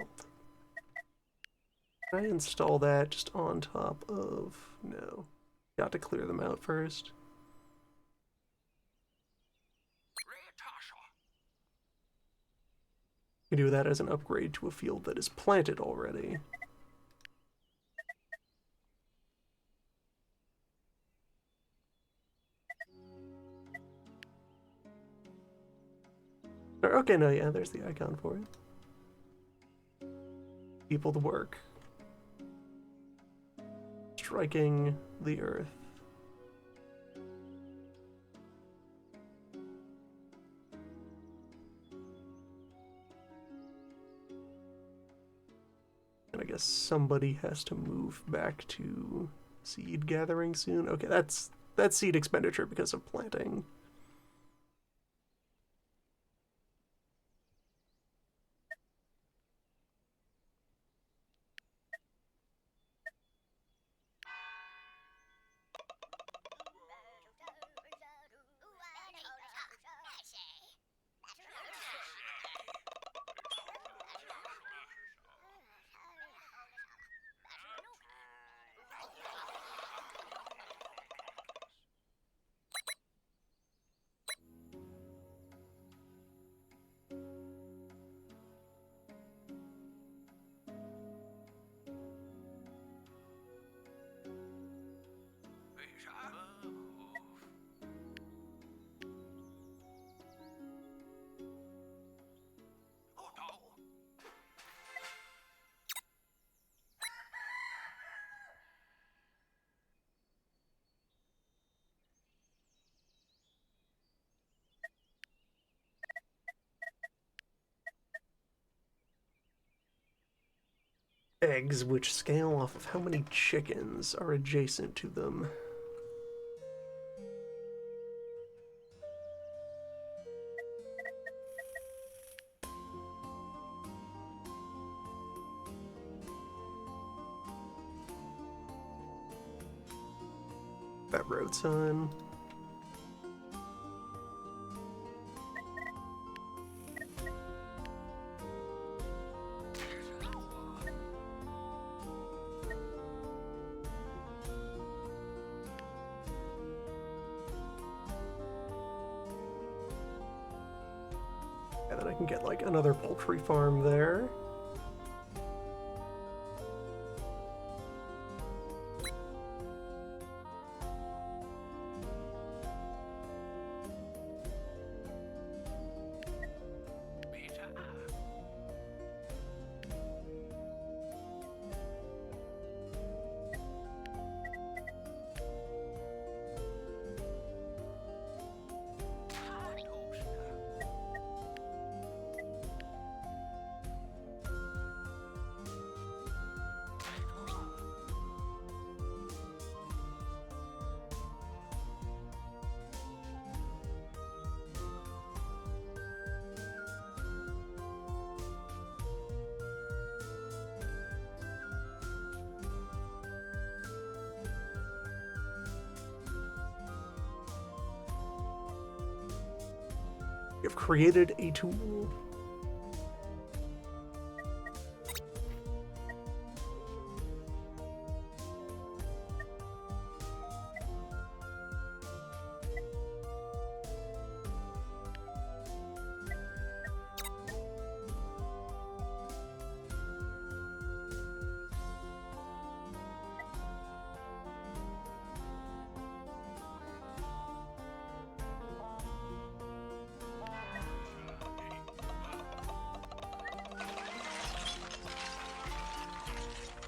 Can I install that just on top of... No. Got to clear them out first. You can do that as an upgrade to a field that is planted already. Okay, no, yeah, there's the icon for it. People to work. Striking the earth. And I guess somebody has to move back to seed gathering soon. Okay, that's seed expenditure because of planting. eggs, which scale off of how many chickens are adjacent to them. That road sign. And then I can get like another poultry farm there. You've created a tool.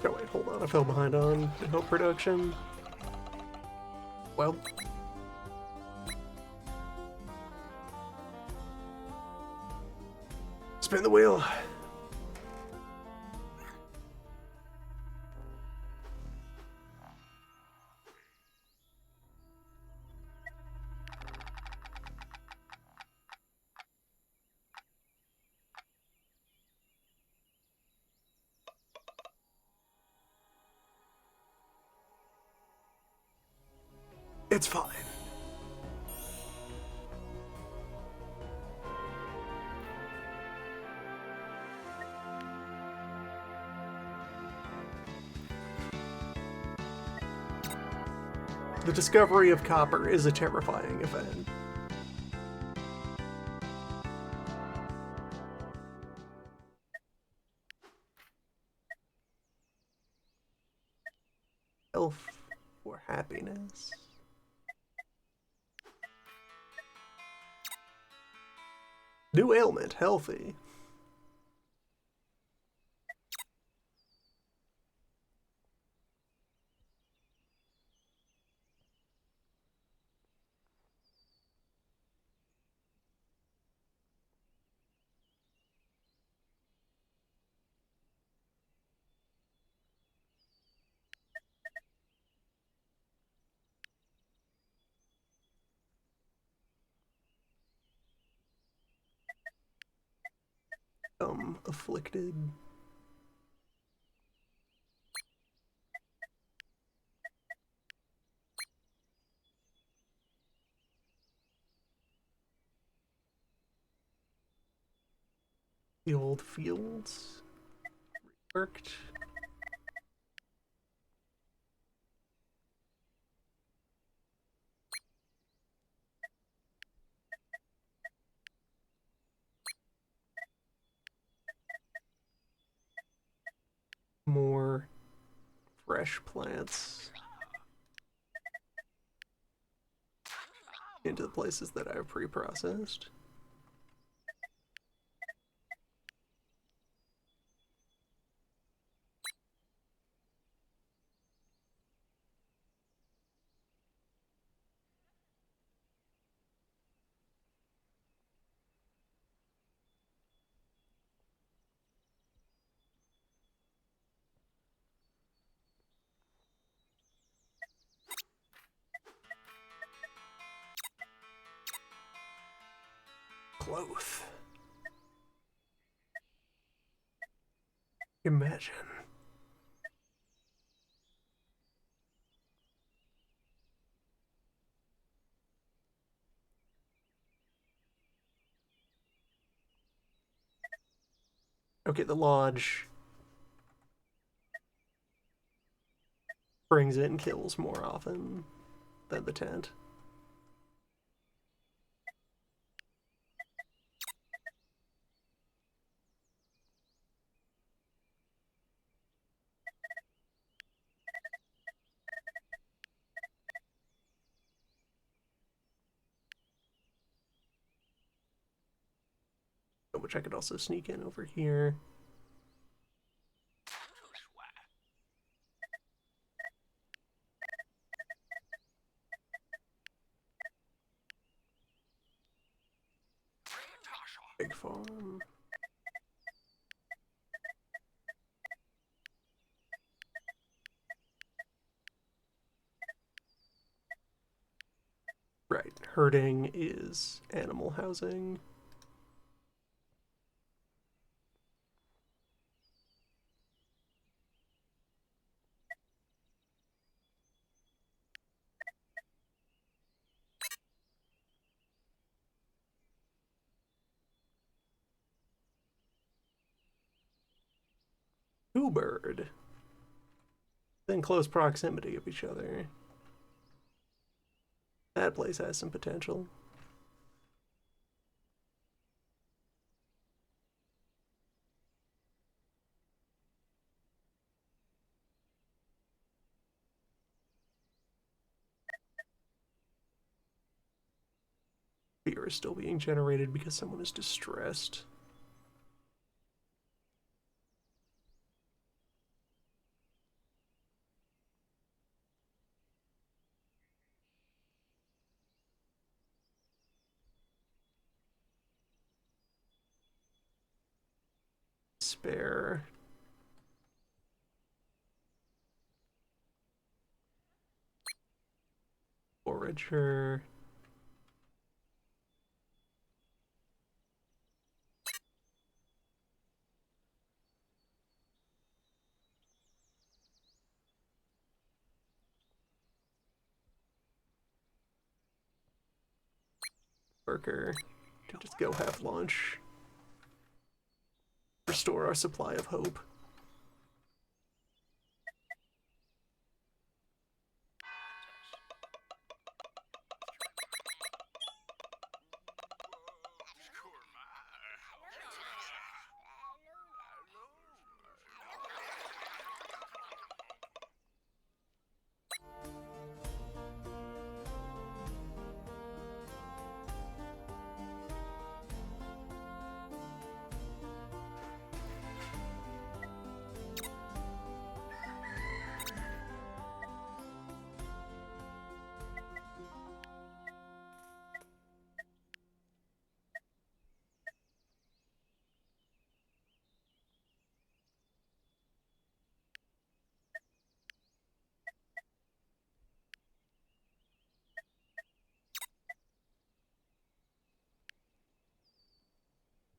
Oh wait, hold on, I fell behind on milk production. Well. Spin the wheel. It's fine. The discovery of copper is a terrifying event. Health or happiness. New ailment, healthy. Afflicted. The old fields worked. More fresh plants into the places that I've pre-processed. Cloth. Imagine. Okay, the lodge brings in kills more often than the tent. Which I could also sneak in over here. Big farm. Right, herding is animal housing. Two bird. In close proximity of each other. That place has some potential. Fear is still being generated because someone is distressed. Spare. Forager. Worker. To just go have lunch. Restore our supply of hope.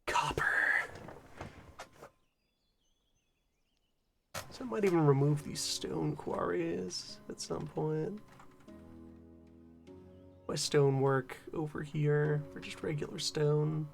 Copper. So I might even remove these stone quarries at some point. My stonework over here for just regular stone.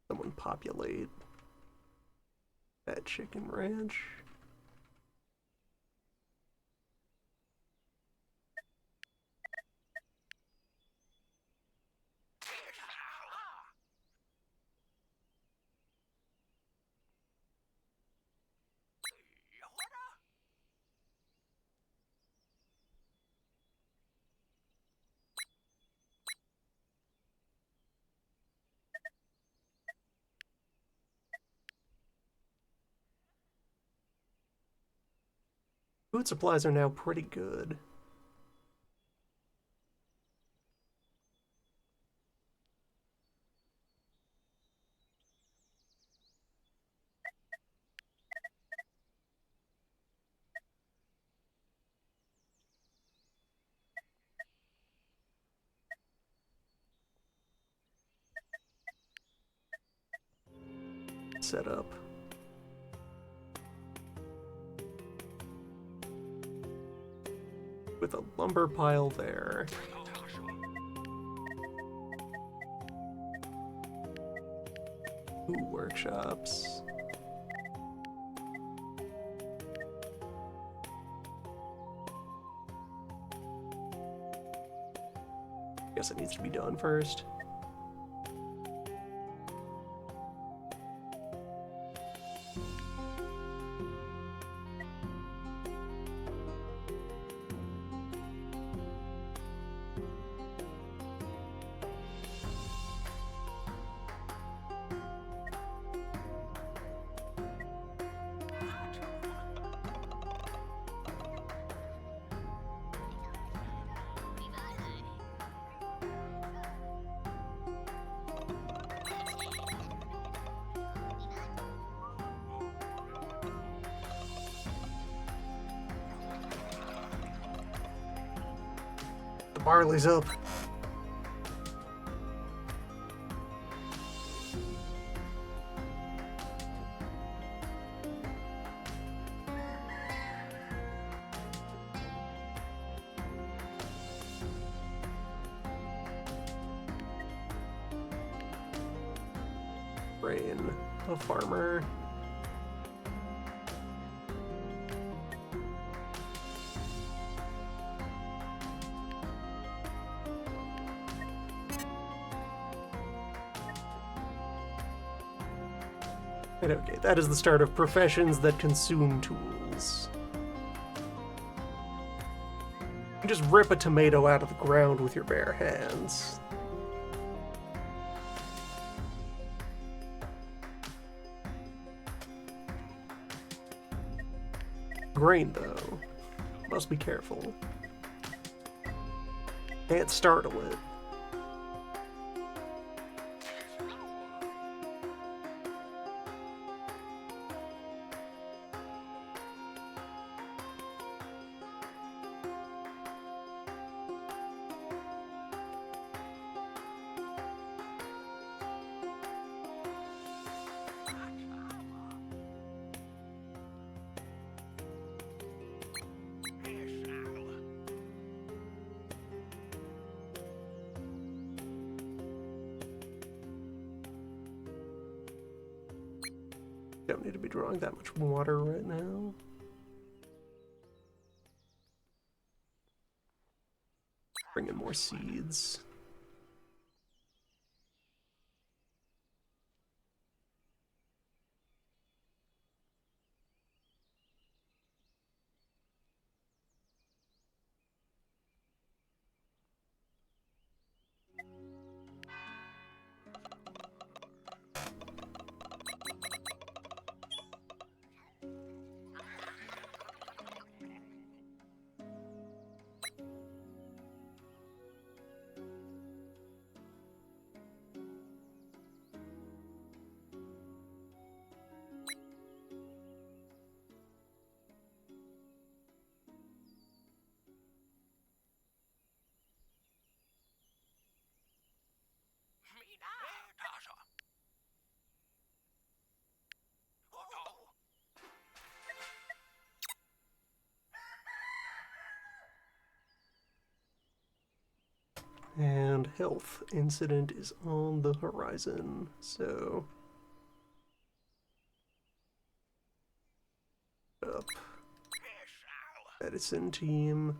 Someone populate that chicken ranch. Food supplies are now pretty good. Set up. With a lumber pile there. Ooh, workshops. Guess it needs to be done first. The barley's up. Brain, a farmer. And okay, that is the start of professions that consume tools. You can just rip a tomato out of the ground with your bare hands. Grain, though, must be careful. Can't startle it. Don't need to be drawing that much water right now. Bring in more seeds. And health incident is on the horizon, so up. Medicine team.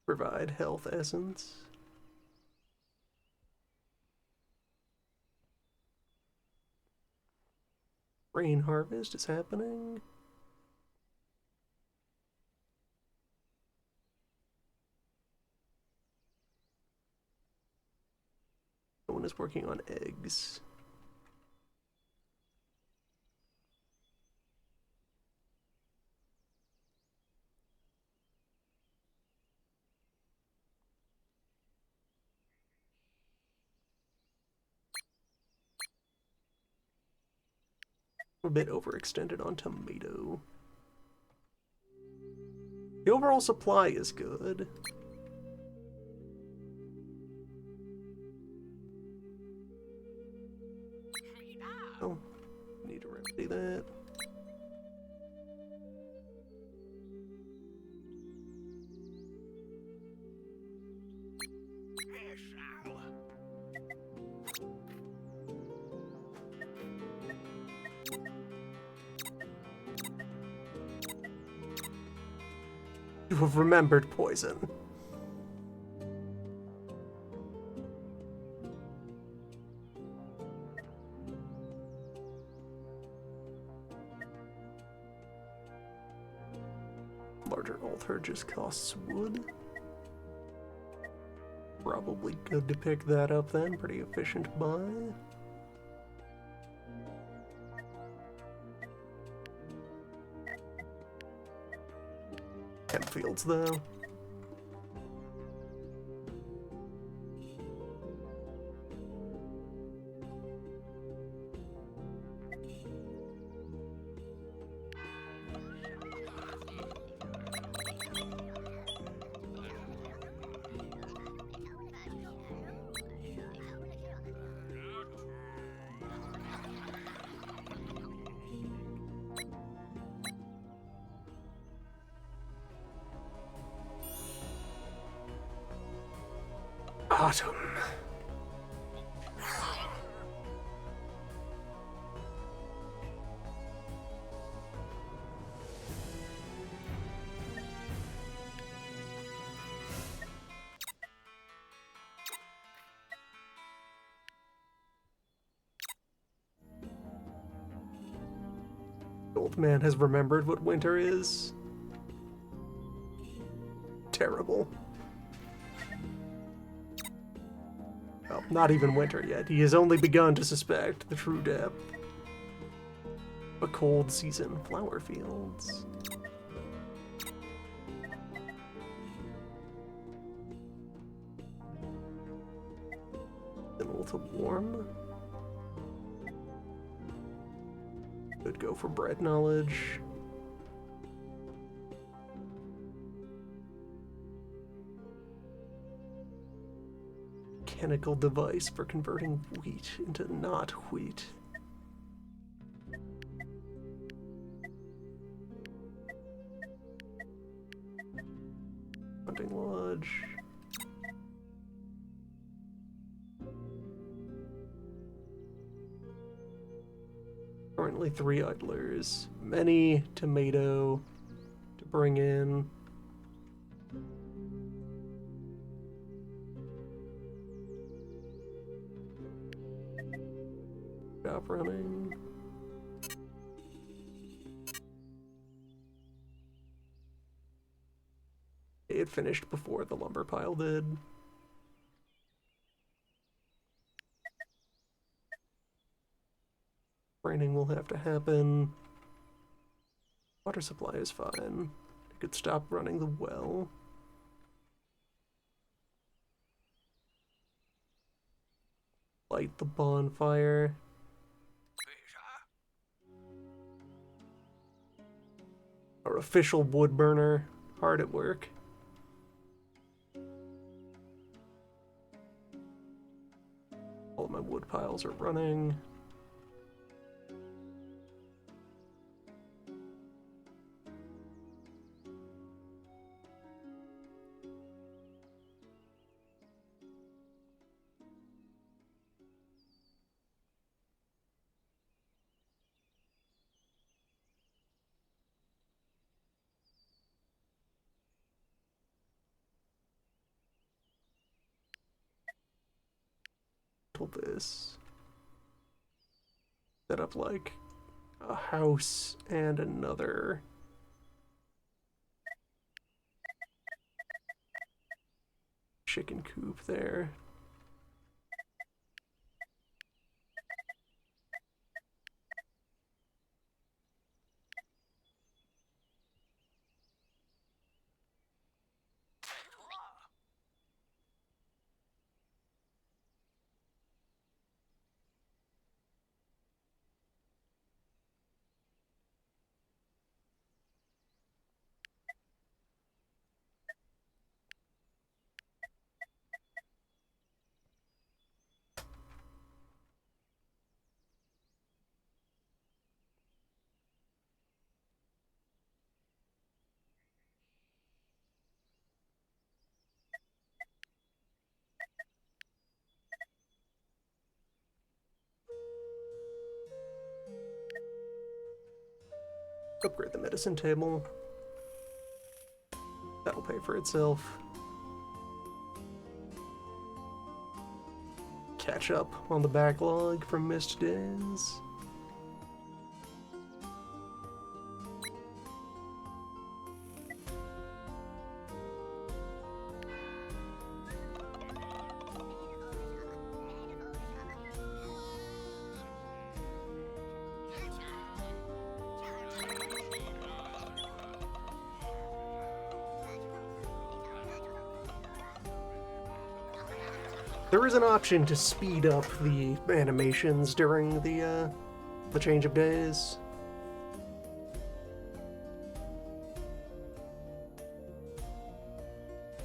Provide health essence. Rain harvest is happening. No one is working on eggs. A bit overextended on tomato. The overall supply is good. Oh, need to remedy that. You have remembered poison. Larger altar just costs wood. Probably good to pick that up then. Pretty efficient buy. Fields though. Autumn. The old man has remembered what winter is. Terrible. Well, not even winter yet. He has only begun to suspect the true depth. A cold season, flower fields. Then a little warm. Could go for bread knowledge. Mechanical device for converting wheat into not wheat. Hunting lodge. Currently 3 idlers. Many tomato to bring in. Stop running. It finished before the lumber pile did. Raining will have to happen. Water supply is fine. I could stop running the well. Light the bonfire. Our official wood burner, hard at work. All of my wood piles are running. This. Set up like a house and another chicken coop there. Upgrade the medicine table. That'll pay for itself. Catch up on the backlog from missed days. There is an option to speed up the animations during the change of days.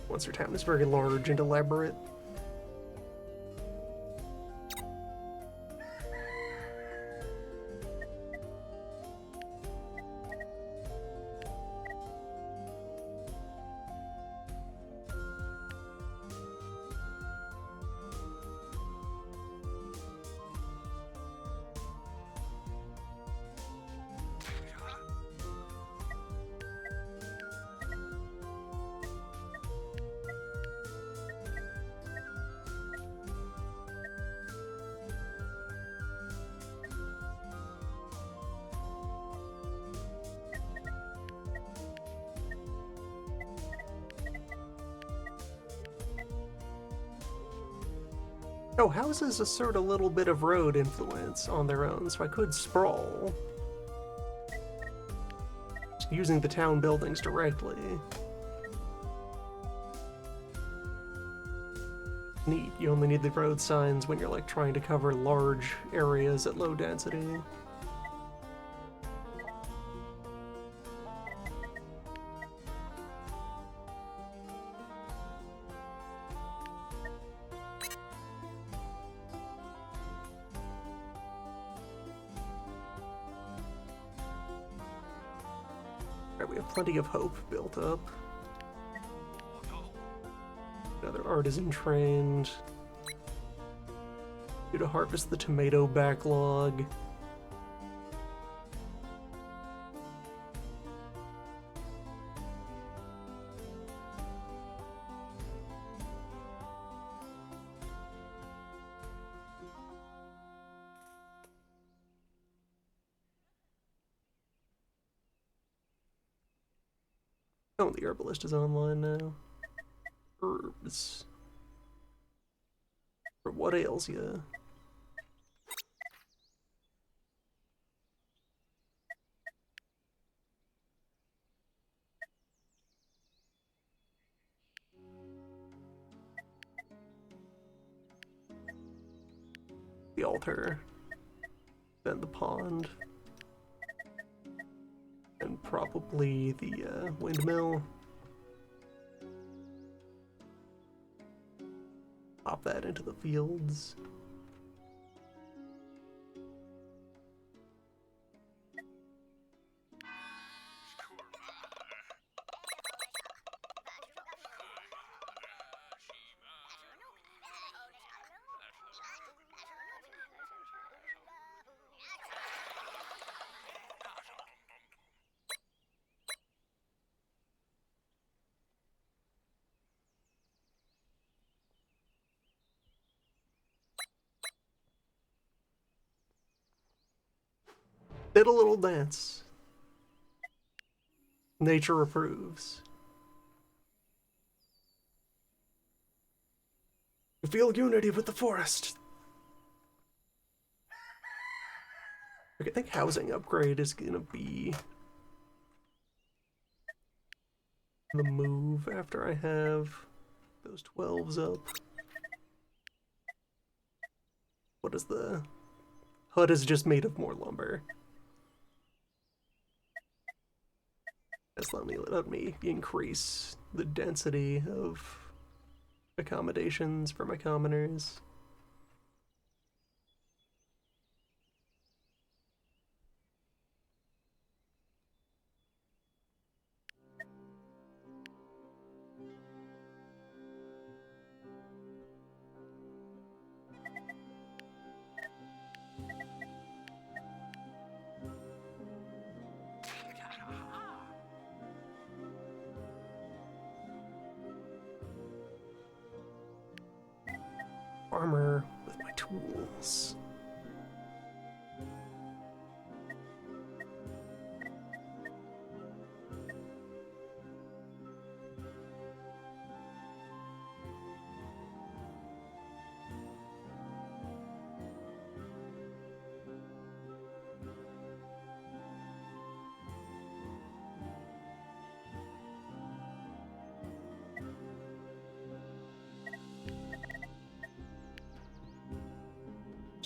Once your town is very large and elaborate. Oh, houses assert a little bit of road influence on their own, so I could sprawl. Just using the town buildings directly. Neat, you only need the road signs when you're like trying to cover large areas at low density. We have plenty of hope built up. Another artisan trained. Due to harvest the tomato backlog. Oh, the herbalist is online now. Herbs. For what ails ya? The altar. Then the pond. And probably the windmill. Pop that into the fields. Did a little dance. Nature approves. You feel unity with the forest. Okay, I think housing upgrade is gonna be the move after I have those 12s up. What is the hut is just made of more lumber. Just let me increase the density of accommodations for my commoners. armor with my tools.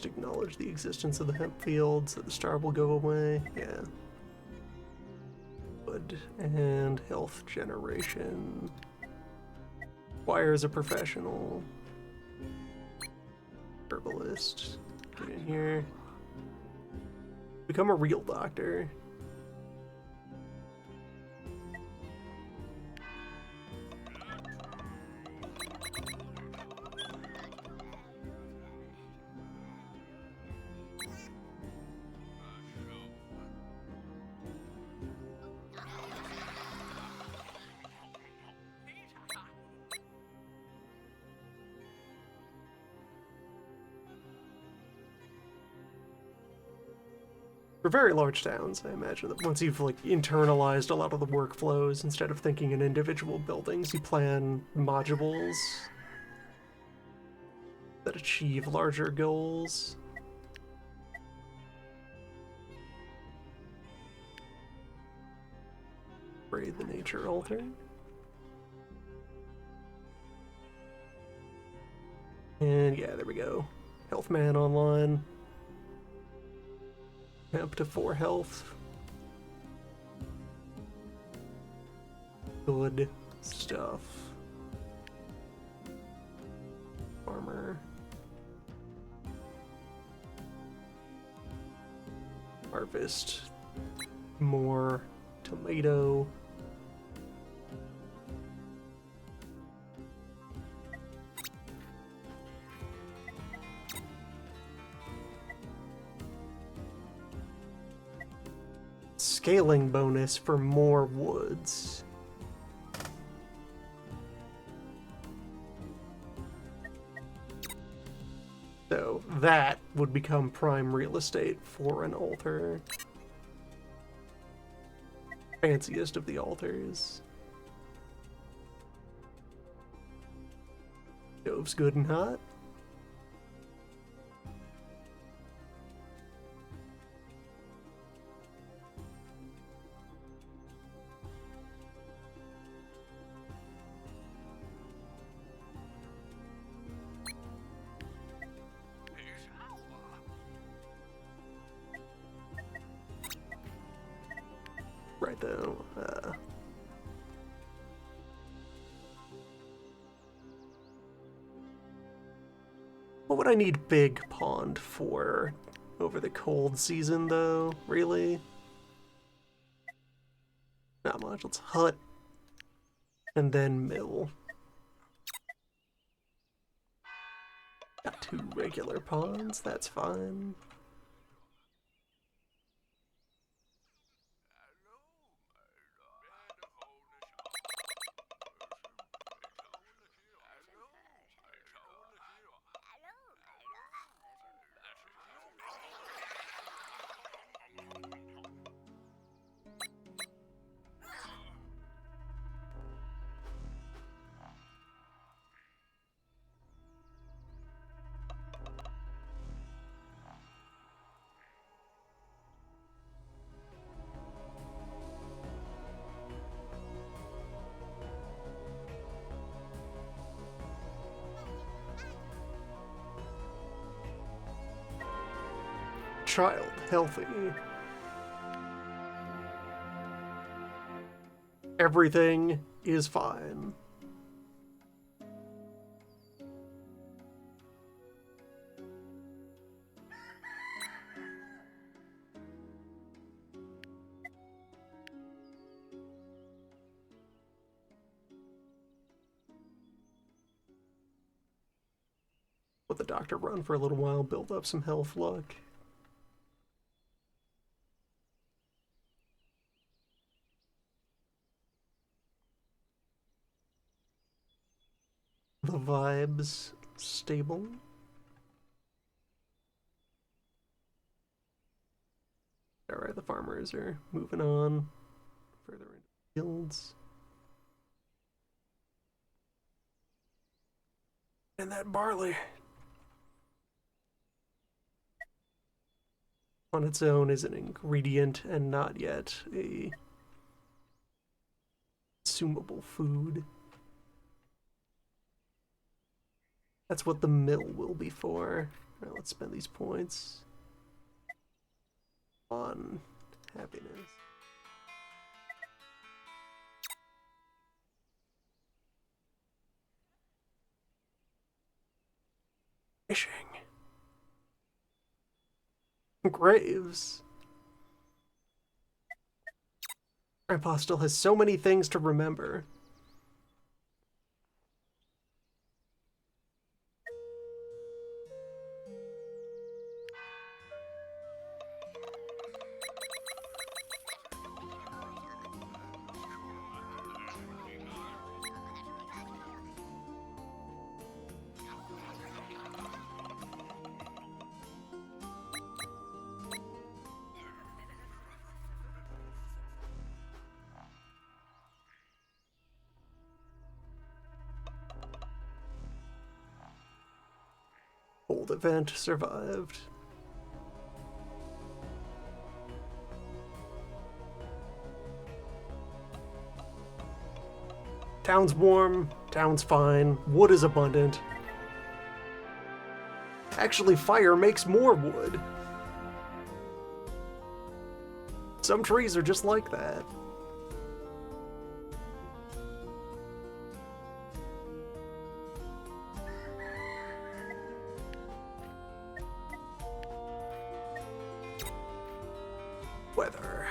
Acknowledge the existence of the hemp field so the star will go away. Yeah. Wood and health generation. Requires a professional. Herbalist. Get in here. Become a real doctor. For very large towns, I imagine that once you've like internalized a lot of the workflows, instead of thinking in individual buildings, you plan modules that achieve larger goals. Raid the nature altar. And yeah, there we go. Health man online. Up to 4 health. Good stuff. Armor. Harvest. More tomato. Scaling bonus for more woods. So that would become prime real estate for an altar. Fanciest of the altars. Stove's good and hot. Right though, what would I need Big Pond for over the cold season though, really? Not much. Let's hut and then mill. Got 2 regular ponds, that's fine. Child healthy. Everything is fine. Let the doctor run for a little while, build up some health luck. The vibes stable. Alright, the farmers are moving on further into fields. And that barley on its own is an ingredient and not yet a consumable food. That's what the mill will be for. Alright, let's spend these points on happiness. Fishing. Graves. Grandpa still has so many things to remember. Old event survived. Town's warm, town's fine, wood is abundant. Actually, fire makes more wood. Some trees are just like that. Weather.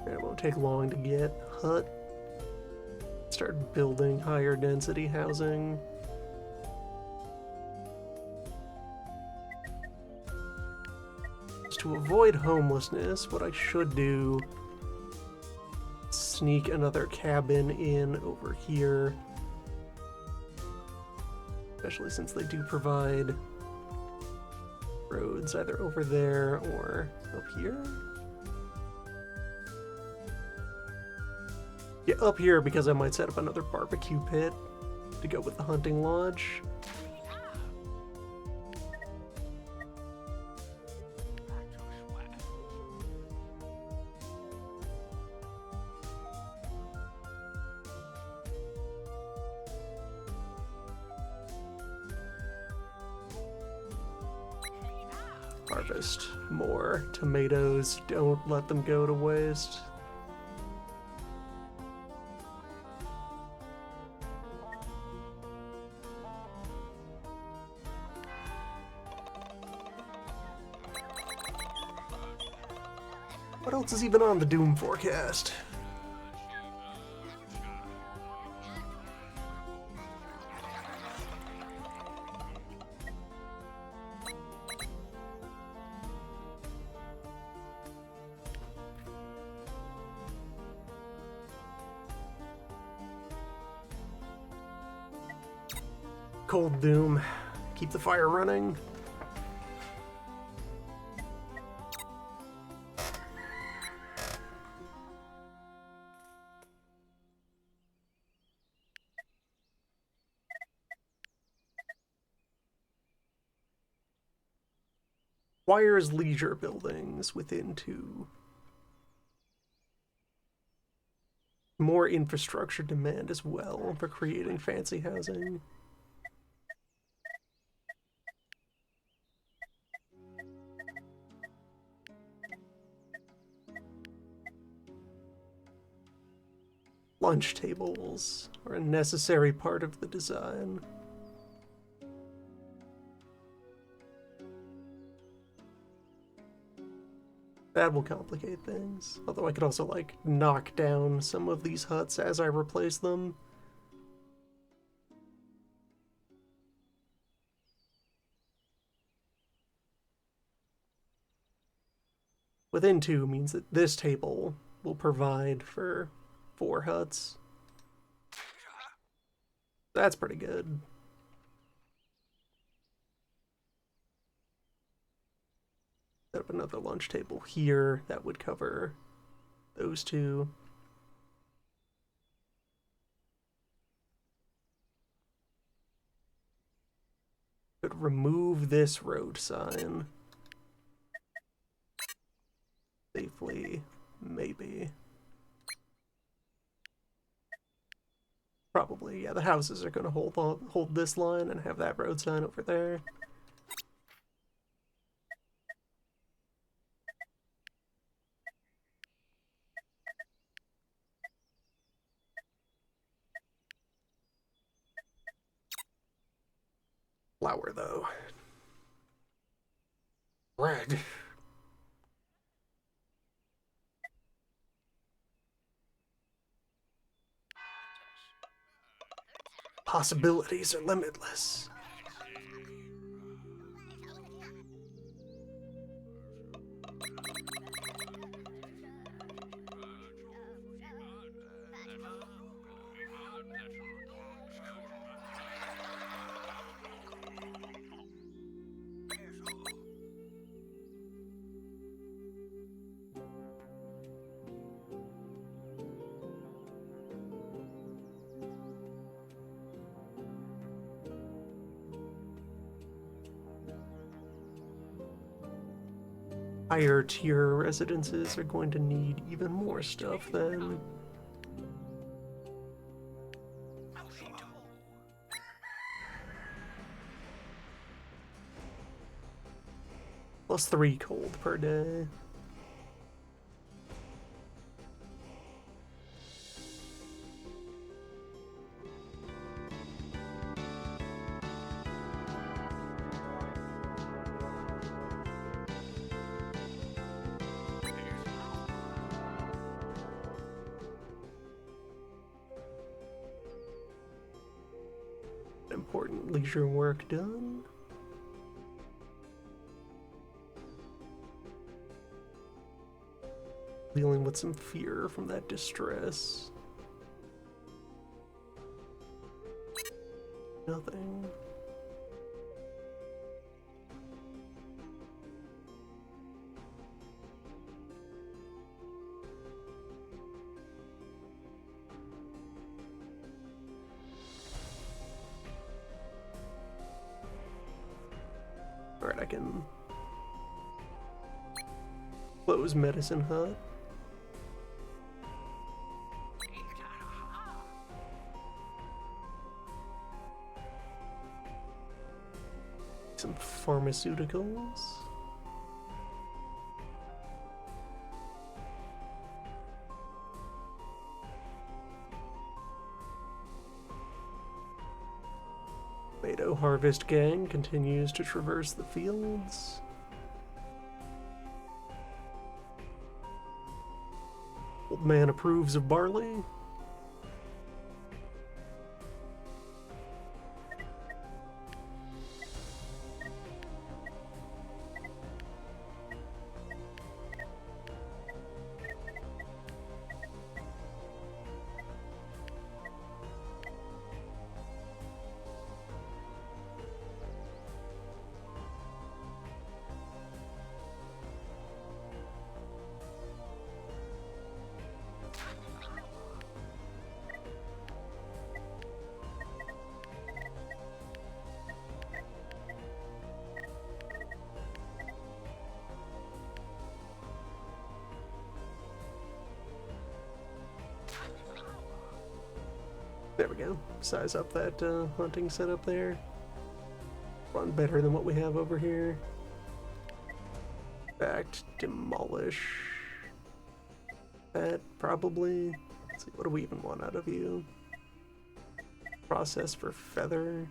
It won't take long to get hut. Start building higher density housing. To avoid homelessness, what I should do, sneak another cabin in over here. Especially since they do provide roads either over there or up here. Yeah, up here because I might set up another barbecue pit to go with the hunting lodge. Harvest more tomatoes. Don't let them go to waste. What else is even on the Doom forecast? Cold Doom. Keep the fire running. Requires leisure buildings within 2. More infrastructure demand as well for creating fancy housing. Lunch tables are a necessary part of the design. That will complicate things. Although I could also, like, knock down some of these huts as I replace them. Within 2 means that this table will provide for 4 huts. That's pretty good. Set up another lunch table here that would cover those 2. Could remove this road sign safely, maybe. Probably, yeah. The houses are going to hold this line and have that road sign over there. Flour, though. Bread. Possibilities are limitless. Higher tier residences are going to need even more stuff then. Plus 3 cold per day. Important leisure work done. Dealing with some fear from that distress. Nothing. Alright, I can close Medicine Hut. Some pharmaceuticals. Tomato Harvest Gang continues to traverse the fields. Old man approves of barley. There we go. Size up that hunting setup there. Run better than what we have over here. In fact, demolish that probably. Let's see, what do we even want out of you? Process for feather.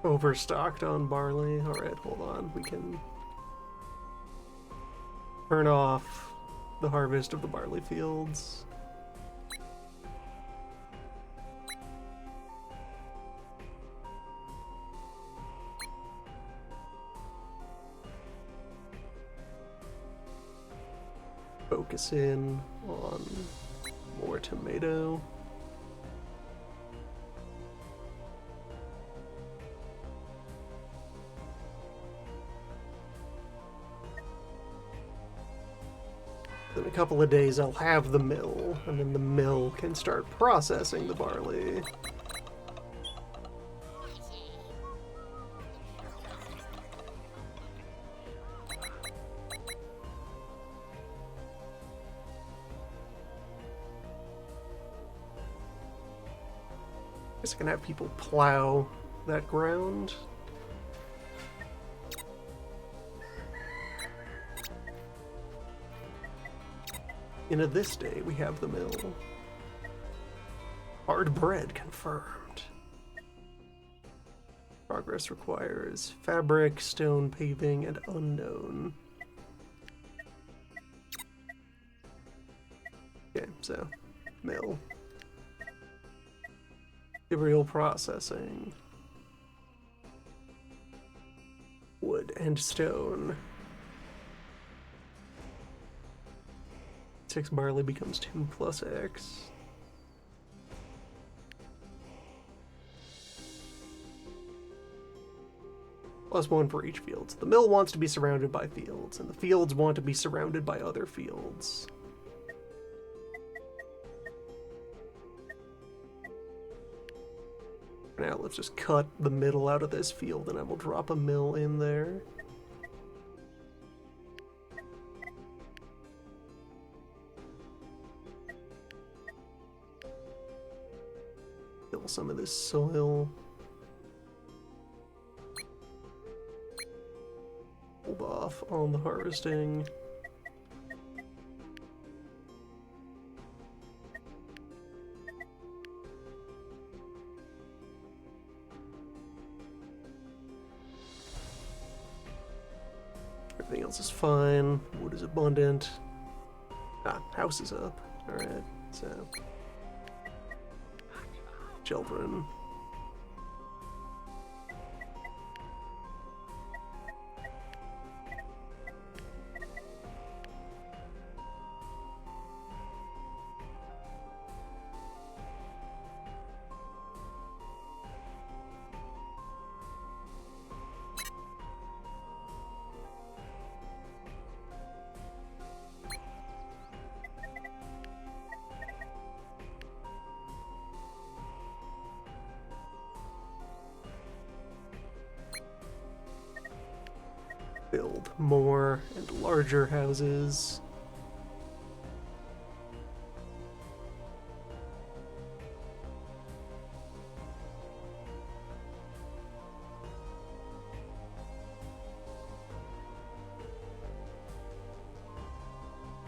overstocked on barley. Alright, hold on. We can turn off the harvest of the barley fields. Focus in on more tomato. In a couple of days I'll have the mill, and then the mill can start processing the barley. I guess I can have people plow that ground. Into this day, we have the mill. Hard bread confirmed. Progress requires fabric, stone paving, and unknown. Okay, so, mill. Material processing. Wood and stone. 6 barley becomes 2 plus X. Plus 1 for each field. The mill wants to be surrounded by fields, and the fields want to be surrounded by other fields. Now let's just cut the middle out of this field and I will drop a mill in there. Fill some of this soil. Hold off on the harvesting. Everything else is fine. Wood is abundant. Ah, house is up. Alright, so. Children. Build more and larger houses.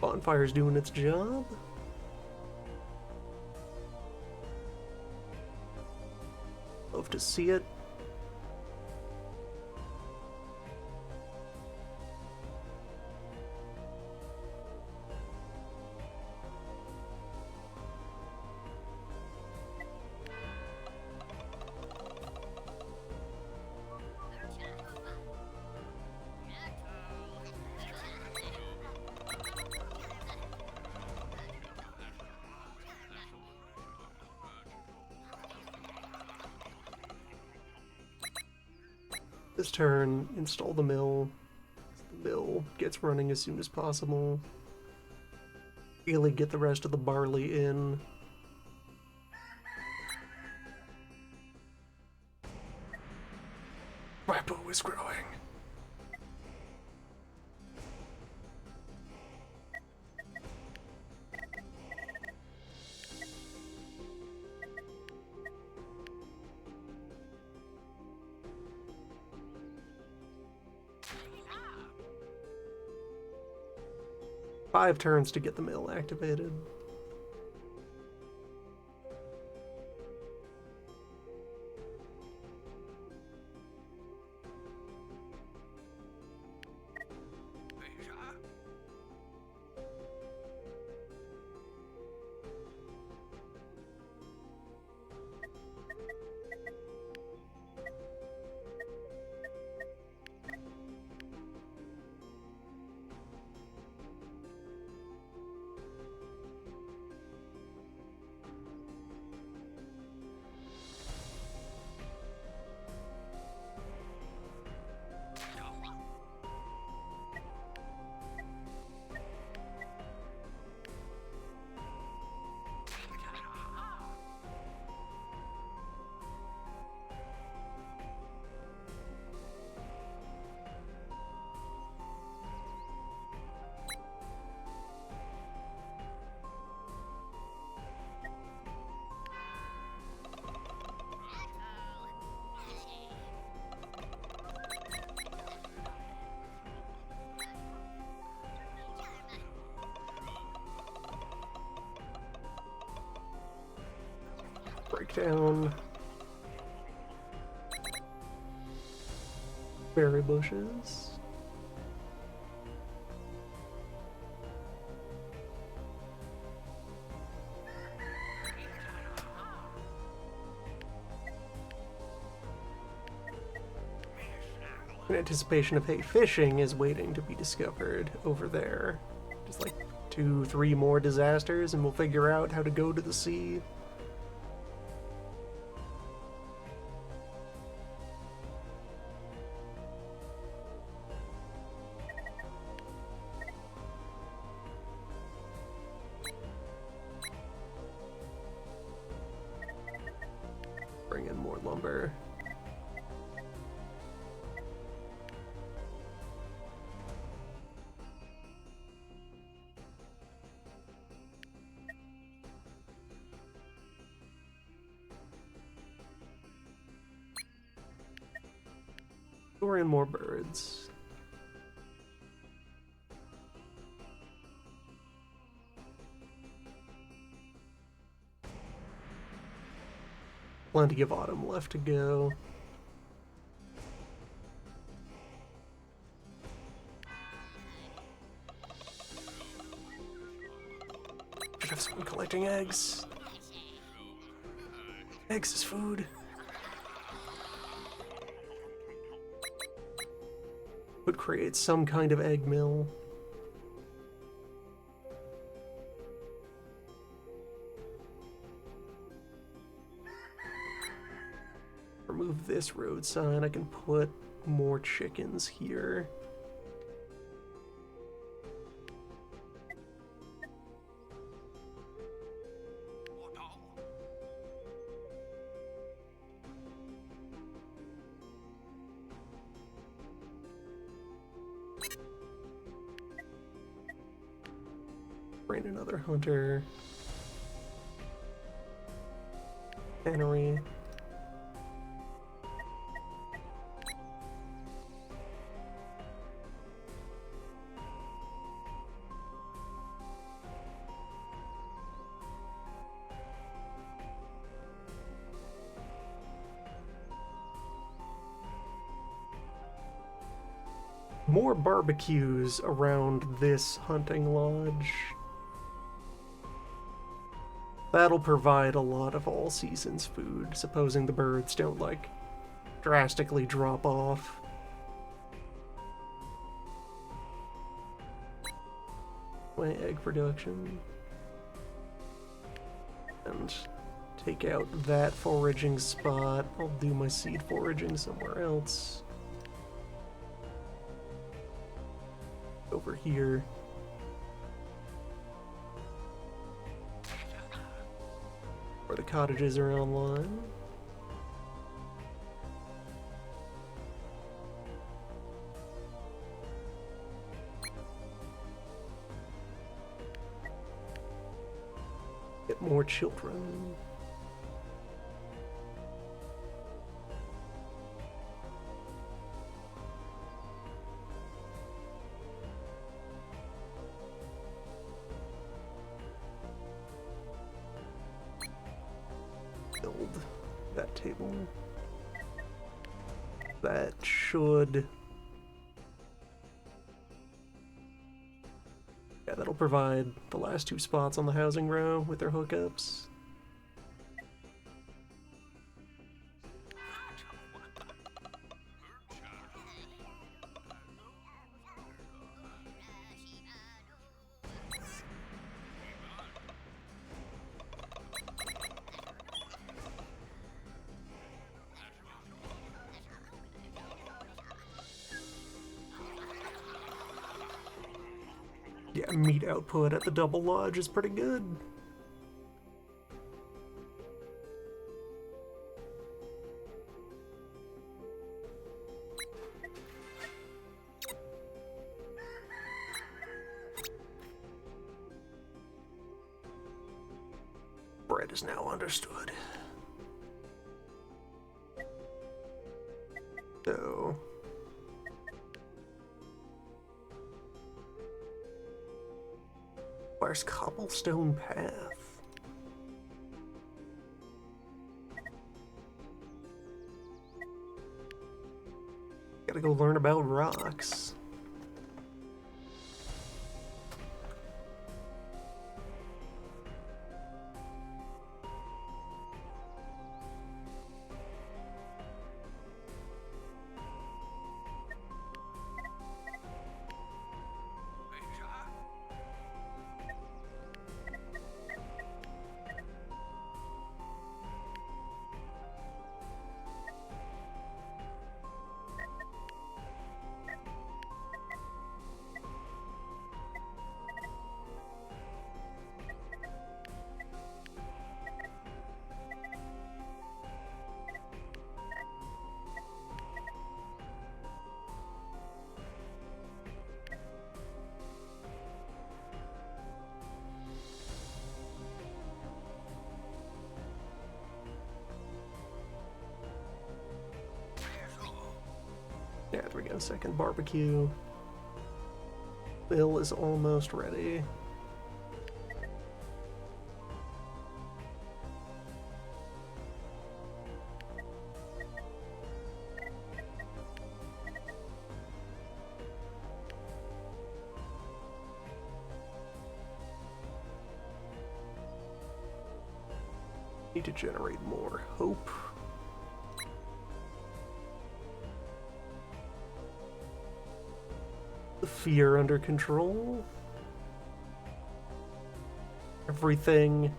Bonfire's doing its job. Love to see it. This turn, install the mill. The mill gets running as soon as possible. Really get the rest of the barley in. My bow is growing. Five turns to get the mill activated. down berry bushes. In anticipation of hay, fishing is waiting to be discovered over there. Just like 2-3 more disasters and we'll figure out how to go to the sea. Bring in more lumber. Lure in more birds. Plenty of autumn left to go. Should have someone collecting eggs. Eggs is food. Would create some kind of egg mill. Remove this road sign. I can put more chickens here. Bring another hunter. Tannery. More barbecues around this hunting lodge. That'll provide a lot of all seasons food, supposing the birds don't, like, drastically drop off. My egg production. And take out that foraging spot. I'll do my seed foraging somewhere else. Over here. Where the cottages are online. Get more children. Build that table. That should... yeah, that'll provide the last 2 spots on the housing row with their hookups. Yeah, meat output at the Double Lodge is pretty good. Bread is now understood. So... requires cobblestone path. Gotta go learn about rocks. Yeah, there we go. Second barbecue. Bill is almost ready. Need to generate more hope. The fear under control. Everything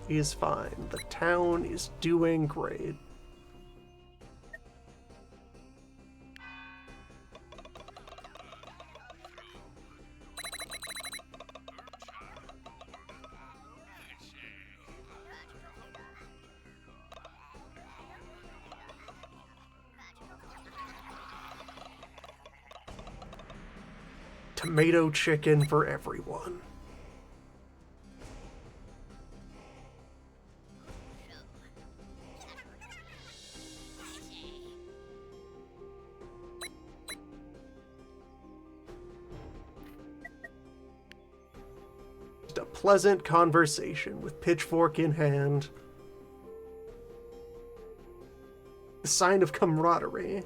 is fine. The town is doing great. Tomato chicken for everyone. Just a pleasant conversation with pitchfork in hand. The sign of camaraderie.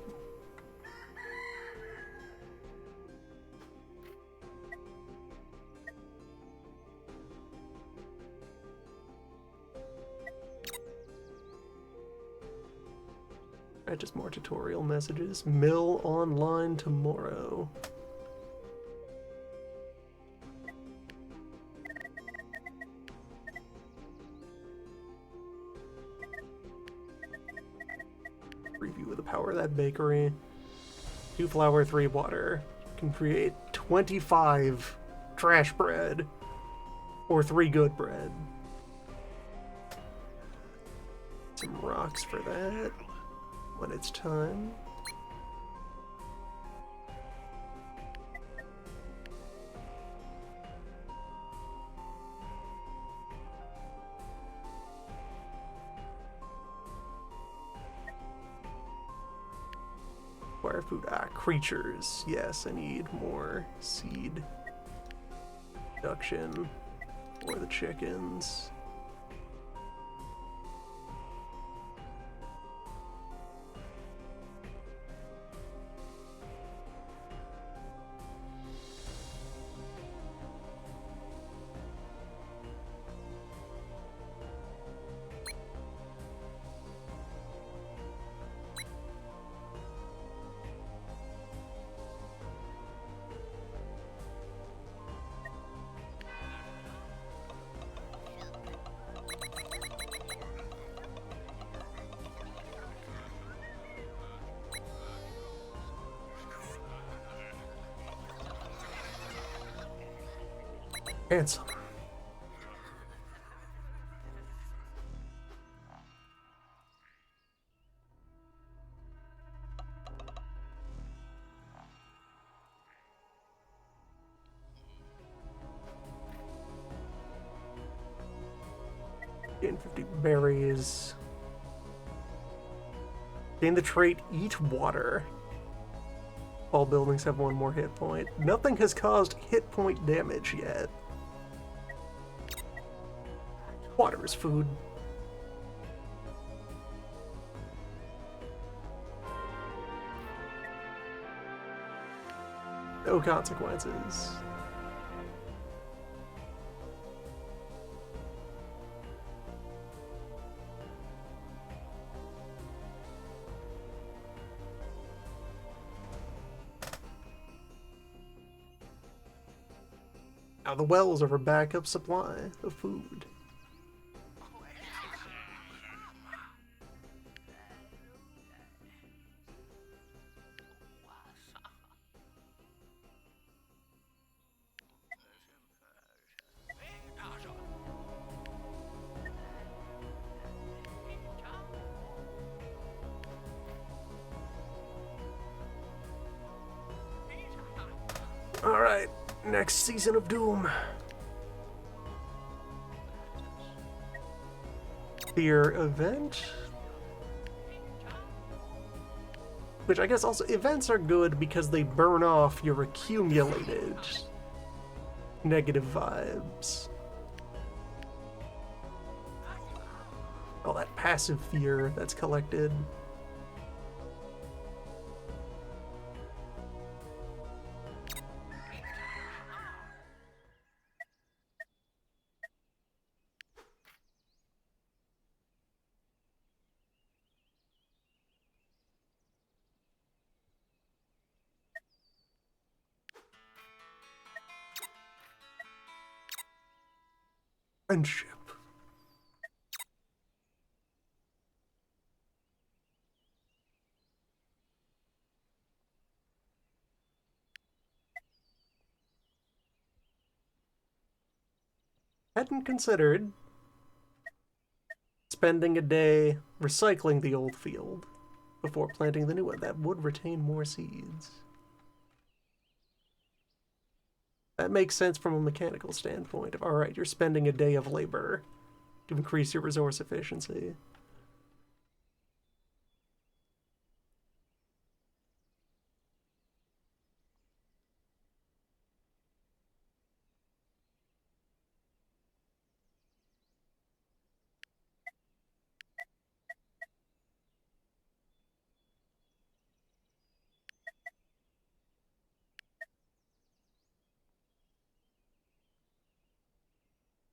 Just more tutorial messages. Mill online tomorrow. Review of the power of that bakery. 2 flour, 3 water. Can create 25 trash bread or 3 good bread. Some rocks for that. When it's time. Acquire food. Creatures. Yes, I need more seed production for the chickens. Handsome. Gain 50 berries. Gain the trait Eat Water. All buildings have 1 more hit point. Nothing has caused hit point damage yet. Water is food. No consequences. Now the wells are for backup supply of food. Alright, next season of Doom. Fear event. Which I guess also, events are good because they burn off your accumulated negative vibes. All that passive fear that's collected. Friendship. Hadn't considered spending a day recycling the old field before planting the new one. That would retain more seeds. That makes sense from a mechanical standpoint. Of, all right, you're spending a day of labor to increase your resource efficiency.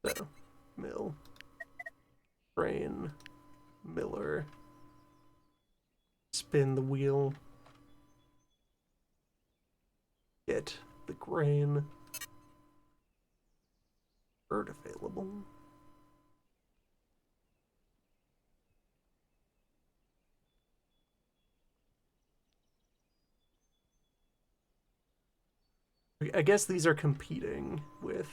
So, mill, grain, miller, spin the wheel, get the grain, bird available. I guess these are competing with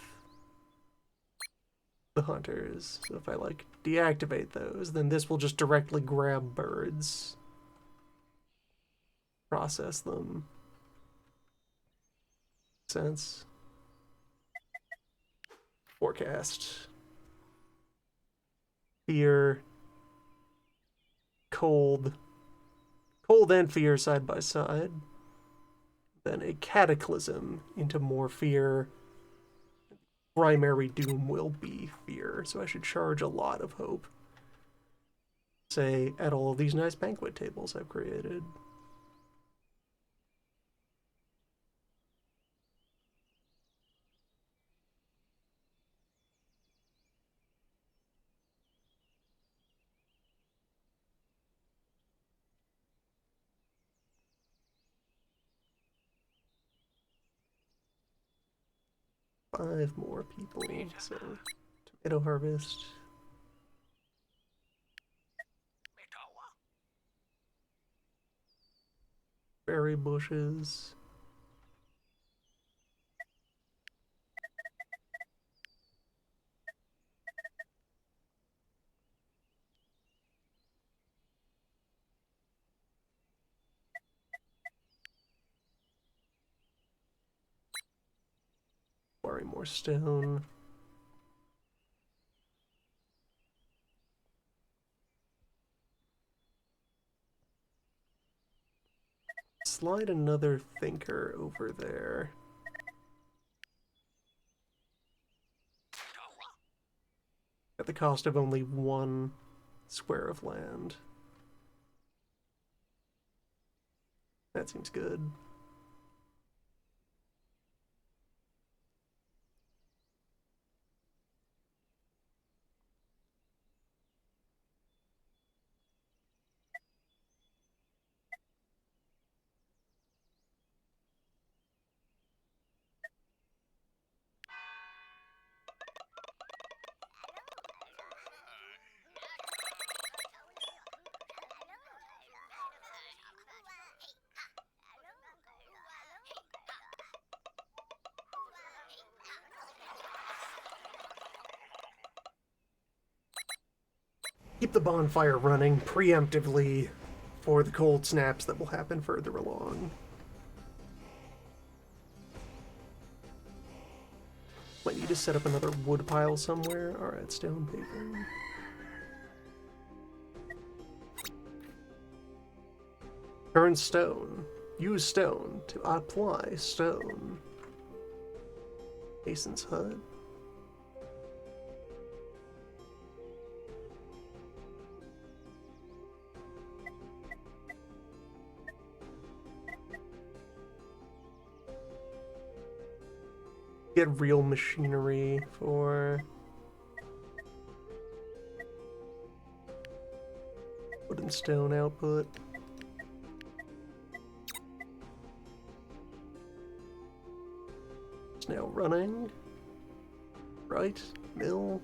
the hunters. So if I like deactivate those, then this will just directly grab birds, process them. Sense. Forecast. Fear. Cold. Cold and fear side by side. Then a cataclysm into more fear. Primary doom will be fear, so I should charge a lot of hope. Say, at all of these nice banquet tables I've created. Five more people, so tomato harvest. Berry bushes. Quarry more stone. Slide another thinker over there. At the cost of only one square of land. That seems good. Keep the bonfire running preemptively for the cold snaps that will happen further along. Might need to set up another wood pile somewhere. Alright, stone paper. Turn stone. Use stone to apply stone. Mason's hut. Get real machinery for wood and stone output. It's now running. Right, mill.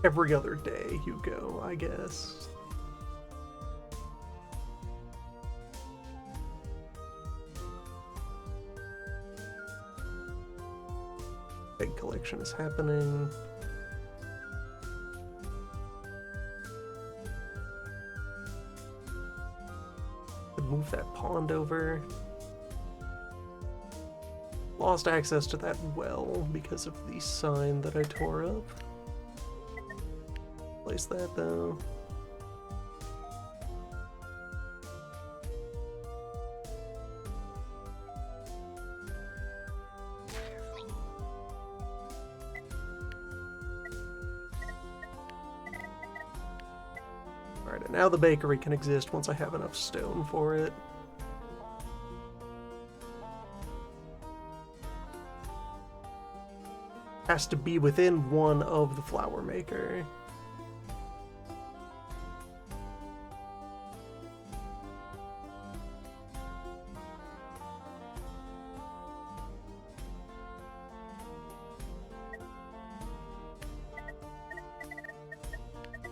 Every other day you go, I guess. Egg collection is happening. Move that pond over. Lost access to that well because of the sign that I tore up. Place that though. Alright, and now the bakery can exist once I have enough stone for it. Has to be within one of the flour maker.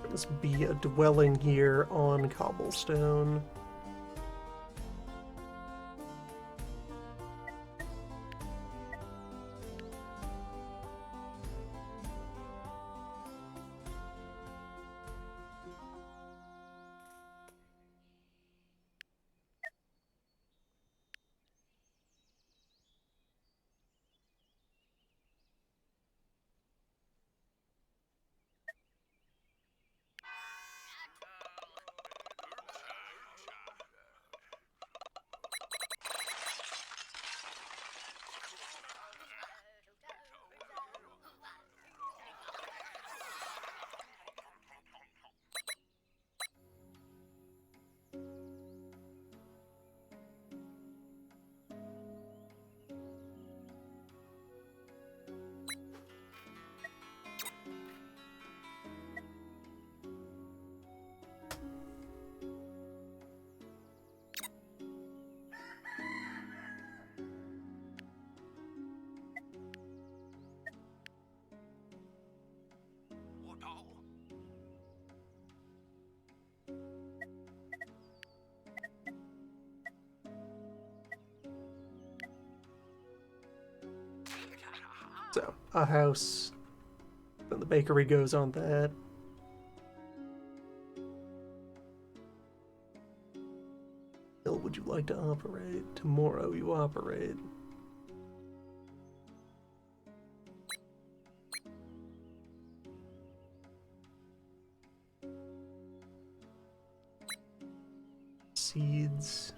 There must be a dwelling here on cobblestone. So, a house. Then the bakery goes on that. Bill, would you like to operate? Tomorrow you operate. Seeds.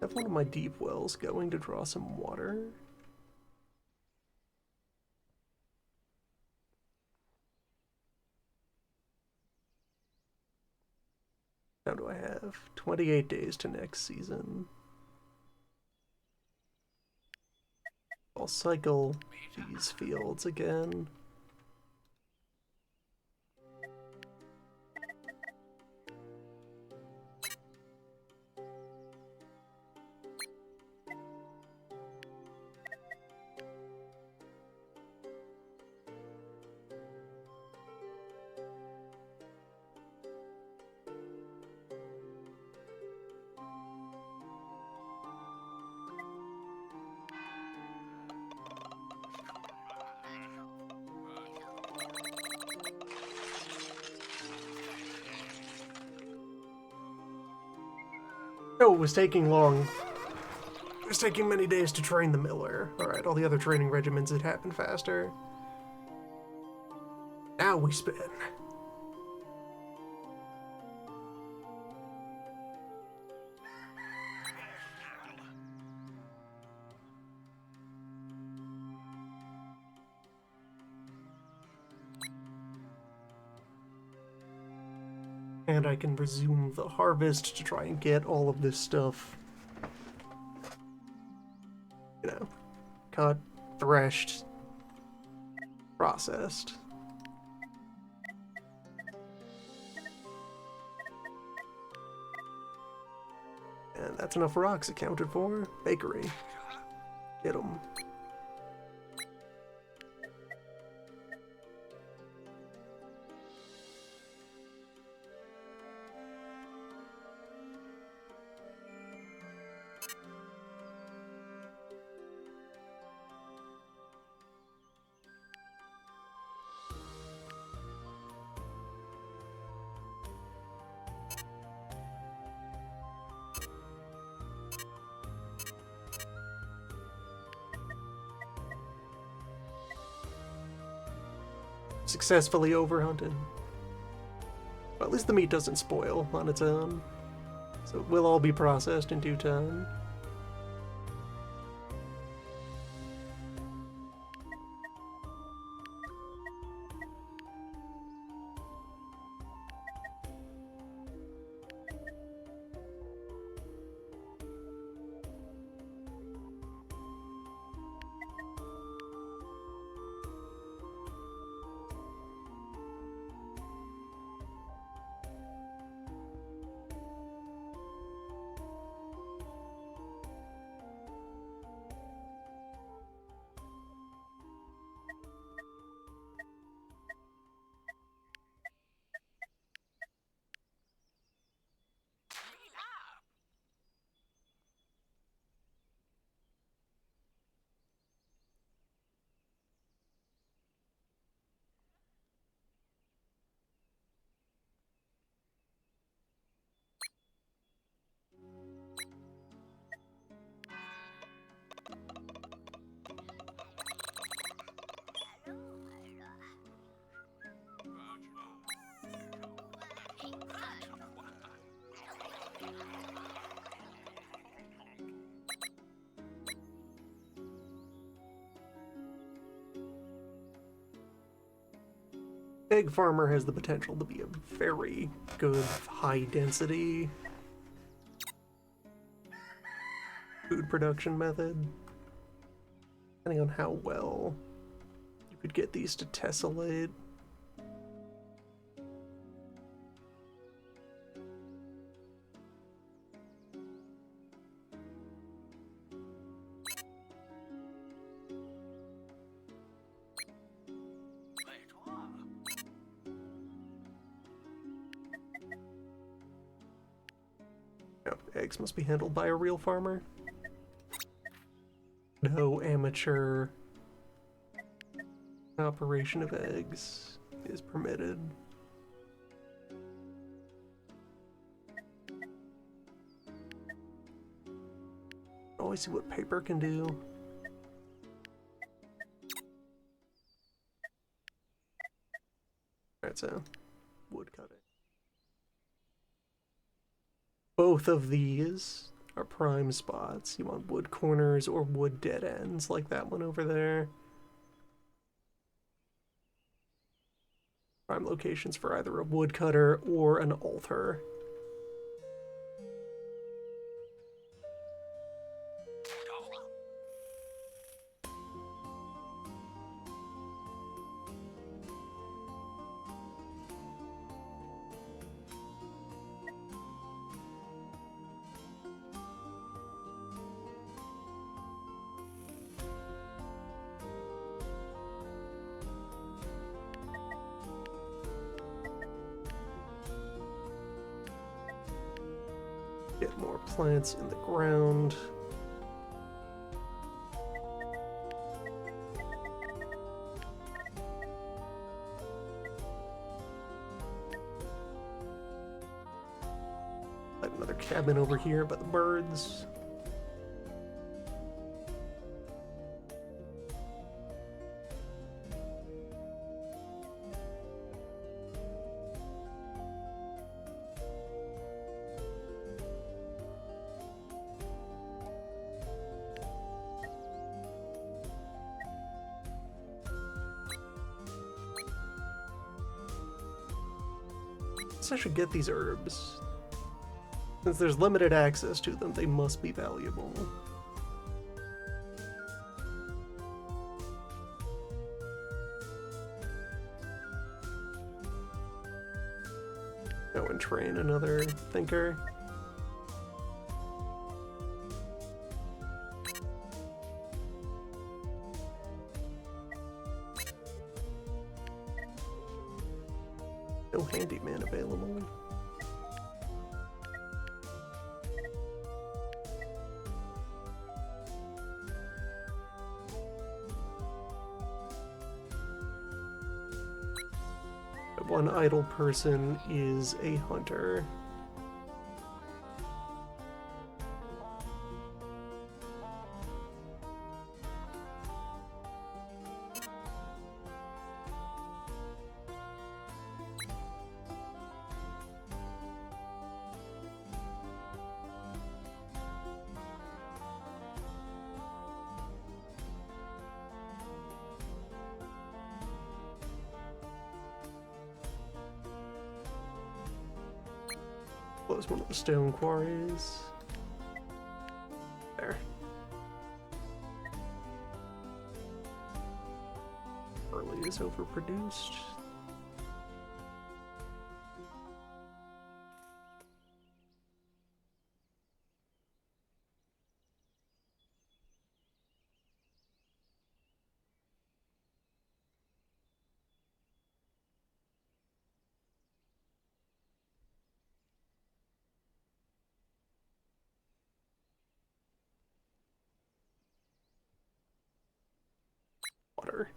I have one of my deep wells going to draw some water. How do I have? 28 days to next season. I'll cycle these fields again. Oh, it was taking long. It was taking many days to train the miller. Alright, all the other training regimens had happened faster. Now we spin. And I can resume the harvest to try and get all of this stuff, you know, cut, threshed, processed. And that's enough rocks accounted for. Bakery. Get 'em. Successfully overhunted. Well, at least the meat doesn't spoil on its own. So it will all be processed in due time. Egg farmer has the potential to be a very good high density food production method, depending on how well you could get these to tessellate. Oh, eggs must be handled by a real farmer. No amateur operation of eggs is permitted. Always see what paper can do. Alright, so wood cutting. Both of these are prime spots. You want wood corners or wood dead ends, like that one over there. Prime locations for either a woodcutter or an altar. Get more plants in the ground. Another cabin over here by the birds. I should get these herbs. Since there's limited access to them, they must be valuable. Go and train another thinker. No handyman available. One idle person is a hunter. Close one of the stone quarries. There. Barley is overproduced. Water.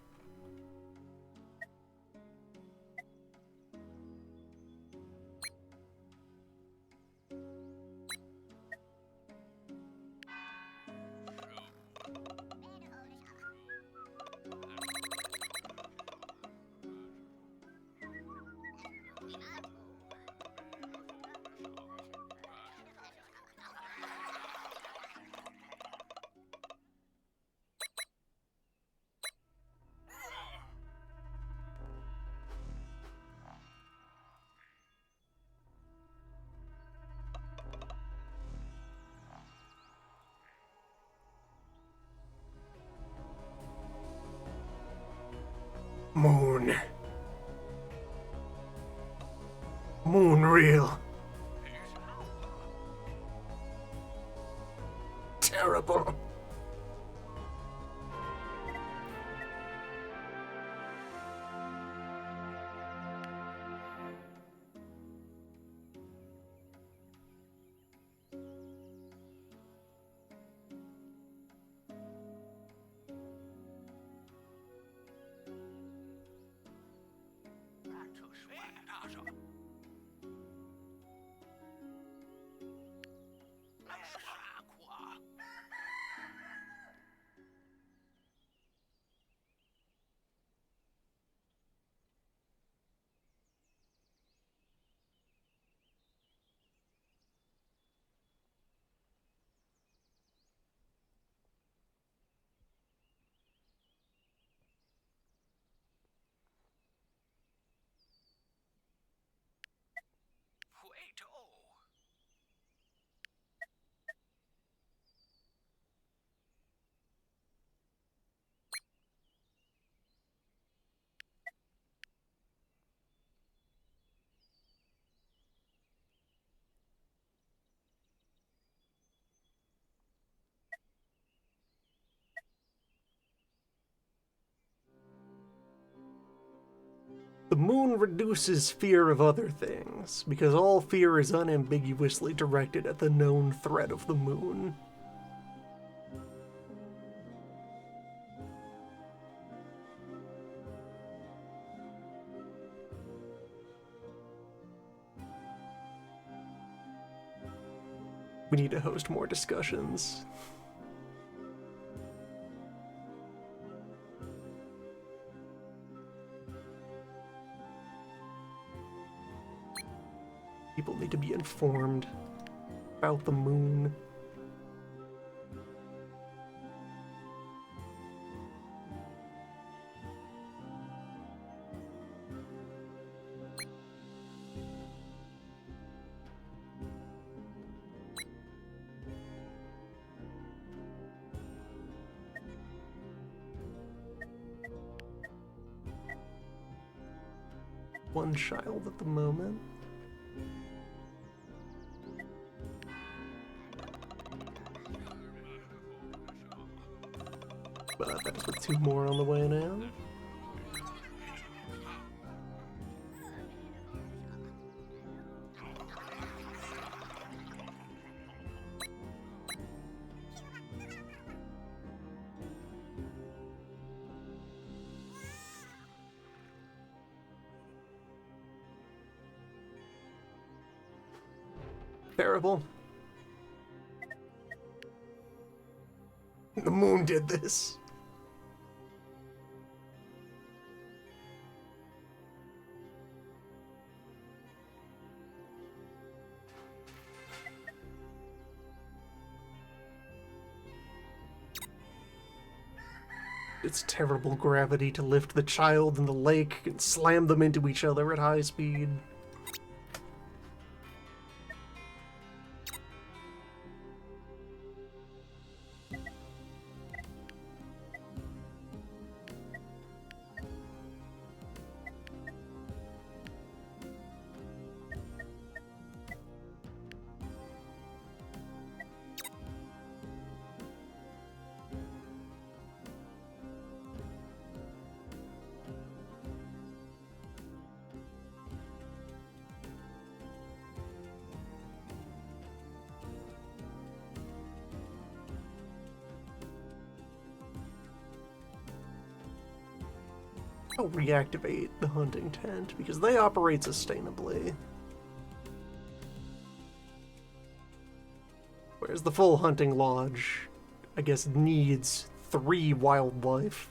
Moon. Moonreal. Terrible. The moon reduces fear of other things, because all fear is unambiguously directed at the known threat of the moon. We need to host more discussions. People need to be informed about the moon. One child at the moment. But that's with 2 more on the way now. Terrible. The moon did this. It's terrible gravity to lift the child in the lake and slam them into each other at high speed. I'll reactivate the hunting tent because they operate sustainably. Whereas the full hunting lodge, I guess, needs 3 wildlife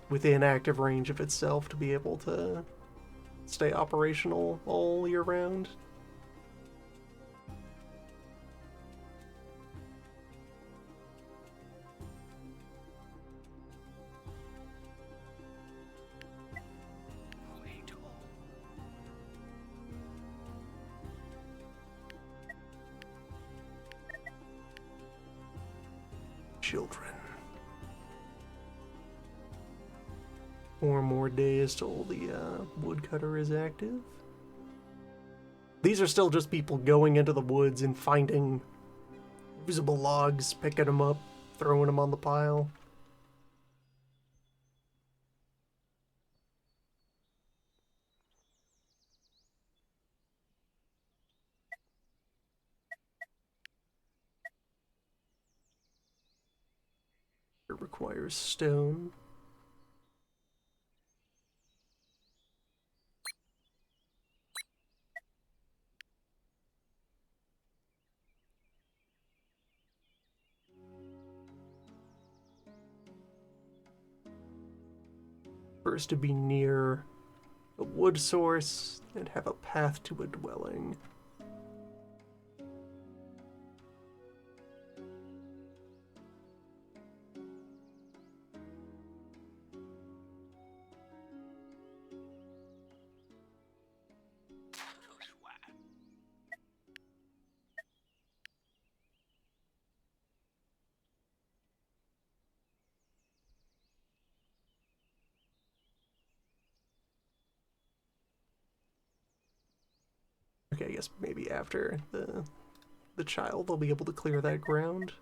within active range of itself to be able to stay operational all year round. Children. 4 more days till the woodcutter is active. These are still just people going into the woods and finding usable logs, picking them up, throwing them on the pile. It requires stone. First to be near a wood source and have a path to a dwelling. Okay, I guess maybe after the child, they'll be able to clear that ground.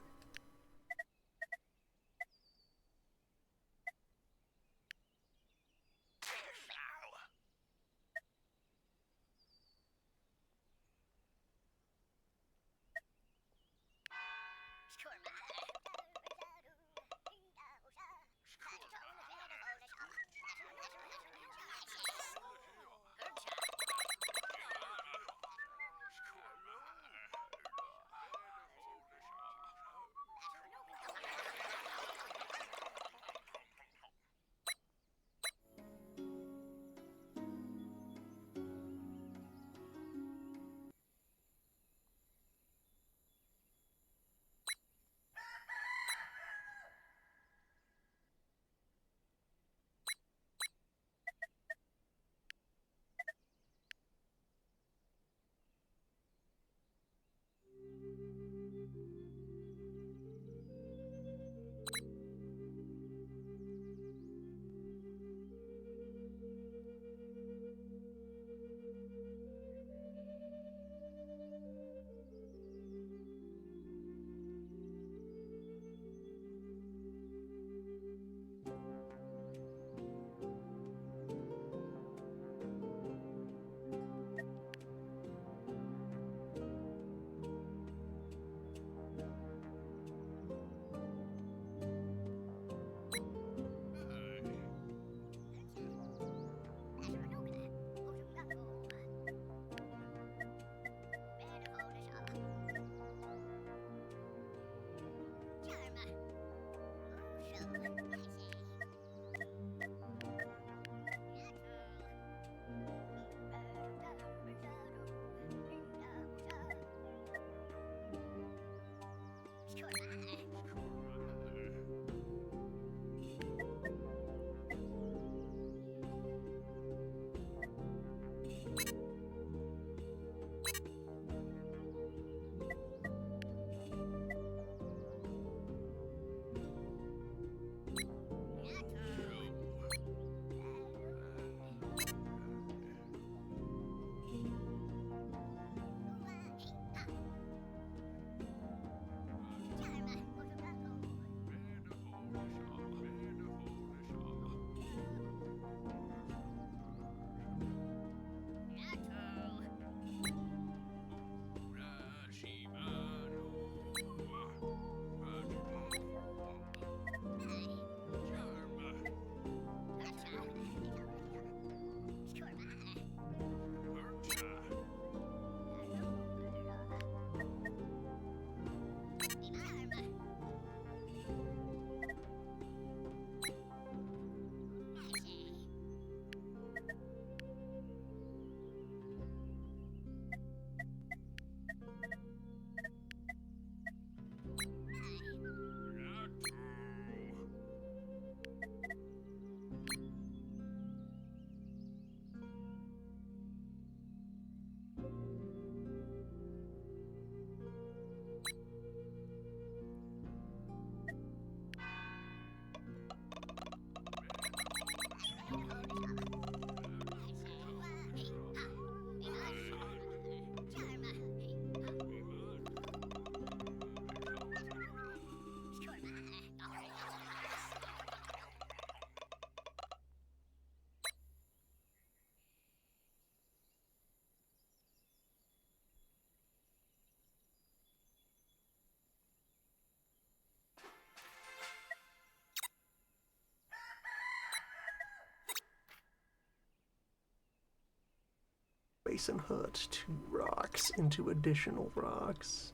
Mason hut. 2 rocks into additional rocks.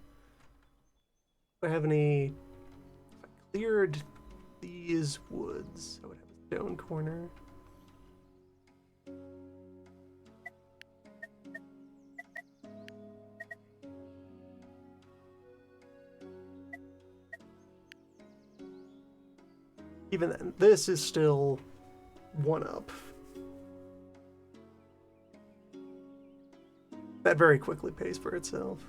Do I have any... If I cleared these woods, I would have a stone corner. Even then, this is still 1 up. That very quickly pays for itself.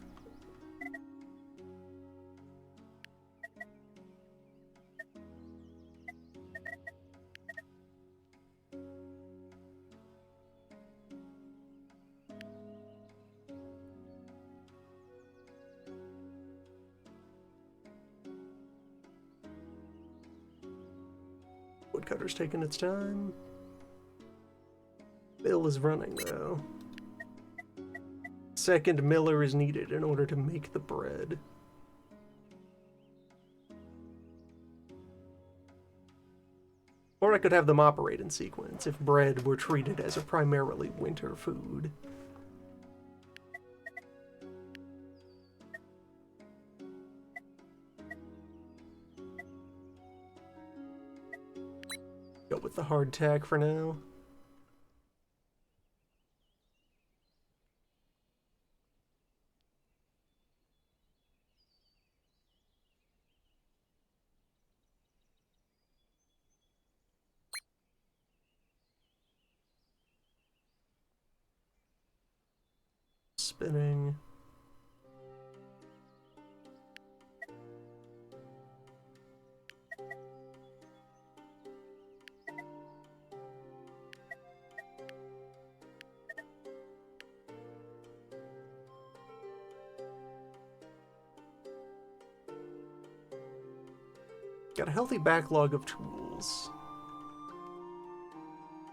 Woodcutter's taking its time. Mill is running, though. Second miller is needed in order to make the bread. Or I could have them operate in sequence if bread were treated as a primarily winter food. Go with the hardtack for now. Spinning. Got a healthy backlog of tools.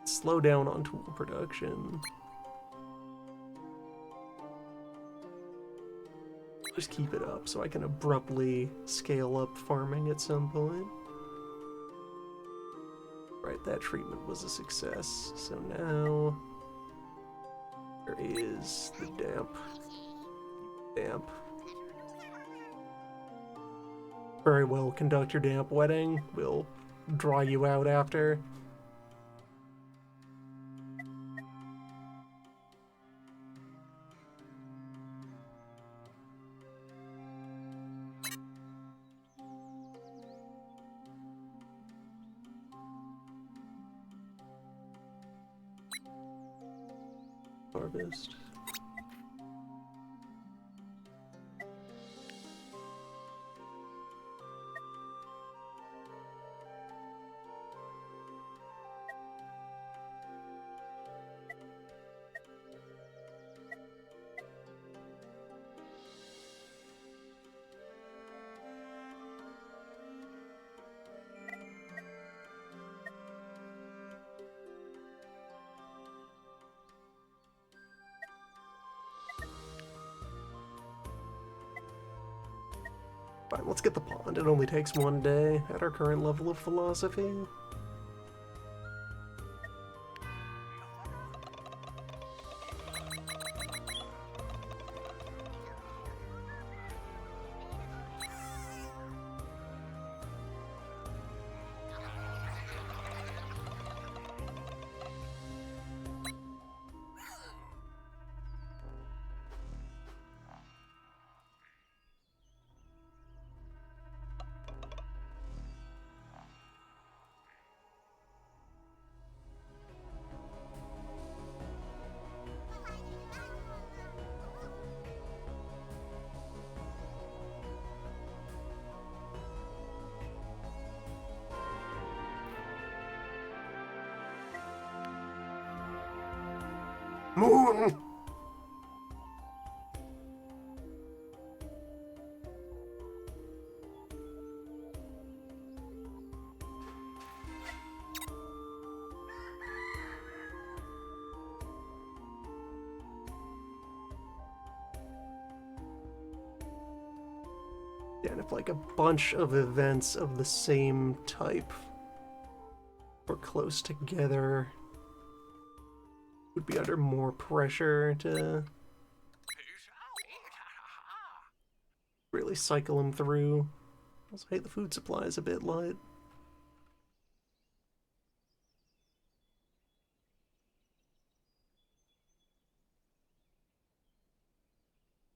Slow down on tool production. Just keep it up so I can abruptly scale up farming at some point. Right, that treatment was a success. So now there is the damp. Damp. Very well, conduct your damp wetting. We'll dry you out after. Harvest. Fine, let's get the pond. It only takes 1 day at our current level of philosophy. Moon! Yeah, and if like a bunch of events of the same type were close together, would be under more pressure to really cycle him through. Also, hey, the food supply is a bit light.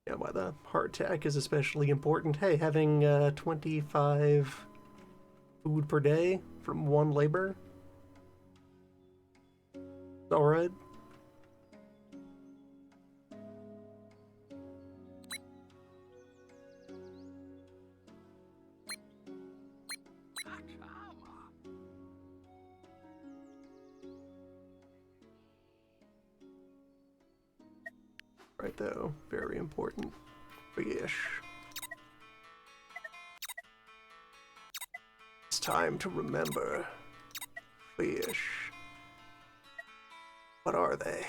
Yeah, why the hardtack is especially important. Hey, having 25 food per day from one labor. Alright. Right though, very important. Fish. It's time to remember. Fish. What are they?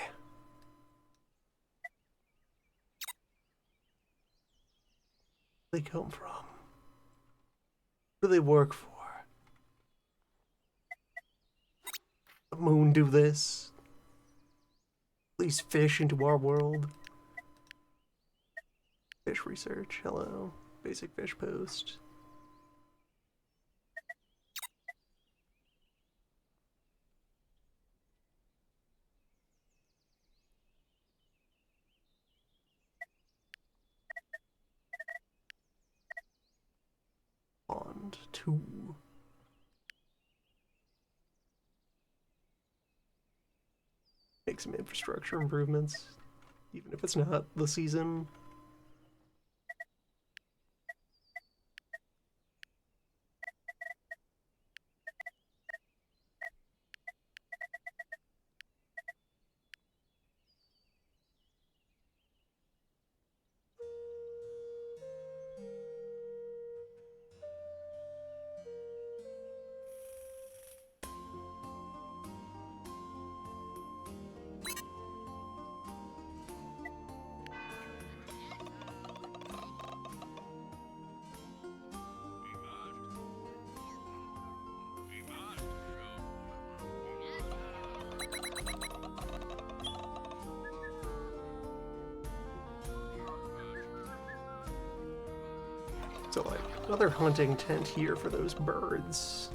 Where do they come from? Who do they work for? The moon do this? Release fish into our world? Fish research, hello. Basic fish post. Pond 2. Make some infrastructure improvements, even if it's not the season. So, like, another hunting tent here for those birds.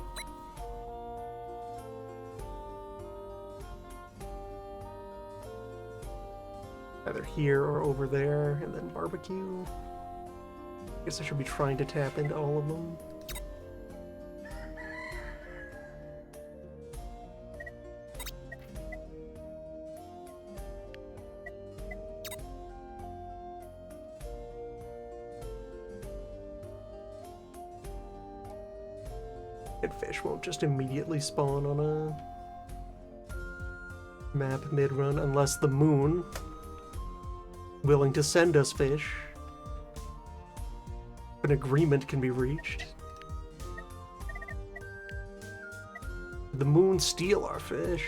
Either here or over there, and then barbecue. I guess I should be trying to tap into all of them. And fish won't just immediately spawn on a map mid-run unless the moon willing to send us fish. An agreement can be reached. The moon steal our fish.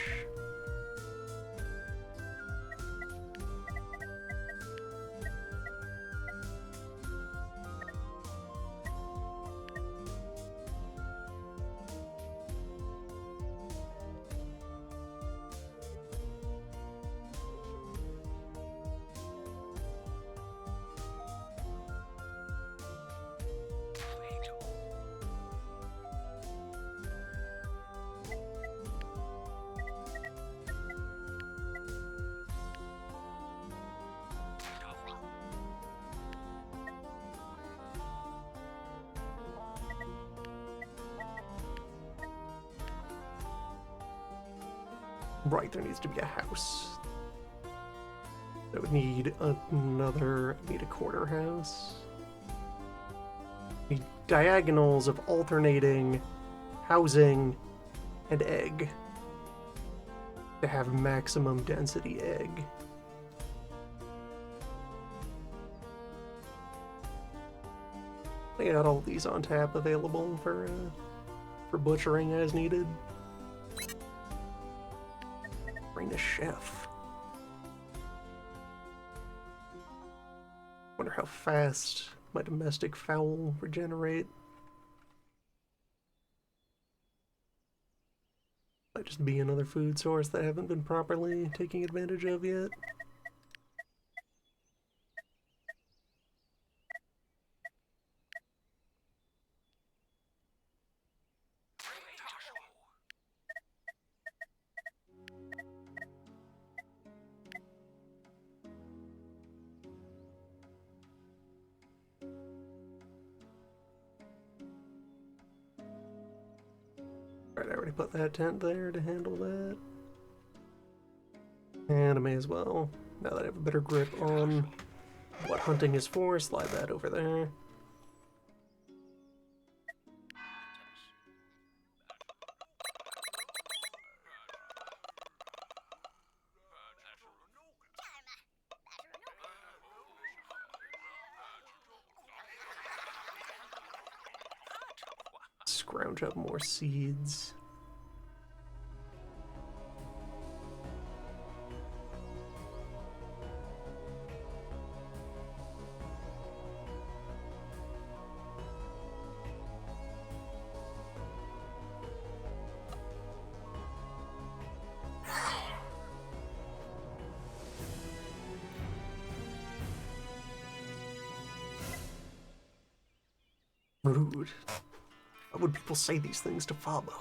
Right, there needs to be a house. I would need need a quarter house. Need diagonals of alternating housing and egg to have maximum density egg. I got all these on tap available for butchering as needed. Bring the chef. Wonder how fast my domestic fowl regenerate. Might just be another food source that I haven't been properly taking advantage of yet. Alright, I already put that tent there to handle that. And I may as well, now that I have a better grip on what hunting is for, slide that over there. Scrounge up more seeds. Rude. Why would people say these things to Fabo?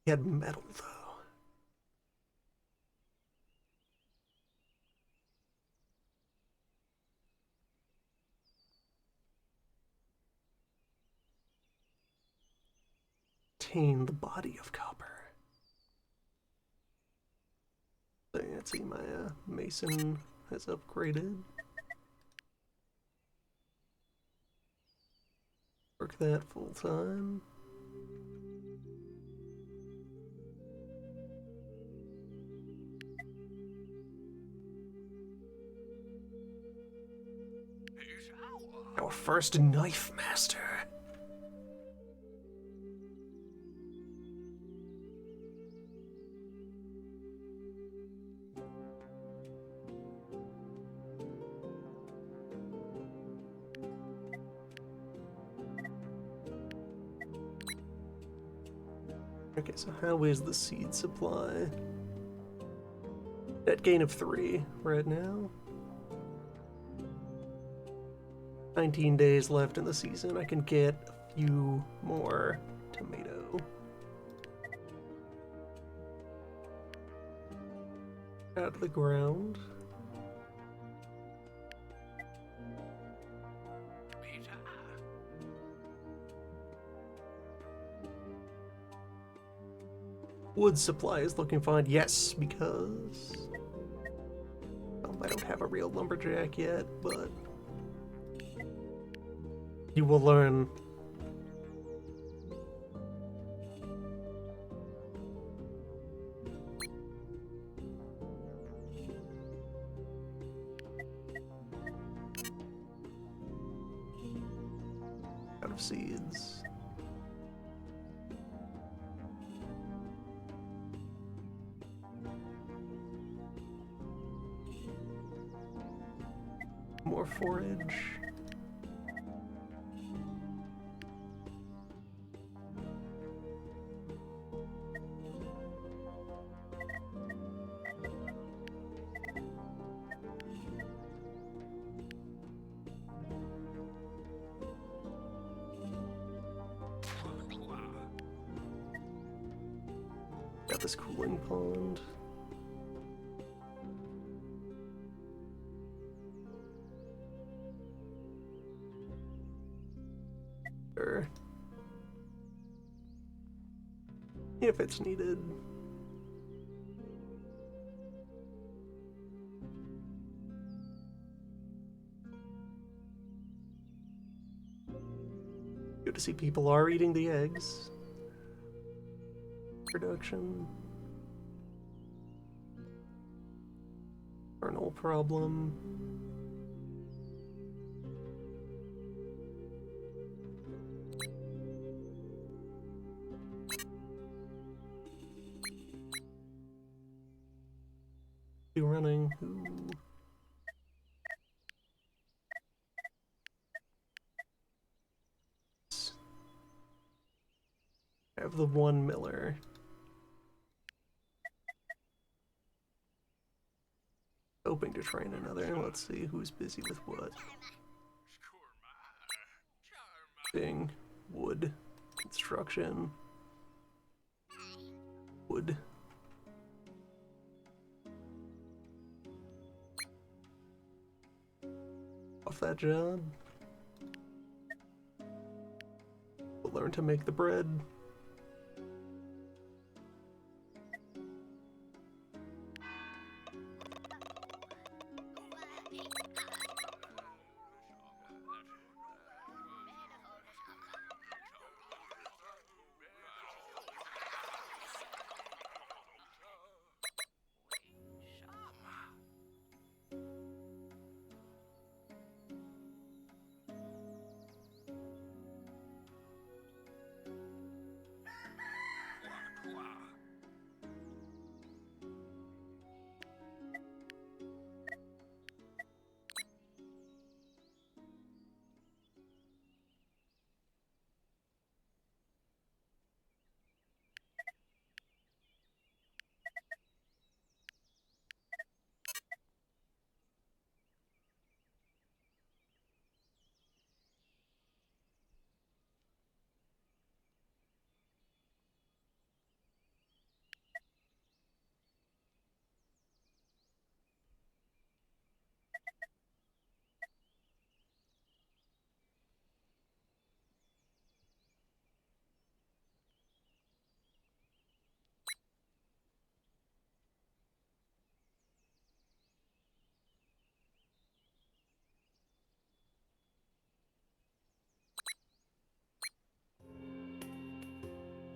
He had metal, though. Obtain the body of copper. Let's see, my mason has upgraded. Work that full time. Our first knife master. Okay, so how is the seed supply? Net gain of 3 right now. 19 days left in the season. I can get a few more tomato. Out of the ground. Wood supply is looking fine. Yes, because I don't have a real lumberjack yet, but you will learn. Out of seeds. More forage. Got this cooling pond. Sure. If it's needed. Good to see people are eating the eggs. Production. Kernel problem. Running. Ooh. I have the one miller. Hoping to train another. Let's see who's busy with what. Thing. Wood. Construction. Wood. Off that job. We'll learn to make the bread.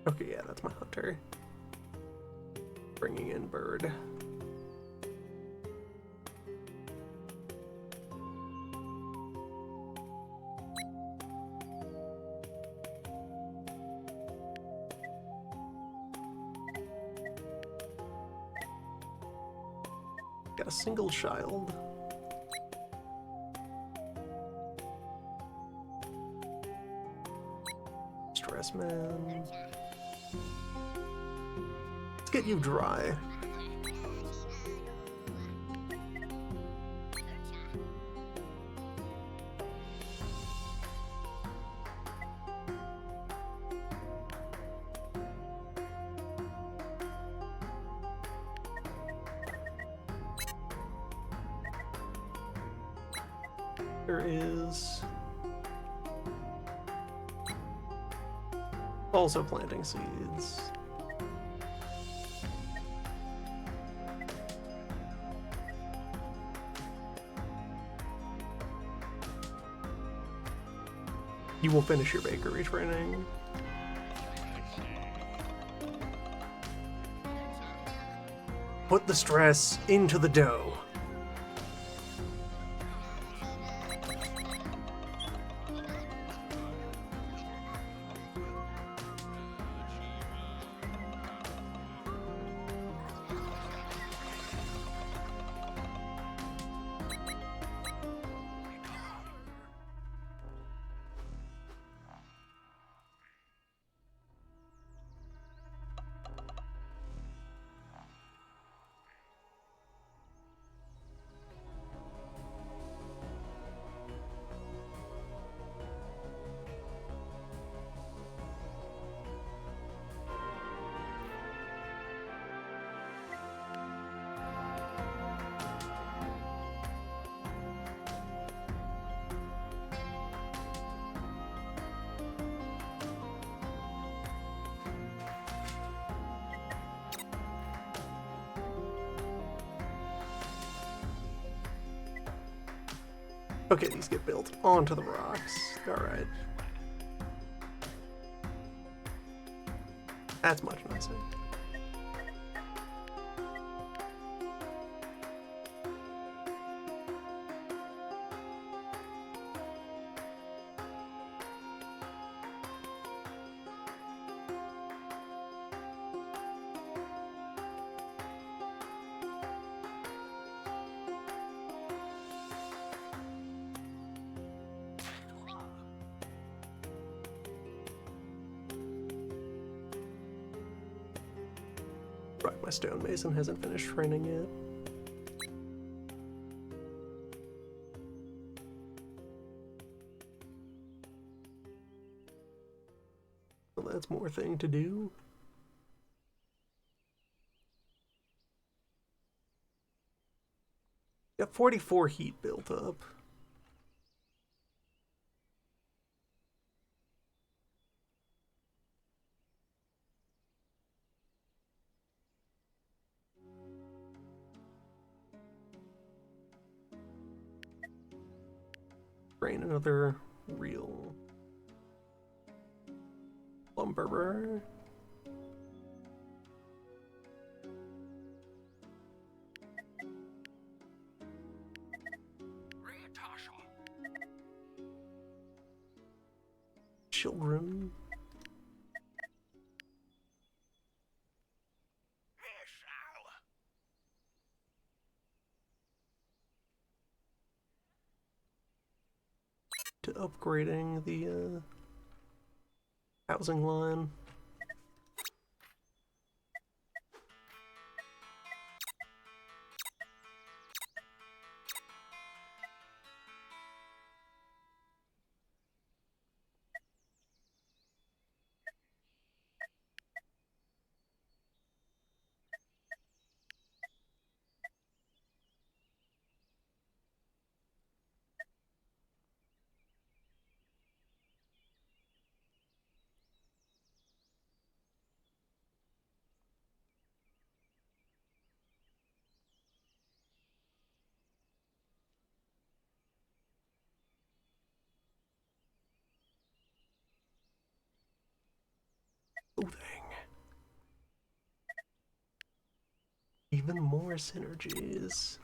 Okay, yeah, that's my hunter. Bringing in bird. Got a single child. Stress man. Let's get you dry. There is also planting seeds. You will finish your bakery training. Put the stress into the dough. Okay, these get built onto the rocks. Alright. That's much nicer. Right, my stonemason hasn't finished training yet. Well, that's more thing to do. Got 44 heat built up. Train another real lumberer. Children. To upgrading the housing line. Clothing. Even more synergies.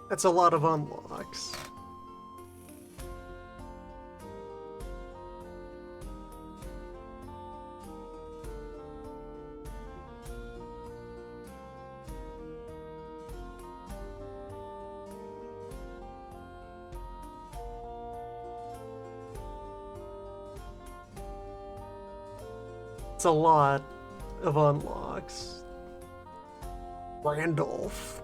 That's a lot of unlocks. It's a lot of unlocks. Randolph.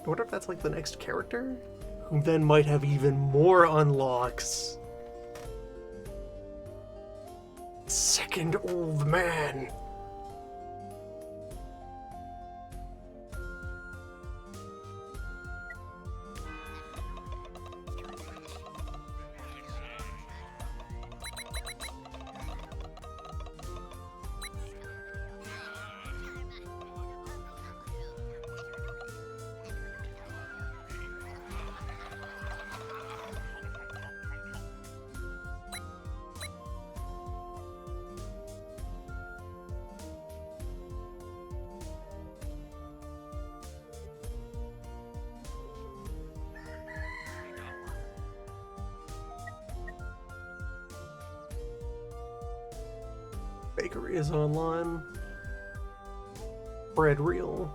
I wonder if that's like the next character, who then might have even more unlocks. Second old man. Bakery is online. Bread real.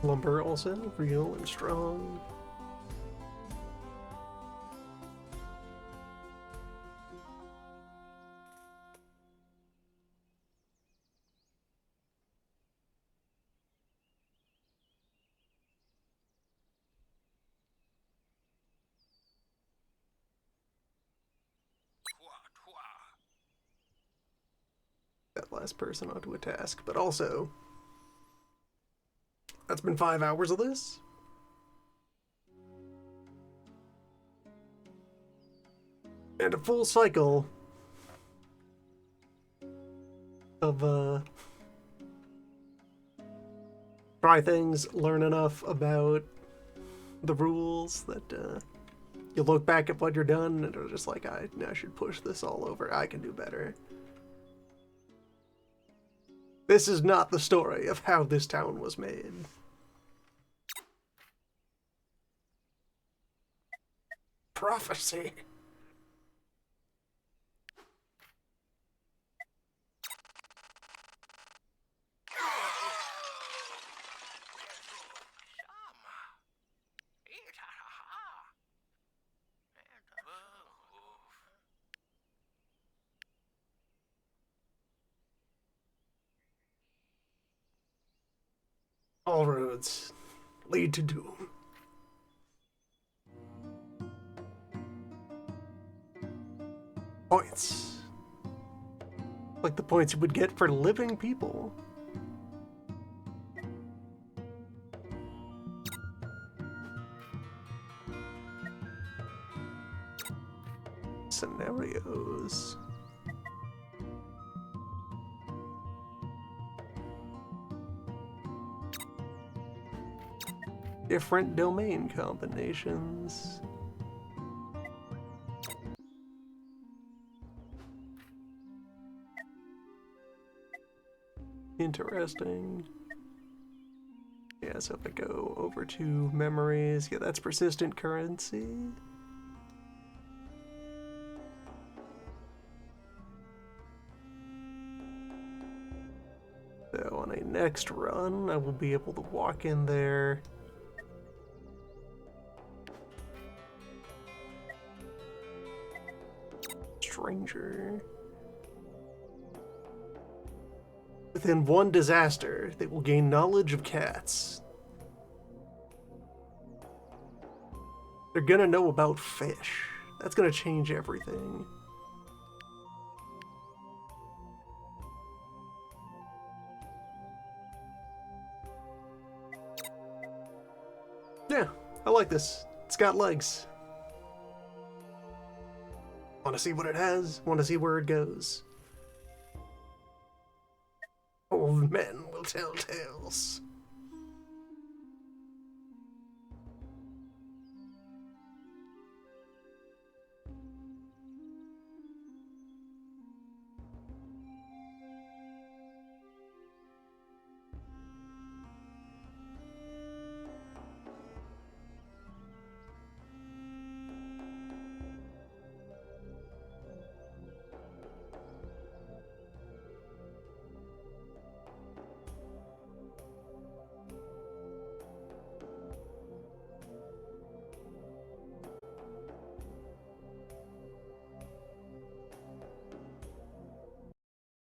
Lumber also, real and strong. That last person onto a task, but also that's been 5 hours of this. And a full cycle of try things, learn enough about the rules that you look back at what you're done and are just like, I should push this all over. I can do better. This is not the story of how this town was made. Prophecy. All roads lead to doom. Points. Like the points you would get for living people. Scenarios. Different domain combinations. Interesting. Yeah, so if I go over to memories, yeah, that's persistent currency. So on a next run, I will be able to walk in there. Stranger. Within one disaster, they will gain knowledge of cats. They're gonna know about fish. That's gonna change everything. Yeah, I like this. It's got legs. Want to see what it has? Want to see where it goes? Old men will tell tales.